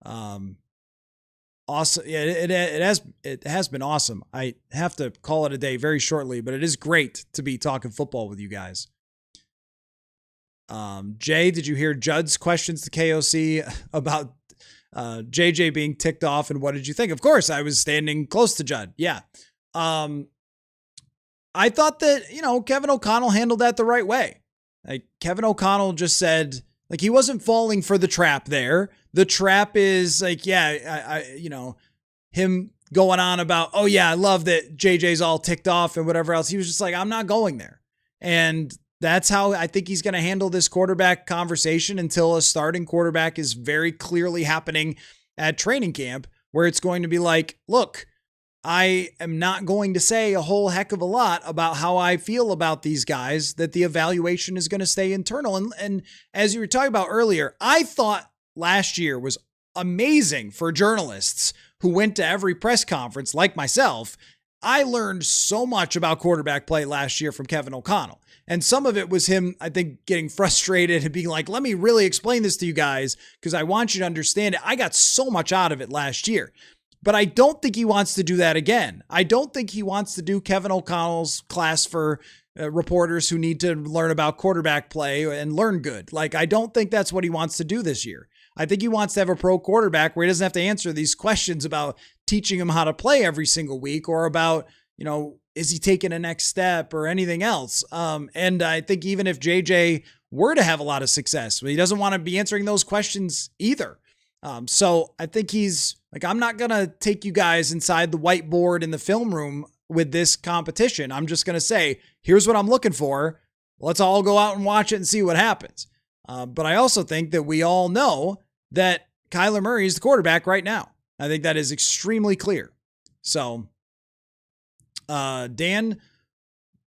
Awesome. Yeah, it has been awesome. I have to call it a day very shortly, but it is great to be talking football with you guys. Jay, did you hear Judd's questions to KOC about JJ being ticked off, and what did you think? Of course, I was standing close to Judd. Yeah. I thought that, Kevin O'Connell handled that the right way. Kevin O'Connell just said, he wasn't falling for the trap there. The trap is him going on about, oh yeah, I love that JJ's all ticked off and whatever else. He was just like, I'm not going there. And that's how I think he's going to handle this quarterback conversation until a starting quarterback is very clearly happening at training camp, where it's going to be like, look, I am not going to say a whole heck of a lot about how I feel about these guys, that the evaluation is going to stay internal. And as you were talking about earlier, I thought last year was amazing for journalists who went to every press conference like myself. I learned so much about quarterback play last year from Kevin O'Connell. And some of it was him, I think, getting frustrated and being like, let me really explain this to you guys because I want you to understand it. I got so much out of it last year. But I don't think he wants to do that again. I don't think he wants to do Kevin O'Connell's class for reporters who need to learn about quarterback play and learn good. I don't think that's what he wants to do this year. I think he wants to have a pro quarterback where he doesn't have to answer these questions about teaching him how to play every single week or about, is he taking a next step or anything else? And I think even if JJ were to have a lot of success, he doesn't want to be answering those questions either. So I think he's I'm not going to take you guys inside the whiteboard in the film room with this competition. I'm just going to say, here's what I'm looking for. Let's all go out and watch it and see what happens. But I also think that we all know that Kyler Murray is the quarterback right now. I think that is extremely clear. So, Dan,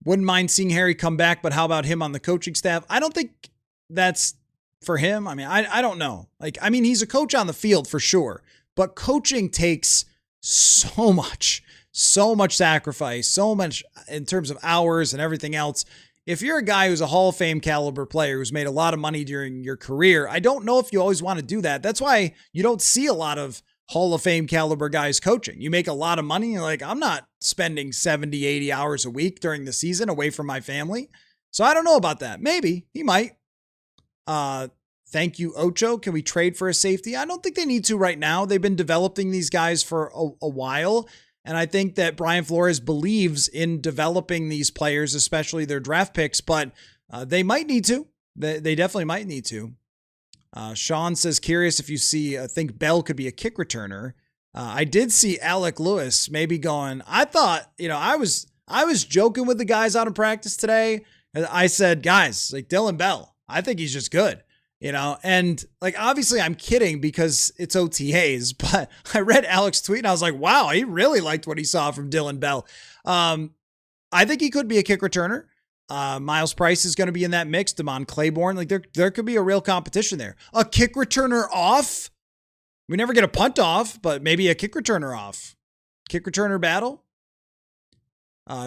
wouldn't mind seeing Harry come back, but how about him on the coaching staff? I don't think that's for him. I mean, I don't know. He's a coach on the field for sure, but coaching takes so much sacrifice, so much in terms of hours and everything else. If you're a guy who's a Hall of Fame caliber player who's made a lot of money during your career, I don't know if you always want to do that. That's why you don't see a lot of Hall of Fame caliber guys coaching. You make a lot of money. You're I'm not spending 70, 80 hours a week during the season away from my family. So I don't know about that. Maybe he might. Thank you, Ocho. Can we trade for a safety? I don't think they need to right now. They've been developing these guys for a while. And I think that Brian Flores believes in developing these players, especially their draft picks, but they might need to. They definitely might need to. Sean says, curious if you think Bell could be a kick returner. I did see Alec Lewis maybe going, I thought, I was joking with the guys out in practice today. I said, guys, Dylan Bell, I think he's just good. And obviously I'm kidding because it's OTAs, but I read Alex tweet and I was like, wow, he really liked what he saw from Dylan Bell. I think he could be a kick returner. Miles Price is going to be in that mix. Damon Claiborne, there could be a real competition there. A kick returner off. We never get a punt off, but maybe a kick returner off. Kick returner battle.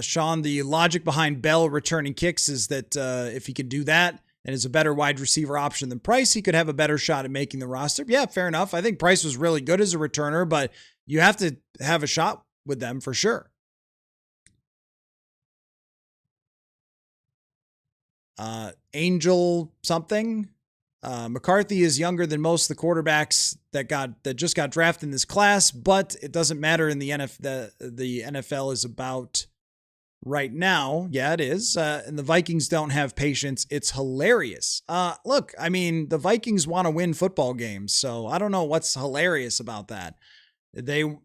Sean, the logic behind Bell returning kicks is that if he could do that, and is a better wide receiver option than Price, he could have a better shot at making the roster. Yeah, fair enough. I think Price was really good as a returner, but you have to have a shot with them for sure. Angel something. McCarthy is younger than most of the quarterbacks that just got drafted in this class, but it doesn't matter in the NFL. The NFL is about right now. Yeah, it is. And the Vikings don't have patience. It's hilarious. Look, the Vikings want to win football games. So I don't know what's hilarious about that. You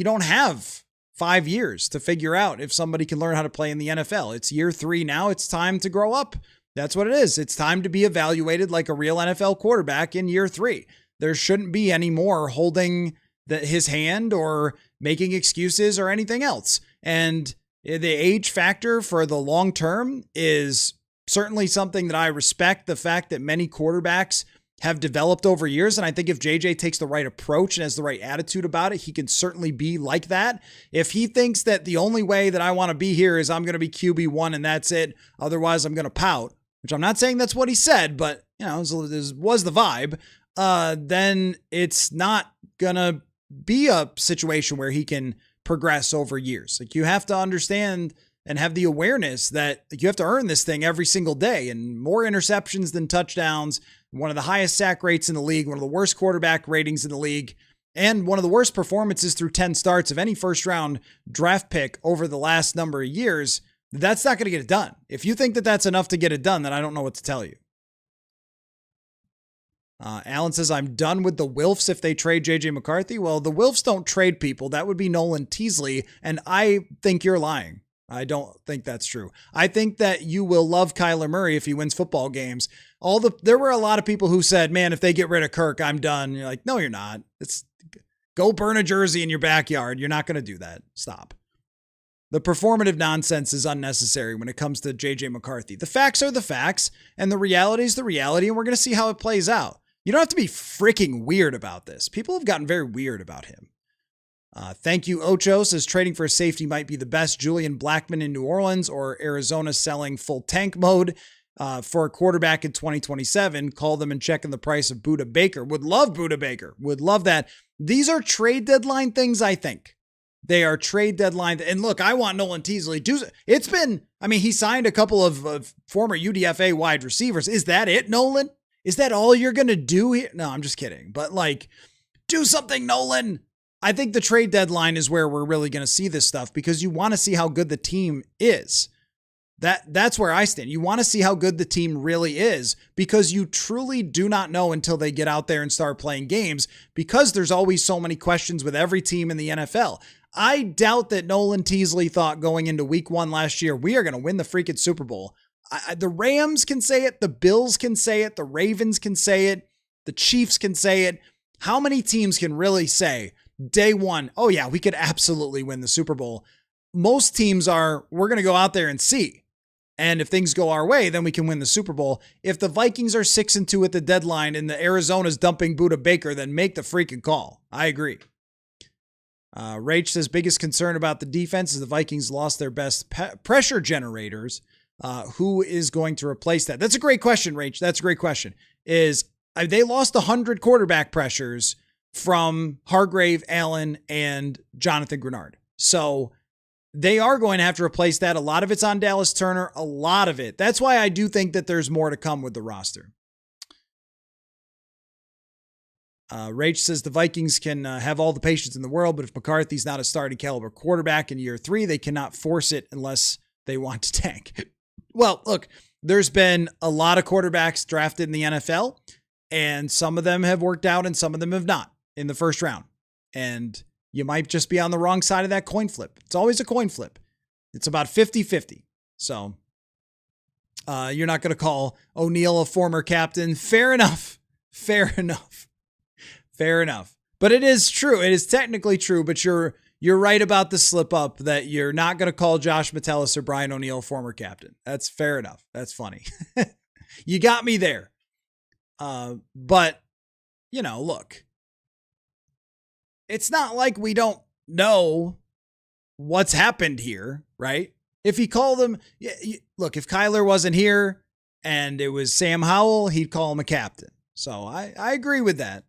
don't have 5 years to figure out if somebody can learn how to play in the NFL. It's year 3 now. It's time to grow up That's what it is. It's time to be evaluated like a real NFL quarterback in year 3. There shouldn't be any more holding his hand or making excuses or anything else. And the age factor for the long term is certainly something that I respect. The fact that many quarterbacks have developed over years. And I think if JJ takes the right approach and has the right attitude about it, he can certainly be like that. If he thinks that the only way that I want to be here is I'm going to be QB1 and that's it, otherwise I'm going to pout, which I'm not saying that's what he said, but this was the vibe, then it's not going to be a situation where he can progress over years. Like, you have to understand and have the awareness that you have to earn this thing every single day, and more interceptions than touchdowns, one of the highest sack rates in the league, one of the worst quarterback ratings in the league, and one of the worst performances through 10 starts of any first round draft pick over the last number of years. That's not going to get it done. If you think that that's enough to get it done, then I don't know what to tell you. Alan says, I'm done with the Wilfs if they trade JJ McCarthy. Well, the Wilfs don't trade people. That would be Nolan Teasley. And I think you're lying. I don't think that's true. I think that you will love Kyler Murray if he wins football games. There were a lot of people who said, man, if they get rid of Kirk, I'm done. You're like, no, you're not. Go burn a jersey in your backyard. You're not going to do that. Stop. The performative nonsense is unnecessary when it comes to JJ McCarthy. The facts are the facts, and the reality is the reality, and we're going to see how it plays out. You don't have to be freaking weird about this. People have gotten very weird about him. Thank you, Ocho says trading for a safety might be the best. Julian Blackmon in New Orleans or Arizona selling full tank mode for a quarterback in 2027. Call them and check in the price of Budda Baker. Would love Budda Baker. Would love that. These are trade deadline things, I think. They are trade deadline. And look, I want Nolan Teasley. He signed a couple of former UDFA wide receivers. Is that it, Nolan? Is that all you're going to do here? No, I'm just kidding. But do something, Nolan. I think the trade deadline is where we're really going to see this stuff, because you want to see how good the team is. That's where I stand. You want to see how good the team really is, because you truly do not know until they get out there and start playing games, because there's always so many questions with every team in the NFL. I doubt that Nolan Teasley thought going into week 1 last year, we are going to win the freaking Super Bowl. The Rams can say it. The Bills can say it. The Ravens can say it. The Chiefs can say it. How many teams can really say day one, oh yeah, we could absolutely win the Super Bowl? Most teams we're going to go out there and see. And if things go our way, then we can win the Super Bowl. If the Vikings are 6-2 at the deadline and the Arizona's dumping Budda Baker, then make the freaking call. I agree. Rach says, biggest concern about the defense is the Vikings lost their best pressure generators. Who is going to replace that? That's a great question, Rach. That's a great question. They lost 100 quarterback pressures from Hargrave, Allen, and Jonathan Grenard. So they are going to have to replace that. A lot of it's on Dallas Turner. A lot of it. That's why I do think that there's more to come with the roster. Rach says the Vikings can have all the patience in the world, but if McCarthy's not a starting caliber quarterback in year 3, they cannot force it unless they want to tank. Well, look, there's been a lot of quarterbacks drafted in the NFL, and some of them have worked out and some of them have not in the first round. And you might just be on the wrong side of that coin flip. It's always a coin flip. It's about 50-50. So you're not going to call O'Neal a former captain. Fair enough. Fair enough. Fair enough. But it is true. It is technically true, but you're right about the slip up that you're not going to call Josh Metellus or Brian O'Neal former captain. That's fair enough. That's funny. You got me there. But, look, it's not like we don't know what's happened here, right? If he called him, look, if Kyler wasn't here and it was Sam Howell, he'd call him a captain. So I agree with that.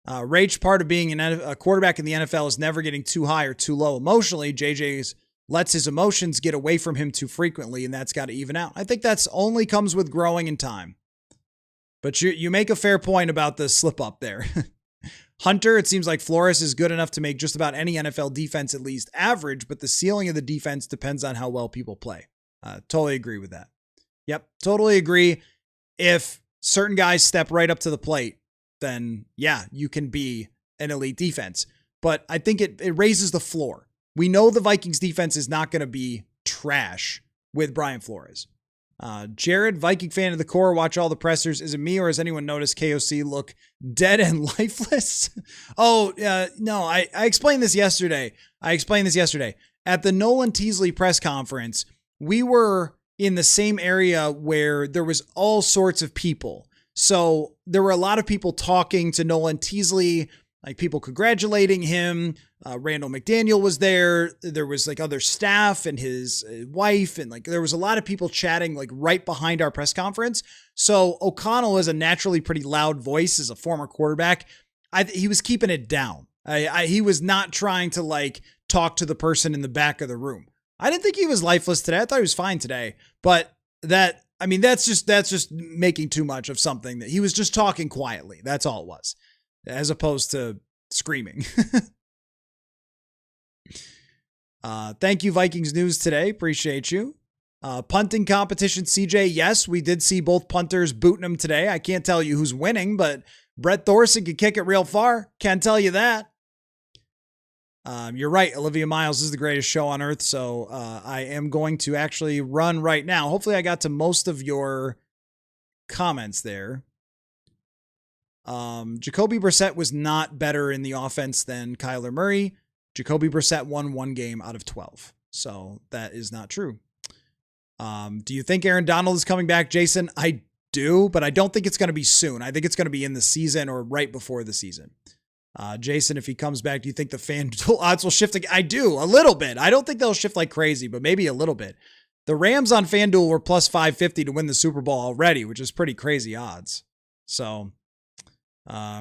Rach, part of being a quarterback in the NFL is never getting too high or too low emotionally. JJ lets his emotions get away from him too frequently, and that's got to even out. I think that's only comes with growing in time. But you make a fair point about the slip up there. Hunter, it seems like Flores is good enough to make just about any NFL defense at least average, but the ceiling of the defense depends on how well people play. Totally agree with that. Yep, totally agree. If certain guys step right up to the plate, then yeah, you can be an elite defense. But I think it raises the floor. We know the Vikings defense is not going to be trash with Brian Flores. Jared, Viking fan of the core, watch all the pressers. Is it me or has anyone noticed KOC look dead and lifeless? No, I explained this yesterday. At the Nolan Teasley press conference, we were in the same area where there was all sorts of people. So there were a lot of people talking to Nolan Teasley, like people congratulating him. Randall McDaniel was there. There was like other staff and his wife. And like, there was a lot of people chatting like right behind our press conference. So O'Connell is a naturally pretty loud voice as a former quarterback. He was keeping it down. He was not trying to like talk to the person in the back of the room. I didn't think he was lifeless today. I thought he was fine today, but that's just making too much of something that he was just talking quietly. That's all it was, as opposed to screaming. Thank you, Vikings News today. Appreciate you. Punting competition, CJ. Yes, we did see both punters booting them today. I can't tell you who's winning, but Brett Thorson can kick it real far. Can't tell you that. You're right. Olivia Miles is the greatest show on earth. So I am going to actually run right now. Hopefully I got to most of your comments there. Jacoby Brissett was not better in the offense than Kyler Murray. Jacoby Brissett won 1 game out of 12. So that is not true. Do you think Aaron Donald is coming back, Jason? I do, but I don't think it's going to be soon. I think it's going to be in the season or right before the season. Jason, if he comes back, do you think the FanDuel odds will shift? I do, a little bit. I don't think they'll shift like crazy, but maybe a little bit. The Rams on FanDuel were plus 550 to win the Super Bowl already, which is pretty crazy odds. So,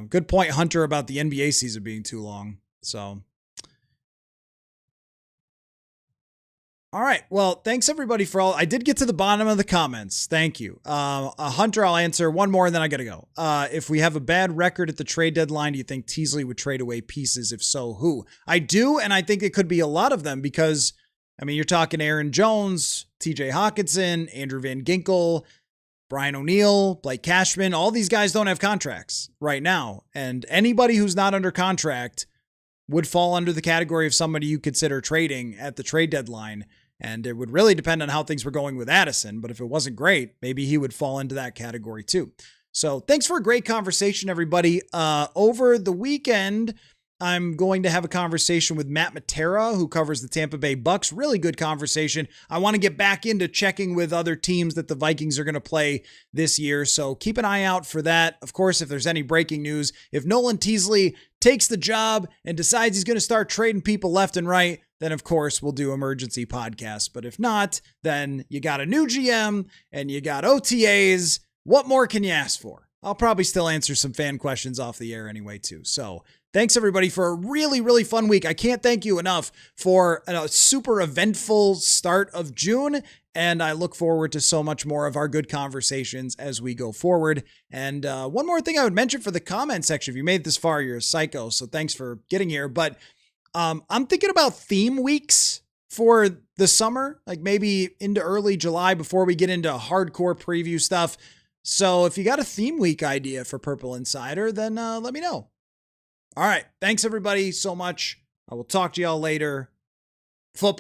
good point, Hunter, about the NBA season being too long. So, all right. Well, thanks everybody for all. I did get to the bottom of the comments. Thank you. Hunter, I'll answer one more and then I got to go. If we have a bad record at the trade deadline, do you think Teasley would trade away pieces? If so, who? I do. And I think it could be a lot of them because, I mean, you're talking Aaron Jones, TJ Hawkinson, Andrew Van Ginkel, Brian O'Neill, Blake Cashman. All these guys don't have contracts right now. And anybody who's not under contract would fall under the category of somebody you consider trading at the trade deadline. And it would really depend on how things were going with Addison. But if it wasn't great, maybe he would fall into that category too. So thanks for a great conversation, everybody. Over the weekend, I'm going to have a conversation with Matt Matera, who covers the Tampa Bay Bucks. Really good conversation. I want to get back into checking with other teams that the Vikings are going to play this year. So keep an eye out for that. Of course, if there's any breaking news, if Nolan Teasley takes the job and decides he's going to start trading people left and right, then of course we'll do emergency podcasts. But if not, then you got a new GM and you got OTAs. What more can you ask for? I'll probably still answer some fan questions off the air anyway too. So thanks everybody for a really, really fun week. I can't thank you enough for a super eventful start of June. And I look forward to so much more of our good conversations as we go forward. And one more thing I would mention for the comment section, if you made it this far, you're a psycho. So thanks for getting here. But I'm thinking about theme weeks for the summer, like maybe into early July before we get into hardcore preview stuff. So if you got a theme week idea for Purple Insider, then let me know. All right. Thanks everybody so much. I will talk to y'all later. Football.